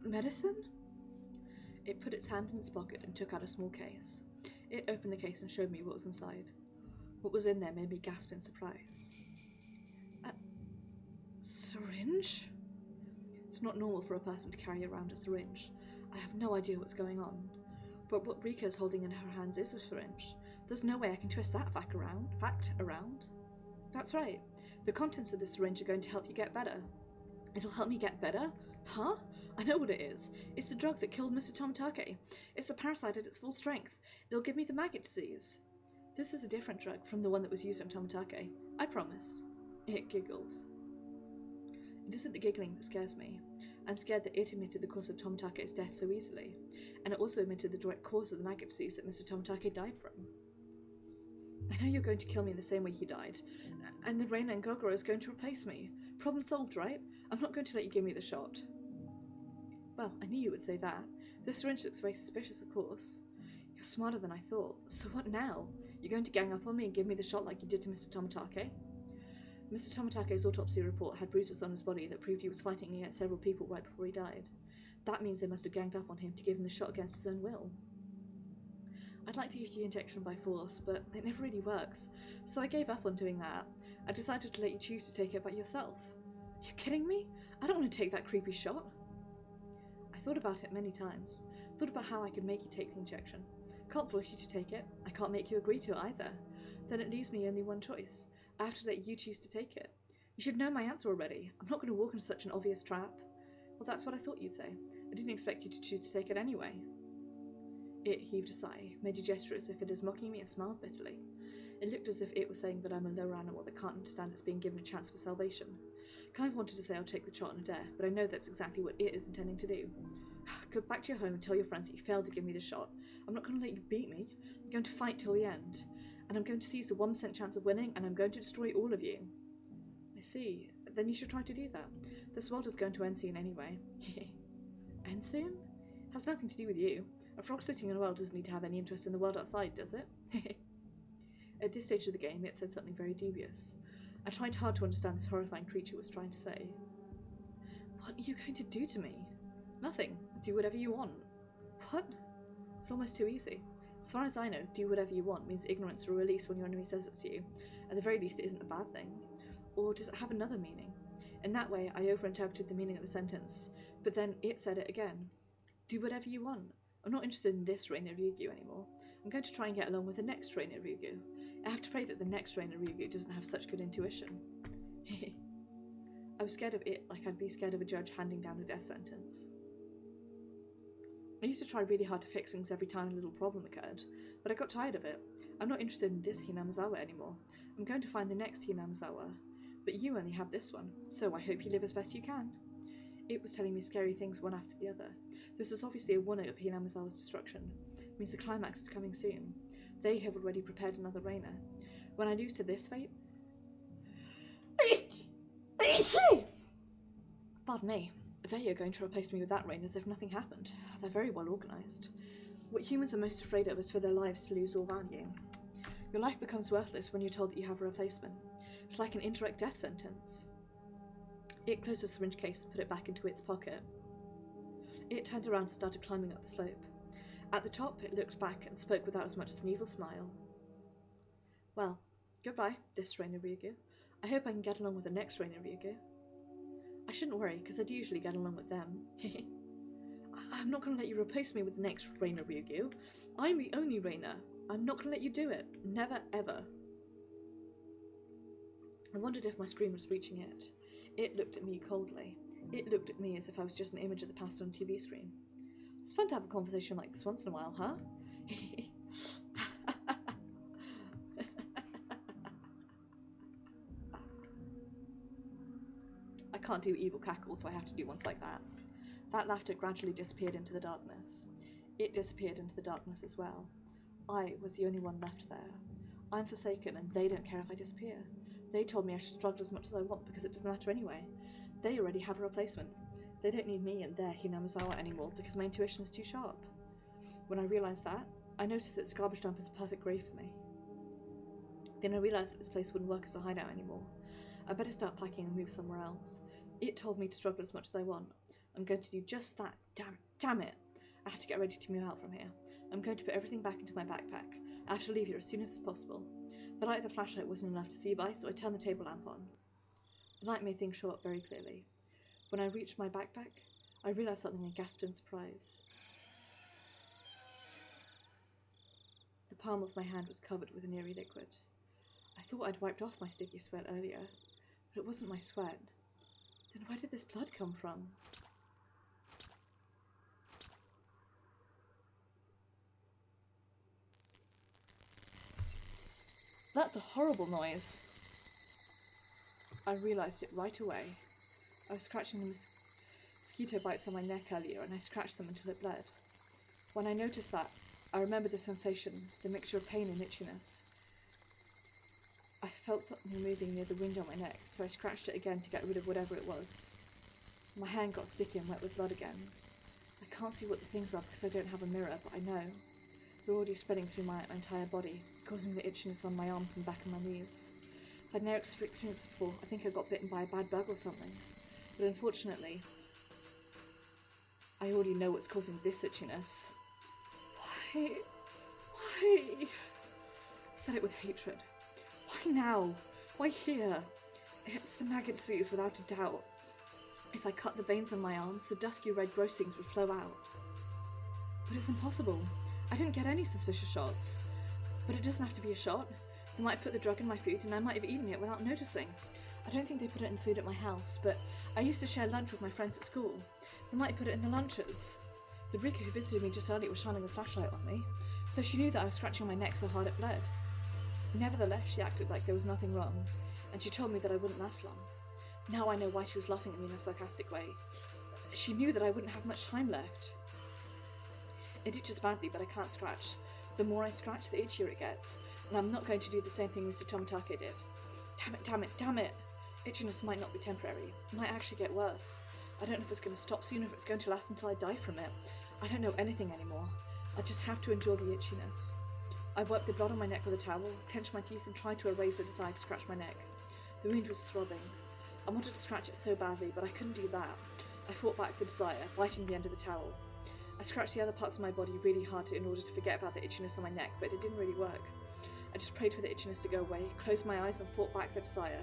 Medicine? It put its hand in its pocket and took out a small case. It opened the case and showed me what was inside. What was in there made me gasp in surprise. A syringe? It's not normal for a person to carry around a syringe. I have no idea what's going on. But what Rika is holding in her hands is a syringe. There's no way I can twist that fact around. That's right. The contents of the syringe are going to help you get better. It'll help me get better? Huh? I know what it is. It's the drug that killed Mr. Tomitake. It's the parasite at its full strength. It'll give me the maggot disease. This is a different drug from the one that was used on Tomitake. I promise. It giggled. It isn't the giggling that scares me. I'm scared that it admitted the cause of Tomitake's death so easily, and it also admitted the direct cause of the maggot disease that Mr. Tomitake died from. I know you're going to kill me in the same way he died, and then Reina and Gogoro is going to replace me. Problem solved, right? I'm not going to let you give me the shot. Well, I knew you would say that. This syringe looks very suspicious, of course. You're smarter than I thought. So what now? You're going to gang up on me and give me the shot like you did to Mr. Tomitake? Mr. Tomatake's autopsy report had bruises on his body that proved he was fighting against several people right before he died. That means they must have ganged up on him to give him the shot against his own will. I'd like to give you the injection by force, but it never really works, so I gave up on doing that. I decided to let you choose to take it by yourself. Are you kidding me? I don't want to take that creepy shot. I thought about it many times. Thought about how I could make you take the injection. Can't force you to take it. I can't make you agree to it either. Then it leaves me only one choice. I have to let you choose to take it. You should know my answer already. I'm not going to walk into such an obvious trap. Well, that's what I thought you'd say. I didn't expect you to choose to take it anyway. It heaved a sigh, made a gesture as if it is mocking me, and smiled bitterly. It looked as if it was saying that I'm a lower animal that can't understand it's being given a chance for salvation. Kind of wanted to say I'll take the shot on a dare, but I know that's exactly what it is intending to do. Go back to your home and tell your friends that you failed to give me the shot. I'm not going to let you beat me. I'm going to fight till the end. And I'm going to seize the 1% chance of winning, and I'm going to destroy all of you. I see. Then you should try to do that. This world is going to end soon anyway. End soon? Has nothing to do with you. A frog sitting in a well doesn't need to have any interest in the world outside, does it? At this stage of the game, it said something very dubious. I tried hard to understand this horrifying creature was trying to say. What are you going to do to me? Nothing. Do whatever you want. What? It's almost too easy. As far as I know, do whatever you want means ignorance or release when your enemy says it to you. At the very least, it isn't a bad thing. Or does it have another meaning? In that way, I overinterpreted the meaning of the sentence, but then it said it again. Do whatever you want. I'm not interested in this Reina Ryugu anymore. I'm going to try and get along with the next Reina Ryugu. I have to pray that the next Reina Ryugu doesn't have such good intuition. I was scared of it like I'd be scared of a judge handing down a death sentence. I used to try really hard to fix things every time a little problem occurred, but I got tired of it. I'm not interested in this Hinamizawa anymore. I'm going to find the next Hinamizawa. But you only have this one, so I hope you live as best you can. It was telling me scary things one after the other. This is obviously a warning of Hinamizawa's destruction. It means the climax is coming soon. They have already prepared another Reina. When I lose to this fate... Pardon me. They are going to replace me with that Reina as if nothing happened. They're very well organised. What humans are most afraid of is for their lives to lose all value. Your life becomes worthless when you're told that you have a replacement. It's like an indirect death sentence. It closed the syringe case and put it back into its pocket. It turned around and started climbing up the slope. At the top, it looked back and spoke without as much as an evil smile. Well, goodbye, this Reina Ryugu. I hope I can get along with the next Reina Ryugu. I shouldn't worry, because I do usually get along with them. I'm not going to let you replace me with the next Reina Ryugu. I'm the only Reina. I'm not going to let you do it. Never, ever. I wondered if my scream was reaching it. It looked at me coldly. It looked at me as if I was just an image of the past on a TV screen. It's fun to have a conversation like this once in a while, huh? I can't do evil cackle, so I have to do ones like that. That laughter gradually disappeared into the darkness. It disappeared into the darkness as well. I was the only one left there. I'm forsaken, and they don't care if I disappear. They told me I should struggle as much as I want because it doesn't matter anyway. They already have a replacement. They don't need me and their Hinamizawa anymore because my intuition is too sharp. When I realised that, I noticed that this garbage dump is a perfect grave for me. Then I realised that this place wouldn't work as a hideout anymore. I better start packing and move somewhere else. It told me to struggle as much as I want. I'm going to do just that. Damn it. I have to get ready to move out from here. I'm going to put everything back into my backpack. I have to leave here as soon as possible. The light of the flashlight wasn't enough to see by, so I turned the table lamp on. The light made things show up very clearly. When I reached my backpack, I realised something and gasped in surprise. The palm of my hand was covered with an eerie liquid. I thought I'd wiped off my sticky sweat earlier, but it wasn't my sweat. Then where did this blood come from? That's a horrible noise. I realised it right away. I was scratching the mosquito bites on my neck earlier, and I scratched them until it bled. When I noticed that, I remembered the sensation, the mixture of pain and itchiness. I felt something moving near the wound on my neck, so I scratched it again to get rid of whatever it was. My hand got sticky and wet with blood again. I can't see what the things are because I don't have a mirror, but I know. They're already spreading through my entire body, causing the itchiness on my arms and back and my knees. I'd never experienced it before. I think I got bitten by a bad bug or something. But unfortunately, I already know what's causing this itchiness. Why? Why? I said it with hatred. Why now? Why here? It's the maggot disease, without a doubt. If I cut the veins on my arms, the dusky red gross things would flow out. But it's impossible. I didn't get any suspicious shots. But it doesn't have to be a shot. They might have put the drug in my food and I might have eaten it without noticing. I don't think they put it in the food at my house, but I used to share lunch with my friends at school. They might have put it in the lunches. The Rika who visited me just earlier was shining a flashlight on me, so she knew that I was scratching my neck so hard it bled. Nevertheless, she acted like there was nothing wrong, and she told me that I wouldn't last long. Now I know why she was laughing at me in a sarcastic way. She knew that I wouldn't have much time left. It itches badly, but I can't scratch. The more I scratch, the itchier it gets, and I'm not going to do the same thing Mr. Tomitake did. Damn it, damn it, damn it! Itchiness might not be temporary. It might actually get worse. I don't know if it's going to stop soon or if it's going to last until I die from it. I don't know anything anymore. I just have to endure the itchiness. I wiped the blood on my neck with a towel, clenched my teeth and tried to erase the desire to scratch my neck. The wound was throbbing. I wanted to scratch it so badly, but I couldn't do that. I fought back the desire, biting the end of the towel. I scratched the other parts of my body really hard in order to forget about the itchiness on my neck, but it didn't really work. I just prayed for the itchiness to go away, closed my eyes and fought back the desire.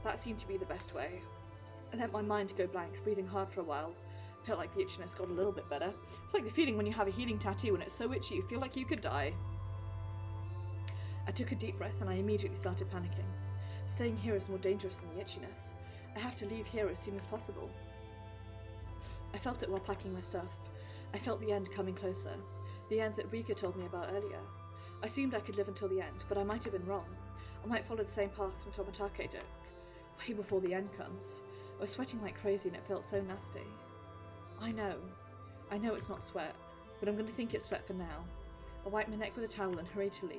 That seemed to be the best way. I let my mind go blank, breathing hard for a while. Felt like the itchiness got a little bit better. It's like the feeling when you have a healing tattoo and it's so itchy you feel like you could die. I took a deep breath and I immediately started panicking. Staying here is more dangerous than the itchiness. I have to leave here as soon as possible. I felt it while packing my stuff. I felt the end coming closer. The end that Rika told me about earlier. I assumed I could live until the end, but I might have been wrong. I might follow the same path Tomitake took, way before the end comes. I was sweating like crazy and it felt so nasty. I know it's not sweat, but I'm going to think it's sweat for now. I wiped my neck with a towel and hurried to leave.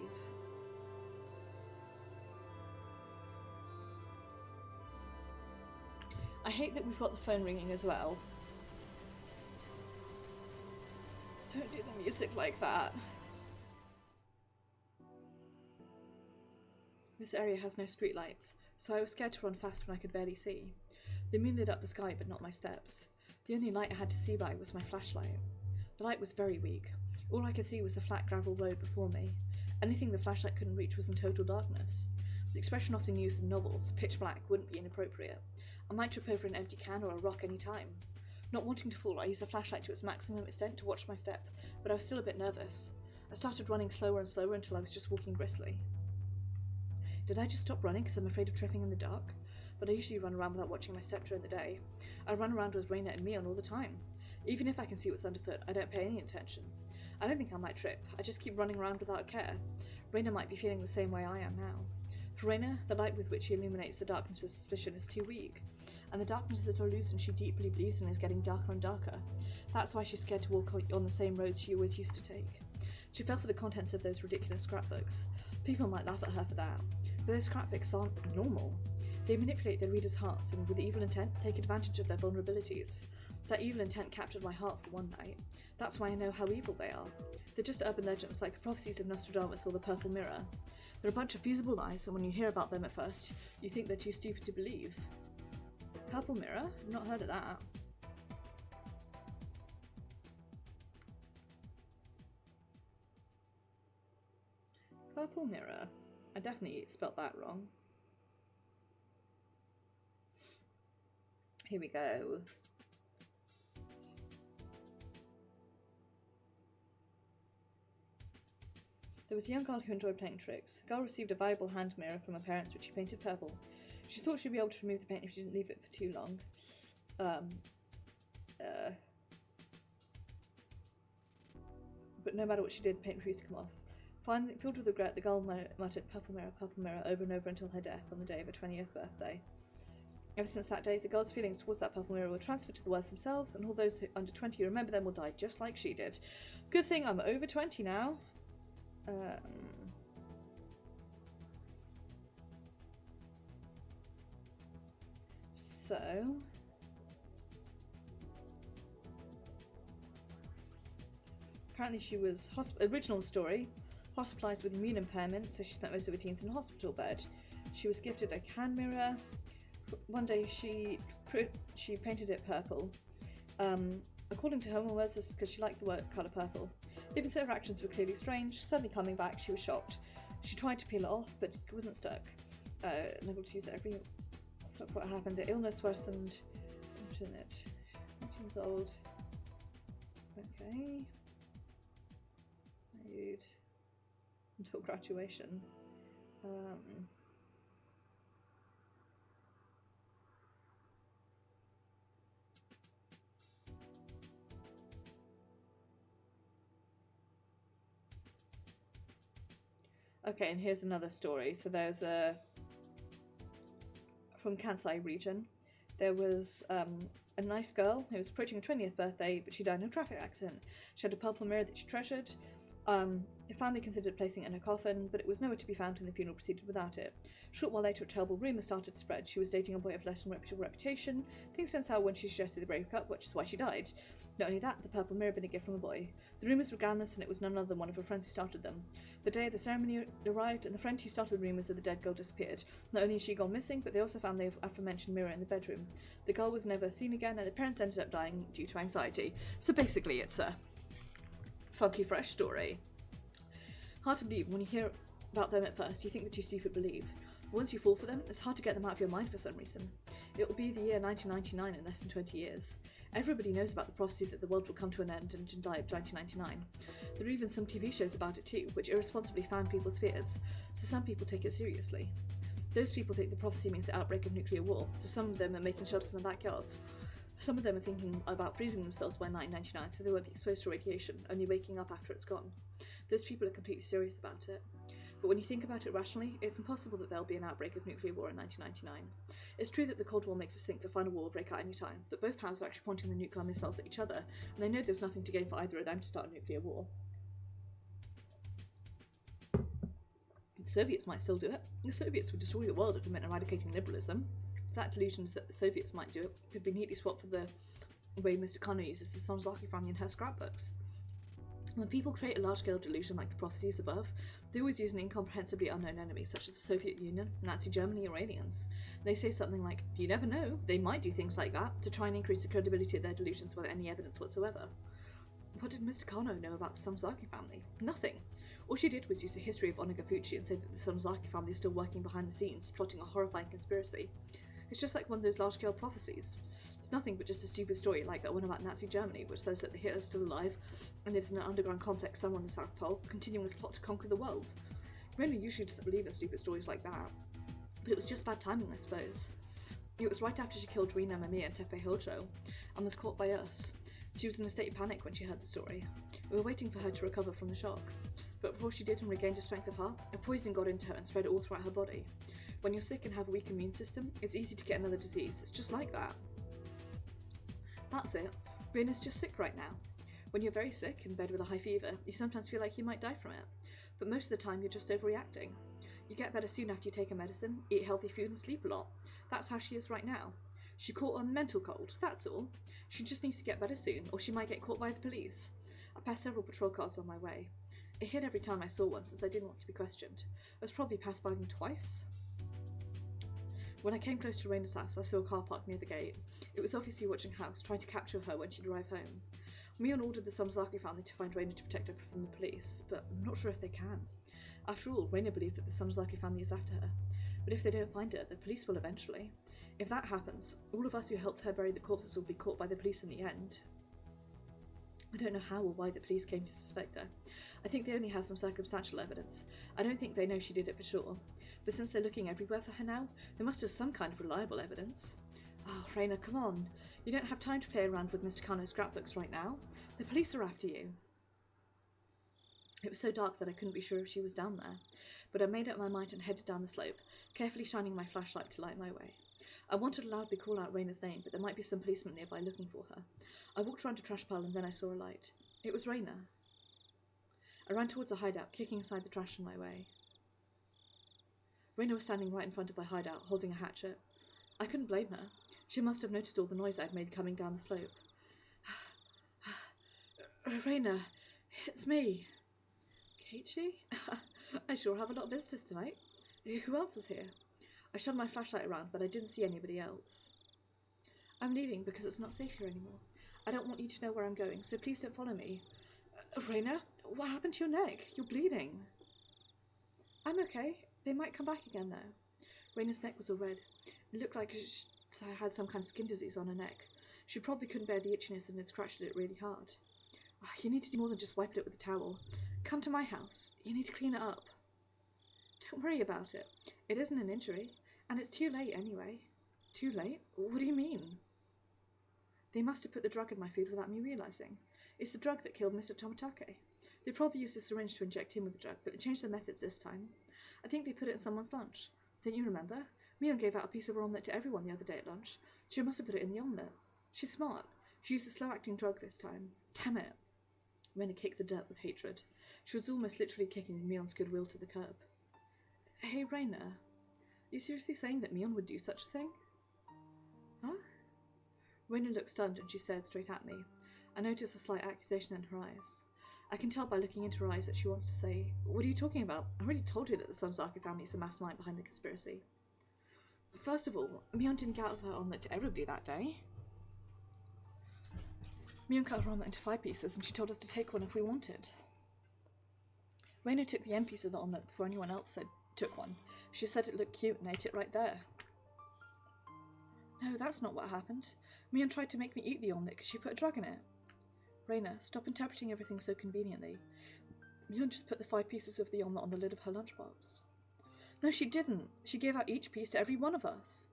I hate that we've got the phone ringing as well. Don't do the music like that. This area has no streetlights, so I was scared to run fast when I could barely see. The moon lit up the sky, but not my steps. The only light I had to see by was my flashlight. The light was very weak. All I could see was the flat gravel road before me. Anything the flashlight couldn't reach was in total darkness. The expression often used in novels, pitch black, wouldn't be inappropriate. I might trip over an empty can or a rock any time. Not wanting to fall, I used the flashlight to its maximum extent to watch my step, but I was still a bit nervous. I started running slower and slower until I was just walking briskly. Did I just stop running because I'm afraid of tripping in the dark? But I usually run around without watching my step during the day. I run around with Reina and Mion all the time. Even if I can see what's underfoot, I don't pay any attention. I don't think I might trip. I just keep running around without a care. Reina might be feeling the same way I am now. For Reina, the light with which she illuminates the darkness of suspicion is too weak, and the darkness of the illusion she deeply believes in is getting darker and darker. That's why she's scared to walk on the same roads she always used to take. She fell for the contents of those ridiculous scrapbooks. People might laugh at her for that, but those scrapbooks aren't normal. They manipulate their readers' hearts and, with evil intent, take advantage of their vulnerabilities. That evil intent captured my heart for one night. That's why I know how evil they are. They're just urban legends like the prophecies of Nostradamus or the Purple Mirror. They're a bunch of feasible lies, and when you hear about them at first, you think they're too stupid to believe. Purple Mirror? I've not heard of that. Purple Mirror. I definitely spelt that wrong. Here we go. There was a young girl who enjoyed playing tricks. The girl received a valuable hand mirror from her parents, which she painted purple. She thought she'd be able to remove the paint if she didn't leave it for too long. But no matter what she did, the paint refused to come off. Finally, filled with regret, the girl muttered purple mirror over and over until her death on the day of her 20th birthday. Ever since that day, the girl's feelings towards that purple mirror were transferred to the words themselves, and all those who under 20 who remember them will die just like she did. Good thing I'm over 20 now. So... apparently she was, original story, hospitalised with immune impairment, so she spent most of her teens in a hospital bed. She was gifted a can mirror. One day she painted it purple. According to her own words, it's because she liked the colour purple. Even though her actions were clearly strange, suddenly coming back, she was shocked. She tried to peel it off, but it wasn't stuck. Unable to use it every... So what happened? The illness worsened. What is it? 18 years old. Okay. Married until graduation. Okay, and here's another story. So there's from Kansai region, there was a nice girl who was approaching her 20th birthday, but she died in a traffic accident. She had a purple mirror that she treasured. Her family considered placing it in her coffin, but it was nowhere to be found and the funeral proceeded without it. A short while later, a terrible rumour started to spread. She was dating a boy of less than reputable reputation. Things turned sour when she suggested they break up, which is why she died. Not only that, the purple mirror had been a gift from a boy. The rumours were groundless, and it was none other than one of her friends who started them. The day of the ceremony arrived, and the friend who started the rumours of the dead girl disappeared. Not only had she gone missing, but they also found the aforementioned mirror in the bedroom. The girl was never seen again, and the parents ended up dying due to anxiety. So basically, it's a funky fresh story. Hard to believe. When you hear about them at first, you think that you stupid believe. But once you fall for them, it's hard to get them out of your mind for some reason. It will be the year 1999 in less than 20 years. Everybody knows about the prophecy that the world will come to an end in July of 1999. There are even some TV shows about it too, which irresponsibly fan people's fears, so some people take it seriously. Those people think the prophecy means the outbreak of nuclear war, so some of them are making shelters in their backyards. Some of them are thinking about freezing themselves by 1999 so they won't be exposed to radiation, only waking up after it's gone. Those people are completely serious about it. But when you think about it rationally, it's impossible that there'll be an outbreak of nuclear war in 1999. It's true that the Cold War makes us think the final war will break out any time, but both powers are actually pointing the nuclear missiles at each other, and they know there's nothing to gain for either of them to start a nuclear war. The Soviets might still do it. The Soviets would destroy the world if it meant eradicating liberalism. That delusion that the Soviets might do it could be neatly swapped for the way Mr. Kano uses the Sonozaki family in her scrapbooks. When people create a large-scale delusion like the prophecies above, they always use an incomprehensibly unknown enemy, such as the Soviet Union, Nazi Germany, or aliens. They say something like, "You never know, they might do things like that," to try and increase the credibility of their delusions without any evidence whatsoever. What did Mr. Kano know about the Sonozaki family? Nothing. All she did was use the history of Onagafuchi and say that the Sonozaki family is still working behind the scenes, plotting a horrifying conspiracy. It's just like one of those large-scale prophecies. It's nothing but just a stupid story like that one about Nazi Germany, which says that the Hitler's still alive and lives in an underground complex somewhere on the South Pole, continuing his plot to conquer the world. Rena usually doesn't believe in stupid stories like that, but it was just bad timing, I suppose. It was right after she killed Rina Mamiya and Teppei Hojo, and was caught by us. She was in a state of panic when she heard the story. We were waiting for her to recover from the shock. But before she did and regained her strength of heart, a poison got into her and spread all throughout her body. When you're sick and have a weak immune system, it's easy to get another disease. It's just like that. That's it. Rena's just sick right now. When you're very sick, in bed with a high fever, you sometimes feel like you might die from it. But most of the time, you're just overreacting. You get better soon after you take a medicine, eat healthy food, and sleep a lot. That's how she is right now. She caught a mental cold, that's all. She just needs to get better soon, or she might get caught by the police. I passed several patrol cars on my way. It hit every time I saw one since I didn't want to be questioned. I was probably passed by them twice. When I came close to Reina's house, I saw a car parked near the gate. It was obviously watching House, trying to capture her when she'd arrive home. Mion ordered the Sonozaki family to find Reina to protect her from the police, but I'm not sure if they can. After all, Reina believes that the Sonozaki family is after her. But if they don't find her, the police will eventually. If that happens, all of us who helped her bury the corpses will be caught by the police in the end. I don't know how or why the police came to suspect her. I think they only have some circumstantial evidence. I don't think they know she did it for sure. But since they're looking everywhere for her now, they must have some kind of reliable evidence. Oh, Reina, come on. You don't have time to play around with Mr. Kano's scrapbooks right now. The police are after you. It was so dark that I couldn't be sure if she was down there, but I made up my mind and headed down the slope, carefully shining my flashlight to light my way. I wanted to loudly call out Reina's name, but there might be some policeman nearby looking for her. I walked around a trash pile and then I saw a light. It was Reina. I ran towards a hideout, kicking aside the trash in my way. Reina was standing right in front of the hideout, holding a hatchet. I couldn't blame her. She must have noticed all the noise I'd made coming down the slope. Reina, it's me. Keiichi? I sure have a lot of visitors tonight. Who else is here? I shone my flashlight around, but I didn't see anybody else. I'm leaving because it's not safe here anymore. I don't want you to know where I'm going, so please don't follow me. Raina, what happened to your neck? You're bleeding. I'm okay. They might come back again, though. Raina's neck was all red. It looked like she had some kind of skin disease on her neck. She probably couldn't bear the itchiness and had scratched at it really hard. You need to do more than just wipe it with a towel. Come to my house. You need to clean it up. Don't worry about it. It isn't an injury, and it's too late anyway. Too late? What do you mean? They must have put the drug in my food without me realising. It's the drug that killed Mr. Tomitake. They probably used a syringe to inject him with the drug, but they changed their methods this time. I think they put it in someone's lunch. Don't you remember? Mion gave out a piece of her omelette to everyone the other day at lunch. She must have put it in the omelette. She's smart. She used a slow-acting drug this time. Damn it. Rena kicked the dirt with hatred. She was almost literally kicking Mion's goodwill to the curb. Hey, Rena. Are you seriously saying that Mion would do such a thing? Huh? Rena looked stunned and she stared straight at me. I noticed a slight accusation in her eyes. I can tell by looking into her eyes that she wants to say, "What are you talking about? I already told you that the Sonozaki family is the mastermind behind the conspiracy." First of all, Mion didn't get out of her omelette to everybody that day. Mion cut her omelette into 5 pieces and she told us to take one if we wanted. Rena took the end piece of the omelette before anyone else took one. She said it looked cute and ate it right there. No, that's not what happened. Mion tried to make me eat the omelette because she put a drug in it. Rena, stop interpreting everything so conveniently. Mion just put the 5 pieces of the omelette on the lid of her lunchbox. No, she didn't. She gave out each piece to every one of us.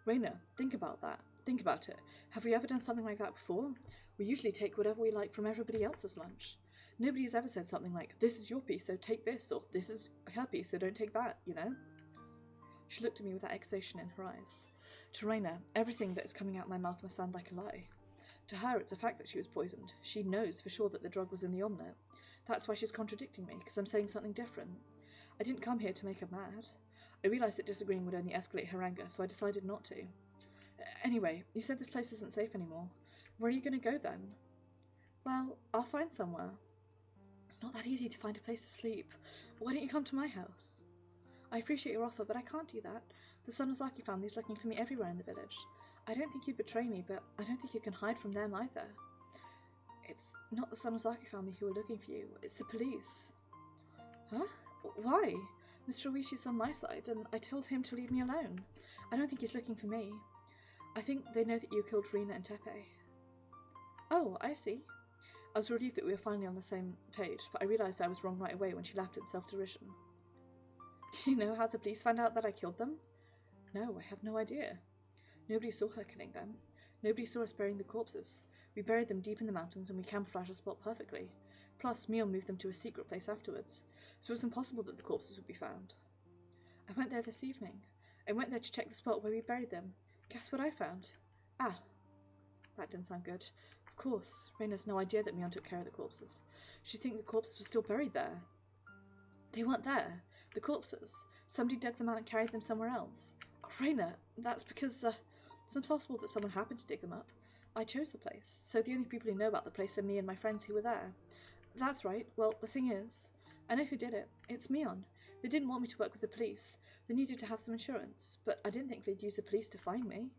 Rena, think about that. Think about it. Have we ever done something like that before? We usually take whatever we like from everybody else's lunch. Nobody's ever said something like, "This is your piece, so take this," or "This is her piece, so don't take that," you know? She looked at me with that accusation in her eyes. To Rena, everything that is coming out my mouth must sound like a lie. To her, it's a fact that she was poisoned. She knows for sure that the drug was in the omelette. That's why she's contradicting me, because I'm saying something different. I didn't come here to make her mad. I realised that disagreeing would only escalate her anger, so I decided not to. Anyway, you said this place isn't safe anymore. Where are you going to go then? Well, I'll find somewhere. It's not that easy to find a place to sleep. Why don't you come to my house? I appreciate your offer, but I can't do that. The Sonozaki family is looking for me everywhere in the village. I don't think you'd betray me, but I don't think you can hide from them either. It's not the Sonozaki family who are looking for you, it's the police. Huh? Why? Mr. Oishi's on my side, and I told him to leave me alone. I don't think he's looking for me. I think they know that you killed Rina and Teppei. Oh, I see. I was relieved that we were finally on the same page, but I realised I was wrong right away when she laughed in self-derision. Do you know how the police found out that I killed them? No, I have no idea. Nobody saw her killing them. Nobody saw us burying the corpses. We buried them deep in the mountains and we camouflaged the spot perfectly. Plus, Mio moved them to a secret place afterwards, so it was impossible that the corpses would be found. I went there this evening. I went there to check the spot where we buried them. Guess what I found? Ah, that didn't sound good. Of course, Reina's no idea that Mion took care of the corpses. She'd think the corpses were still buried there. They weren't there. The corpses. Somebody dug them out and carried them somewhere else. Oh, Reina, that's because, it's impossible that someone happened to dig them up. I chose the place, so the only people who know about the place are me and my friends who were there. That's right. Well, the thing is, I know who did it. It's Mion. They didn't want me to work with the police. They needed to have some insurance, but I didn't think they'd use the police to find me.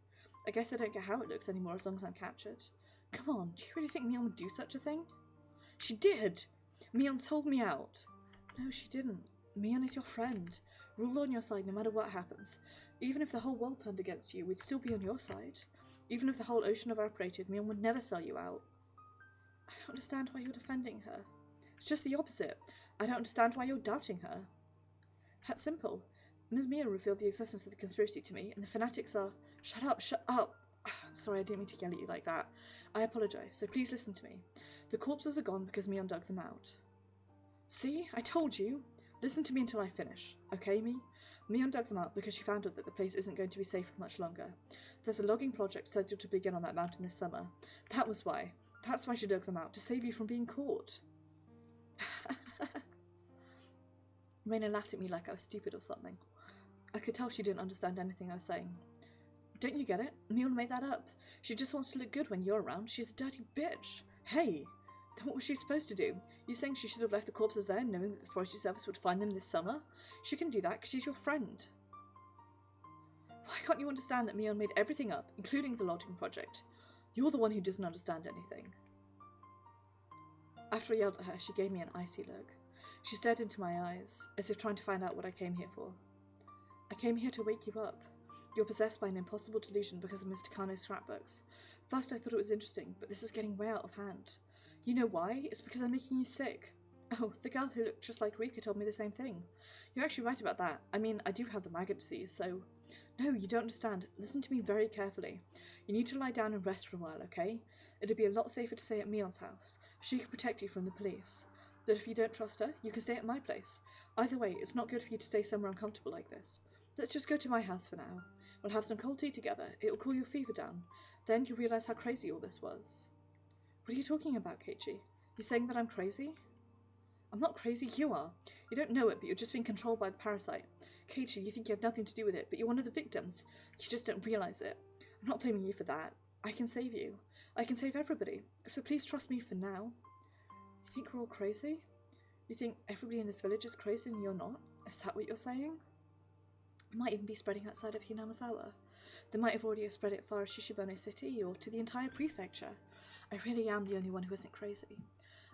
I guess I don't get how it looks anymore as long as I'm captured. Come on, do you really think Mion would do such a thing? She did! Mion sold me out. No, she didn't. Mion is your friend. Rule on your side no matter what happens. Even if the whole world turned against you, we'd still be on your side. Even if the whole ocean evaporated, Mion would never sell you out. I don't understand why you're defending her. It's just the opposite. I don't understand why you're doubting her. That's simple. Ms. Mia revealed the existence of the conspiracy to me, and the fanatics are— Shut up, shut up! I'm sorry, I didn't mean to yell at you like that. I apologise, so please listen to me. The corpses are gone because Mion dug them out. See? I told you! Listen to me until I finish, okay, me? Mion dug them out because she found out that the place isn't going to be safe for much longer. There's a logging project scheduled to begin on that mountain this summer. That was why. That's why she dug them out, to save you from being caught. Reina laughed at me like I was stupid or something. I could tell she didn't understand anything I was saying. Don't you get it? Mion made that up. She just wants to look good when you're around. She's a dirty bitch. Hey! Then what was she supposed to do? You saying she should have left the corpses there knowing that the forestry service would find them this summer? She can do that because she's your friend. Why can't you understand that Mion made everything up, including the lodging project? You're the one who doesn't understand anything. After I yelled at her, she gave me an icy look. She stared into my eyes, as if trying to find out what I came here for. I came here to wake you up. You're possessed by an impossible delusion because of Mr. Kano's scrapbooks. First I thought it was interesting, but this is getting way out of hand. You know why? It's because I'm making you sick. Oh, the girl who looked just like Rika told me the same thing. You're actually right about that. I mean, I do have the maggot disease, so... No, you don't understand. Listen to me very carefully. You need to lie down and rest for a while, okay? It'd be a lot safer to stay at Mion's house. She can protect you from the police. But if you don't trust her, you can stay at my place. Either way, it's not good for you to stay somewhere uncomfortable like this. Let's just go to my house for now. We'll have some cold tea together. It'll cool your fever down. Then you'll realise how crazy all this was. What are you talking about, Keiichi? You're saying that I'm crazy? I'm not crazy, you are. You don't know it, but you're just being controlled by the parasite. Keiichi, you think you have nothing to do with it, but you're one of the victims. You just don't realise it. I'm not blaming you for that. I can save you. I can save everybody. So please trust me for now. You think we're all crazy? You think everybody in this village is crazy and you're not? Is that what you're saying? It might even be spreading outside of Hinamizawa. They might have already spread it far as Shishibono City or to the entire prefecture. I really am the only one who isn't crazy.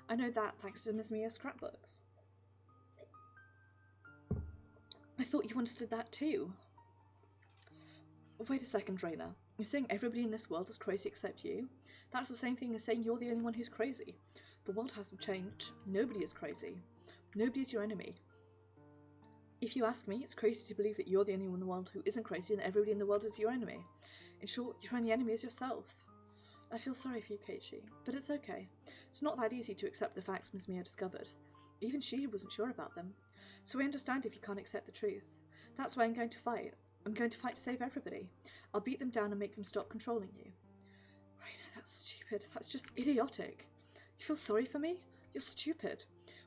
I know that thanks to Ms. Mia's scrapbooks. I thought you understood that too. Wait a second, Reina. You're saying everybody in this world is crazy except you? That's the same thing as saying you're the only one who's crazy. The world hasn't changed. Nobody is crazy. Nobody's your enemy. If you ask me, it's crazy to believe that you're the only one in the world who isn't crazy and that everybody in the world is your enemy. In short, your only enemy is yourself. I feel sorry for you, Keiichi, but it's okay. It's not that easy to accept the facts Ms. Mia discovered. Even she wasn't sure about them. So I understand if you can't accept the truth. That's why I'm going to fight. I'm going to fight to save everybody. I'll beat them down and make them stop controlling you. Reina, that's stupid. That's just idiotic. You feel sorry for me? You're stupid.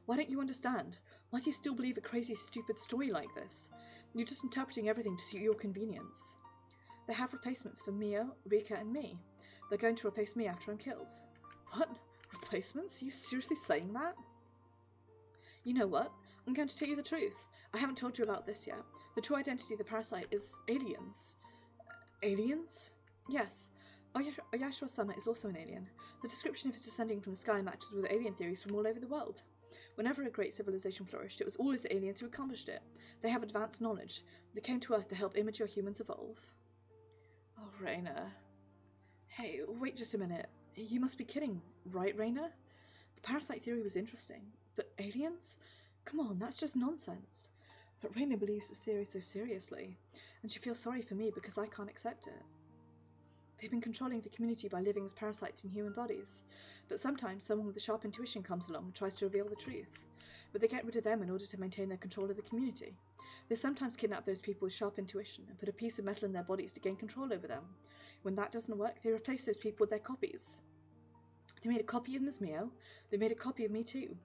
Why don't you understand? Why do you still believe a crazy, stupid story like this? You're just interpreting everything to suit your convenience. They have replacements for Mio, Rika, and me. They're going to replace me after I'm killed. What? Replacements? Are you seriously saying that? You know what? I'm going to tell you the truth. I haven't told you about this yet. The true identity of the parasite is aliens. Aliens? Yes. Oyashiro-sama is also an alien. The description of his descending from the sky matches with alien theories from all over the world. Whenever a great civilization flourished, it was always the aliens who accomplished it. They have advanced knowledge. They came to Earth to help immature humans evolve. Oh, Reina. Hey, wait just a minute. You must be kidding, right, Reina? The parasite theory was interesting, but aliens? Come on, that's just nonsense. But Reina believes this theory so seriously, and she feels sorry for me because I can't accept it. They've been controlling the community by living as parasites in human bodies, but sometimes someone with a sharp intuition comes along and tries to reveal the truth, but they get rid of them in order to maintain their control of the community. They sometimes kidnap those people with sharp intuition and put a piece of metal in their bodies to gain control over them. When that doesn't work, they replace those people with their copies. They made a copy of Ms. Mio. They made a copy of me too.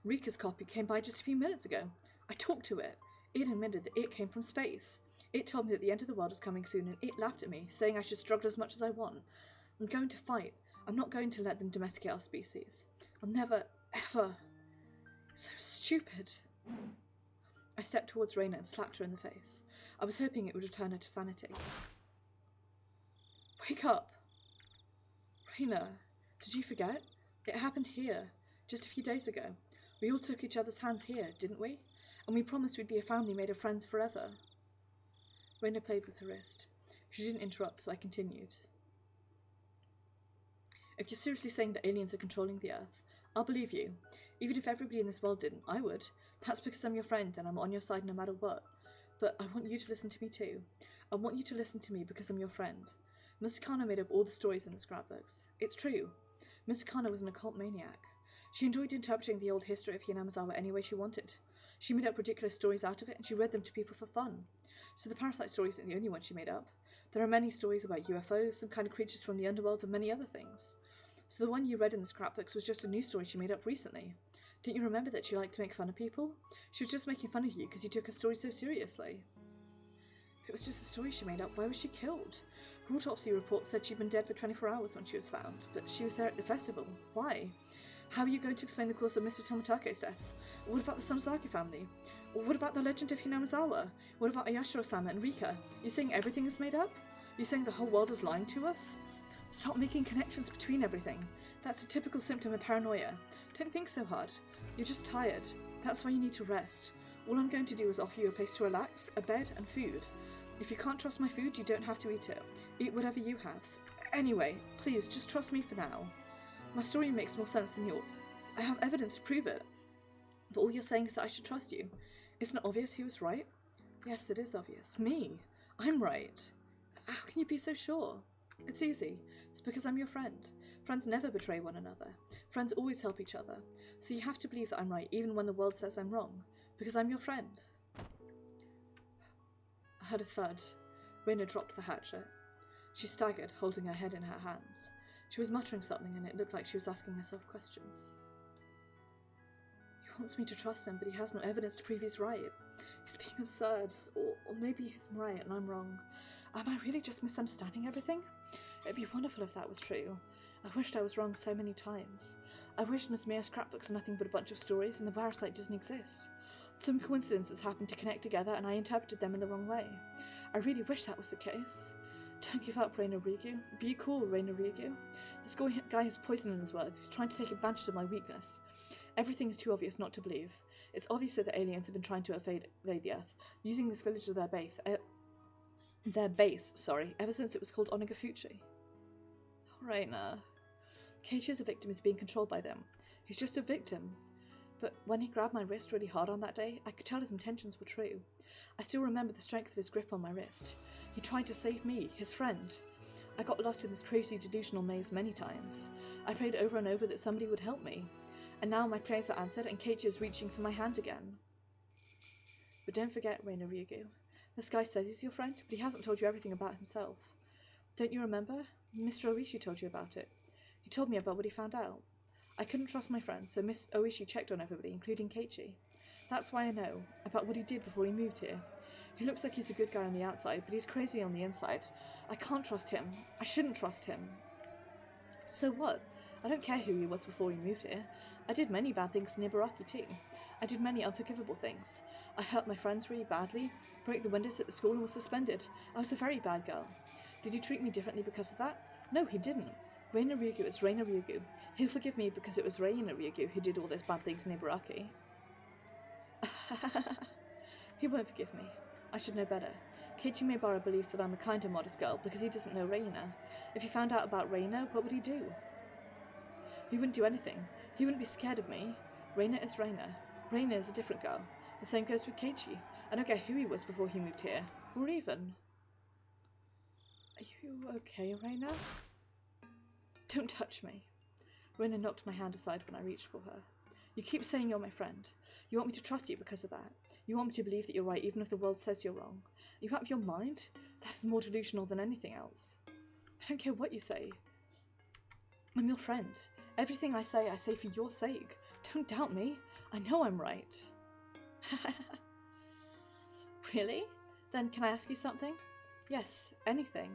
Rika's copy came by just a few minutes ago. I talked to it. It admitted that it came from space. It told me that the end of the world is coming soon, and it laughed at me, saying I should struggle as much as I want. I'm going to fight. I'm not going to let them domesticate our species. I'll never, ever. So stupid. I stepped towards Reina and slapped her in the face. I was hoping it would return her to sanity. Wake up! Reina, did you forget? It happened here, just a few days ago. We all took each other's hands here, didn't we? And we promised we'd be a family made of friends forever. Reina played with her wrist. She didn't interrupt, so I continued. If you're seriously saying that aliens are controlling the Earth, I'll believe you. Even if everybody in this world didn't, I would. That's because I'm your friend and I'm on your side no matter what. But I want you to listen to me too. I want you to listen to me because I'm your friend. Mr. Kano made up all the stories in the scrapbooks. It's true. Mr. Kano was an occult maniac. She enjoyed interpreting the old history of Hinamizawa any way she wanted. She made up ridiculous stories out of it and she read them to people for fun. So the parasite story isn't the only one she made up. There are many stories about UFOs, some kind of creatures from the underworld, and many other things. So the one you read in the scrapbooks was just a new story she made up recently. Don't you remember that she liked to make fun of people? She was just making fun of you because you took her story so seriously. If it was just a story she made up, why was she killed? Her autopsy report said she'd been dead for 24 hours when she was found, but she was there at the festival. Why? How are you going to explain the cause of Mr. Tomatake's death? What about the Sonozaki family? What about the legend of Hinamizawa? What about Ayashiro-sama and Rika? You're saying everything is made up? You're saying the whole world is lying to us? Stop making connections between everything. That's a typical symptom of paranoia. Don't think so hard. You're just tired. That's why you need to rest. All I'm going to do is offer you a place to relax, a bed, and food. If you can't trust my food, you don't have to eat it. Eat whatever you have. Anyway, please, just trust me for now. My story makes more sense than yours. I have evidence to prove it. But all you're saying is that I should trust you. Isn't it obvious who was right? Yes, it is obvious. Me. I'm right. How can you be so sure? It's easy. It's because I'm your friend. Friends never betray one another. Friends always help each other. So you have to believe that I'm right even when the world says I'm wrong. Because I'm your friend. I heard a thud. Reina dropped the hatchet. She staggered, holding her head in her hands. She was muttering something and it looked like she was asking herself questions. He wants me to trust him, but he has no evidence to prove he's right. He's being absurd. Or maybe he's right and I'm wrong. Am I really just misunderstanding everything? It'd be wonderful if that was true. I wished I was wrong so many times. I wished Miss Mia's scrapbooks are nothing but a bunch of stories and the parasite doesn't exist. Some coincidences happened to connect together and I interpreted them in the wrong way. I really wish that was the case. Don't give up, Reina Ryugu. Be cool, Reina Ryugu. This guy has poison in his words. He's trying to take advantage of my weakness. Everything is too obvious not to believe. It's obvious that the aliens have been trying to invade the Earth, using this village as their base, ever since it was called Onagafuchi. Reina. Keiichi is a victim, is being controlled by them. He's just a victim. But when he grabbed my wrist really hard on that day, I could tell his intentions were true. I still remember the strength of his grip on my wrist. He tried to save me, his friend. I got lost in this crazy delusional maze many times. I prayed over and over that somebody would help me. And now my prayers are answered and Keiichi is reaching for my hand again. But don't forget, Reina Ryugu. This guy says he's your friend, but he hasn't told you everything about himself. Don't you remember? Mr. Oishi told you about it. He told me about what he found out. I couldn't trust my friends, so Miss Oishi checked on everybody, including Keiichi. That's why I know about what he did before he moved here. He looks like he's a good guy on the outside, but he's crazy on the inside. I can't trust him. I shouldn't trust him. So what? I don't care who he was before he moved here. I did many bad things in Ibaraki too. I did many unforgivable things. I hurt my friends really badly, broke the windows at the school and was suspended. I was a very bad girl. Did he treat me differently because of that? No, he didn't. Reina Ryugu is Reina Ryugu. He'll forgive me because it was Reina Ryugu who did all those bad things in Ibaraki. He won't forgive me. I should know better. Keiichi Maebara believes that I'm a kind and modest girl because he doesn't know Reina. If he found out about Reina, what would he do? He wouldn't do anything. He wouldn't be scared of me. Reina is Reina. Reina is a different girl. The same goes with Keiichi. I don't care who he was before he moved here. Or even. Are you okay, Reina? Don't touch me. Reina knocked my hand aside when I reached for her. You keep saying you're my friend. You want me to trust you because of that. You want me to believe that you're right even if the world says you're wrong. Are you out of your mind? That is more delusional than anything else. I don't care what you say. I'm your friend. Everything I say for your sake. Don't doubt me. I know I'm right. Really? Then can I ask you something? Yes, anything.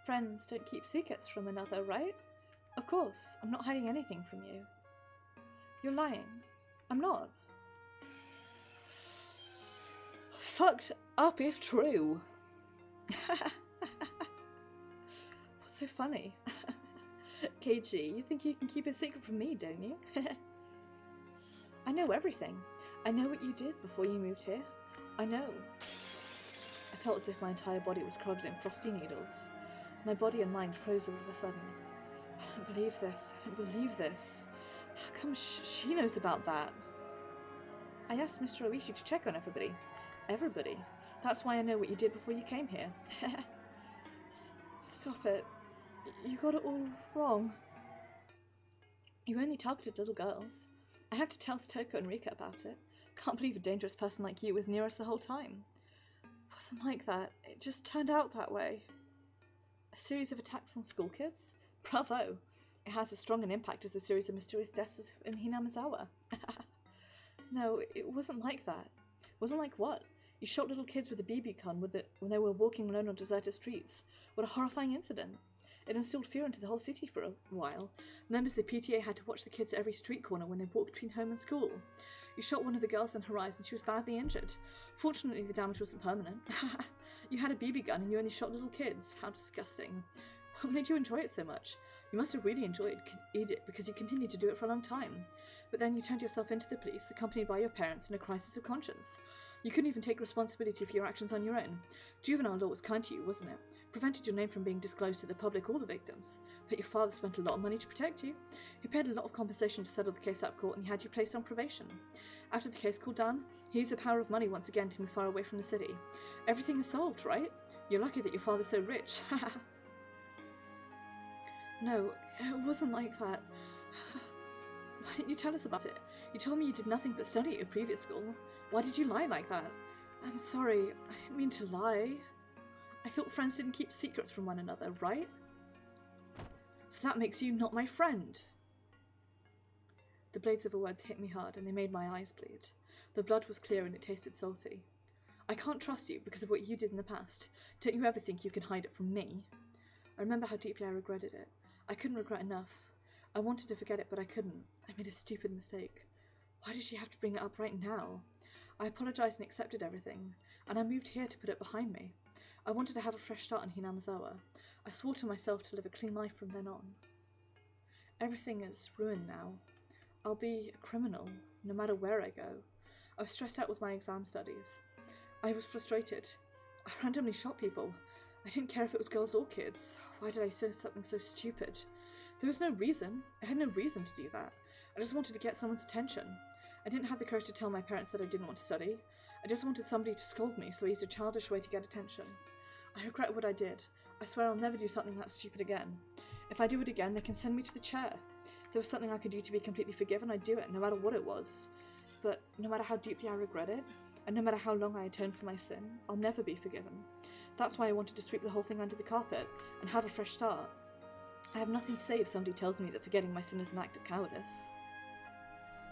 Friends don't keep secrets from another, right? Of course, I'm not hiding anything from you. You're lying. I'm not. Fucked up if true. What's so funny? Keiichi, you think you can keep a secret from me, don't you? I know everything. I know what you did before you moved here. I know. I felt as if my entire body was covered in frosty needles. My body and mind froze all of a sudden. I don't believe this. I don't believe this. How come she knows about that? I asked Mr. Oishi to check on everybody. Everybody. That's why I know what you did before you came here. Stop it. You got it all wrong. You only targeted little girls. I had to tell Satoko and Rika about it. Can't believe a dangerous person like you was near us the whole time. It wasn't like that. It just turned out that way. A series of attacks on school kids? Bravo! It has as strong an impact as a series of mysterious deaths in Hinamizawa. No, it wasn't like that. Wasn't like what? You shot little kids with a BB gun when they were walking alone on deserted streets. What a horrifying incident. It instilled fear into the whole city for a while. Members of the PTA had to watch the kids at every street corner when they walked between home and school. You shot one of the girls on her eyes and she was badly injured. Fortunately, the damage wasn't permanent. You had a BB gun and you only shot little kids. How disgusting. What made you enjoy it so much? You must have really enjoyed it because you continued to do it for a long time. But then you turned yourself into the police, accompanied by your parents in a crisis of conscience. You couldn't even take responsibility for your actions on your own. Juvenile law was kind to you, wasn't it? Prevented your name from being disclosed to the public or the victims. But your father spent a lot of money to protect you. He paid a lot of compensation to settle the case out of court and he had you placed on probation. After the case cooled down, he used the power of money once again to move far away from the city. Everything is solved, right? You're lucky that your father's so rich. No, it wasn't like that. Why didn't you tell us about it? You told me you did nothing but study at your previous school. Why did you lie like that? I'm sorry, I didn't mean to lie. I thought friends didn't keep secrets from one another, right? So that makes you not my friend. The blades of her words hit me hard and they made my eyes bleed. The blood was clear and it tasted salty. I can't trust you because of what you did in the past. Don't you ever think you can hide it from me? I remember how deeply I regretted it. I couldn't regret enough. I wanted to forget it, but I couldn't. I made a stupid mistake. Why did she have to bring it up right now? I apologized and accepted everything, and I moved here to put it behind me. I wanted to have a fresh start in Hinamizawa. I swore to myself to live a clean life from then on. Everything is ruined now. I'll be a criminal, no matter where I go. I was stressed out with my exam studies. I was frustrated. I randomly shot people. I didn't care if it was girls or kids. Why did I do something so stupid? There was no reason. I had no reason to do that. I just wanted to get someone's attention. I didn't have the courage to tell my parents that I didn't want to study. I just wanted somebody to scold me, so I used a childish way to get attention. I regret what I did. I swear I'll never do something that stupid again. If I do it again, they can send me to the chair. If there was something I could do to be completely forgiven, I'd do it, no matter what it was. But no matter how deeply I regret it, and no matter how long I atoned for my sin, I'll never be forgiven. That's why I wanted to sweep the whole thing under the carpet and have a fresh start. I have nothing to say if somebody tells me that forgetting my sin is an act of cowardice.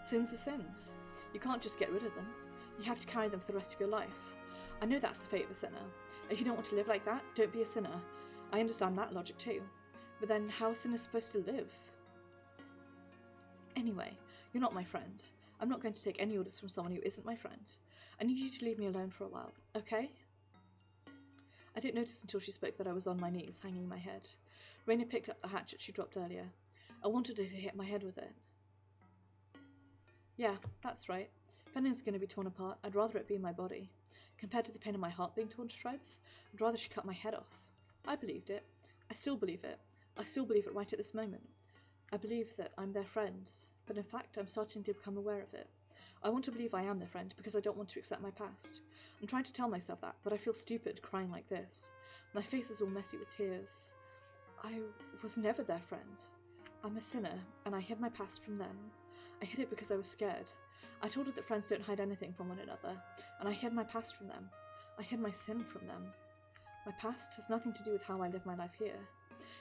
Sins are sins. You can't just get rid of them. You have to carry them for the rest of your life. I know that's the fate of a sinner. If you don't want to live like that, don't be a sinner. I understand that logic too. But then how are sinners supposed to live? Anyway, you're not my friend. I'm not going to take any orders from someone who isn't my friend. I need you to leave me alone for a while, okay? I didn't notice until she spoke that I was on my knees, hanging my head. Raina picked up the hatchet she dropped earlier. I wanted her to hit my head with it. Yeah, that's right. If anything's going to be torn apart, I'd rather it be my body. Compared to the pain of my heart being torn to shreds, I'd rather she cut my head off. I believed it. I still believe it. I still believe it right at this moment. I believe that I'm their friend, but in fact I'm starting to become aware of it. I want to believe I am their friend because I don't want to accept my past. I'm trying to tell myself that, but I feel stupid crying like this. My face is all messy with tears. I was never their friend. I'm a sinner, and I hid my past from them. I hid it because I was scared. I told her that friends don't hide anything from one another, and I hid my past from them. I hid my sin from them. My past has nothing to do with how I live my life here.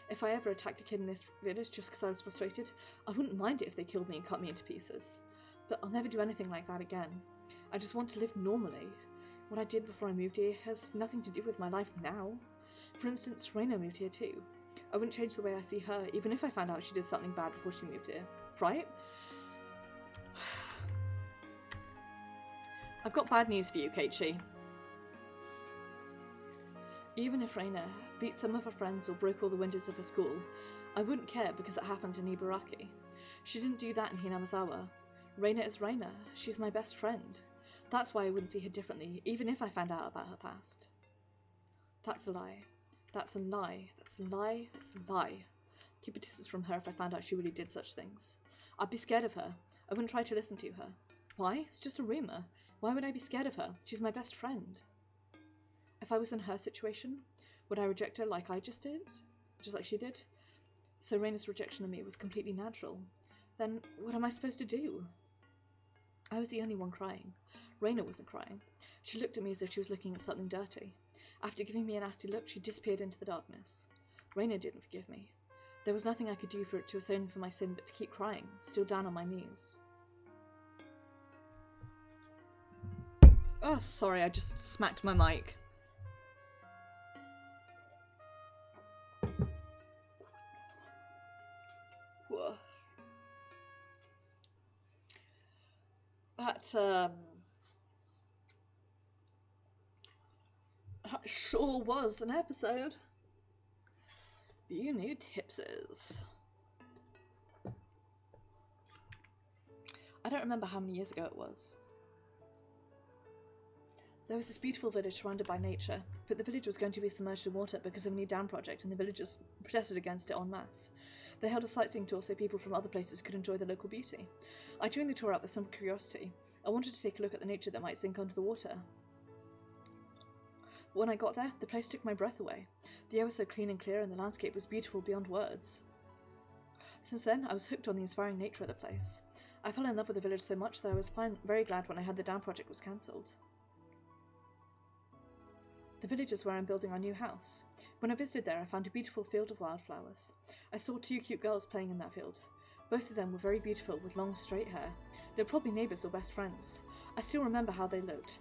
If I ever attacked a kid in this village just because I was frustrated, I wouldn't mind it if they killed me and cut me into pieces. But I'll never do anything like that again. I just want to live normally. What I did before I moved here has nothing to do with my life now. For instance, Raina moved here too. I wouldn't change the way I see her, even if I found out she did something bad before she moved here. Right? I've got bad news for you, Keiichi. Even if Raina beat some of her friends or broke all the windows of her school, I wouldn't care because it happened in Ibaraki. She didn't do that in Hinamizawa. Raina is Raina. She's my best friend. That's why I wouldn't see her differently, even if I found out about her past. That's a lie. That's a lie. That's a lie. That's a lie. Keep a distance from her if I found out she really did such things. I'd be scared of her. I wouldn't try to listen to her. Why? It's just a rumour. Why would I be scared of her? She's my best friend. If I was in her situation, would I reject her like I just did? Just like she did? So Raina's rejection of me was completely natural. Then what am I supposed to do? I was the only one crying. Raina wasn't crying. She looked at me as if she was looking at something dirty. After giving me a nasty look, she disappeared into the darkness. Raina didn't forgive me. There was nothing I could do for it to atone for my sin but to keep crying, still down on my knees. Oh, sorry, I just smacked my mic. sure was an episode. You New Tipses. I don't remember how many years ago it was. There was this beautiful village surrounded by nature, but the village was going to be submerged in water because of a new dam project, and the villagers protested against it en masse. They held a sightseeing tour so people from other places could enjoy the local beauty. I joined the tour out with some curiosity. I wanted to take a look at the nature that might sink under the water. But when I got there, the place took my breath away. The air was so clean and clear, and the landscape was beautiful beyond words. Since then, I was hooked on the inspiring nature of the place. I fell in love with the village so much that I was very glad when I heard the dam project was cancelled. The village is where I'm building our new house. When I visited there, I found a beautiful field of wildflowers. I saw 2 cute girls playing in that field. Both of them were very beautiful with long straight hair. They were probably neighbours or best friends. I still remember how they looked.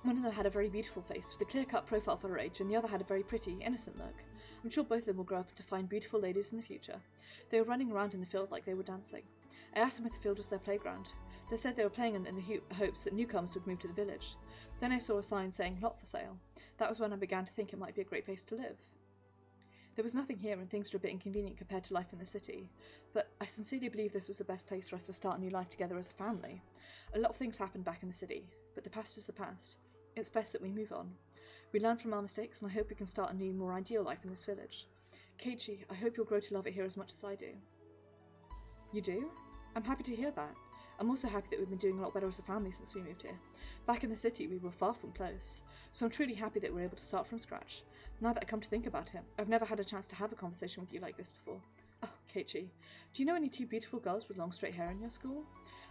One of them had a very beautiful face with a clear-cut profile for her age, and the other had a very pretty, innocent look. I'm sure both of them will grow up to find beautiful ladies in the future. They were running around in the field like they were dancing. I asked them if the field was their playground. They said they were playing in the hopes that newcomers would move to the village. Then I saw a sign saying "Lot for sale." That was when I began to think it might be a great place to live. There was nothing here, and things were a bit inconvenient compared to life in the city, but I sincerely believe this was the best place for us to start a new life together as a family. A lot of things happened back in the city, but the past is the past. It's best that we move on. We learn from our mistakes, and I hope we can start a new, more ideal life in this village. Keiichi, I hope you'll grow to love it here as much as I do. You do? I'm happy to hear that. I'm also happy that we've been doing a lot better as a family since we moved here. Back in the city, we were far from close, so I'm truly happy that we're able to start from scratch. Now that I come to think about it, I've never had a chance to have a conversation with you like this before. Oh, Keiichi, do you know any 2 beautiful girls with long straight hair in your school?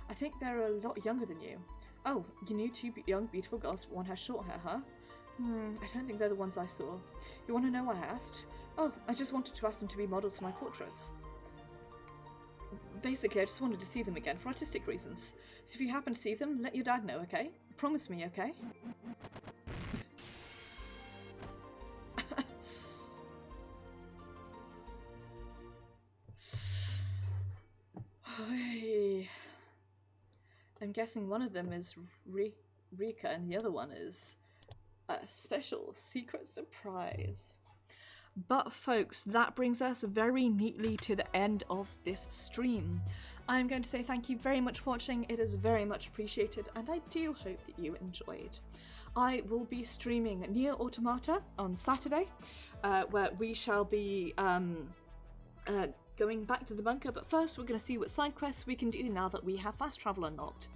I think they're a lot younger than you. Oh, you knew 2 young, beautiful girls, but one has short hair, huh? I don't think they're the ones I saw. You want to know why I asked? Oh, I just wanted to ask them to be models for my portraits. Basically, I just wanted to see them again for artistic reasons. So if you happen to see them, let your dad know, okay? Promise me, okay? I'm guessing one of them is Rika and the other one is a special secret surprise. But folks, that brings us very neatly to the end of this stream. I'm going to say thank you very much for watching. It is very much appreciated, and I do hope that you enjoyed. I will be streaming Nier Automata on Saturday, where we shall be going back to the bunker, but first we're going to see what side quests we can do now that we have fast travel unlocked.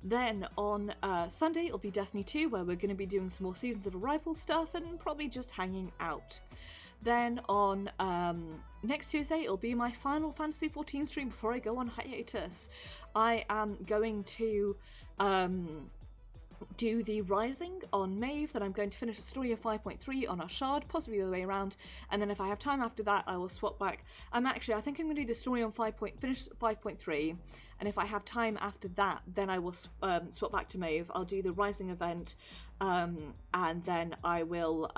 Then on Sunday it'll be Destiny 2, where we're going to be doing some more Seasons of Arrival stuff and probably just hanging out. Then on next Tuesday it'll be my Final Fantasy XIV stream before I go on hiatus. I am going to do the Rising on Maeve, then I'm going to finish the story of 5.3 on Ashard, possibly the other way around, and then if I have time after that I will swap back. I think I'm going to do the story on finish 5.3, and if I have time after that then I will swap back to Maeve. I'll do the Rising event, and then I will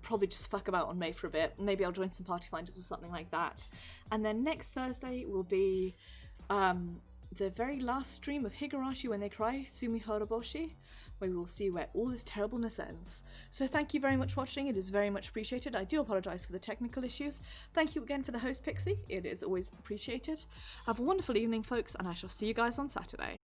probably just fuck about on Maeve for a bit. Maybe I'll join some party finders or something like that. And then next Thursday will be the very last stream of Higurashi When They Cry, Sumi Horoboshi, where we will see where all this terribleness ends. So thank you very much for watching, it is very much appreciated. I do apologise for the technical issues. Thank you again for the host, Pixie, it is always appreciated. Have a wonderful evening, folks, and I shall see you guys on Saturday.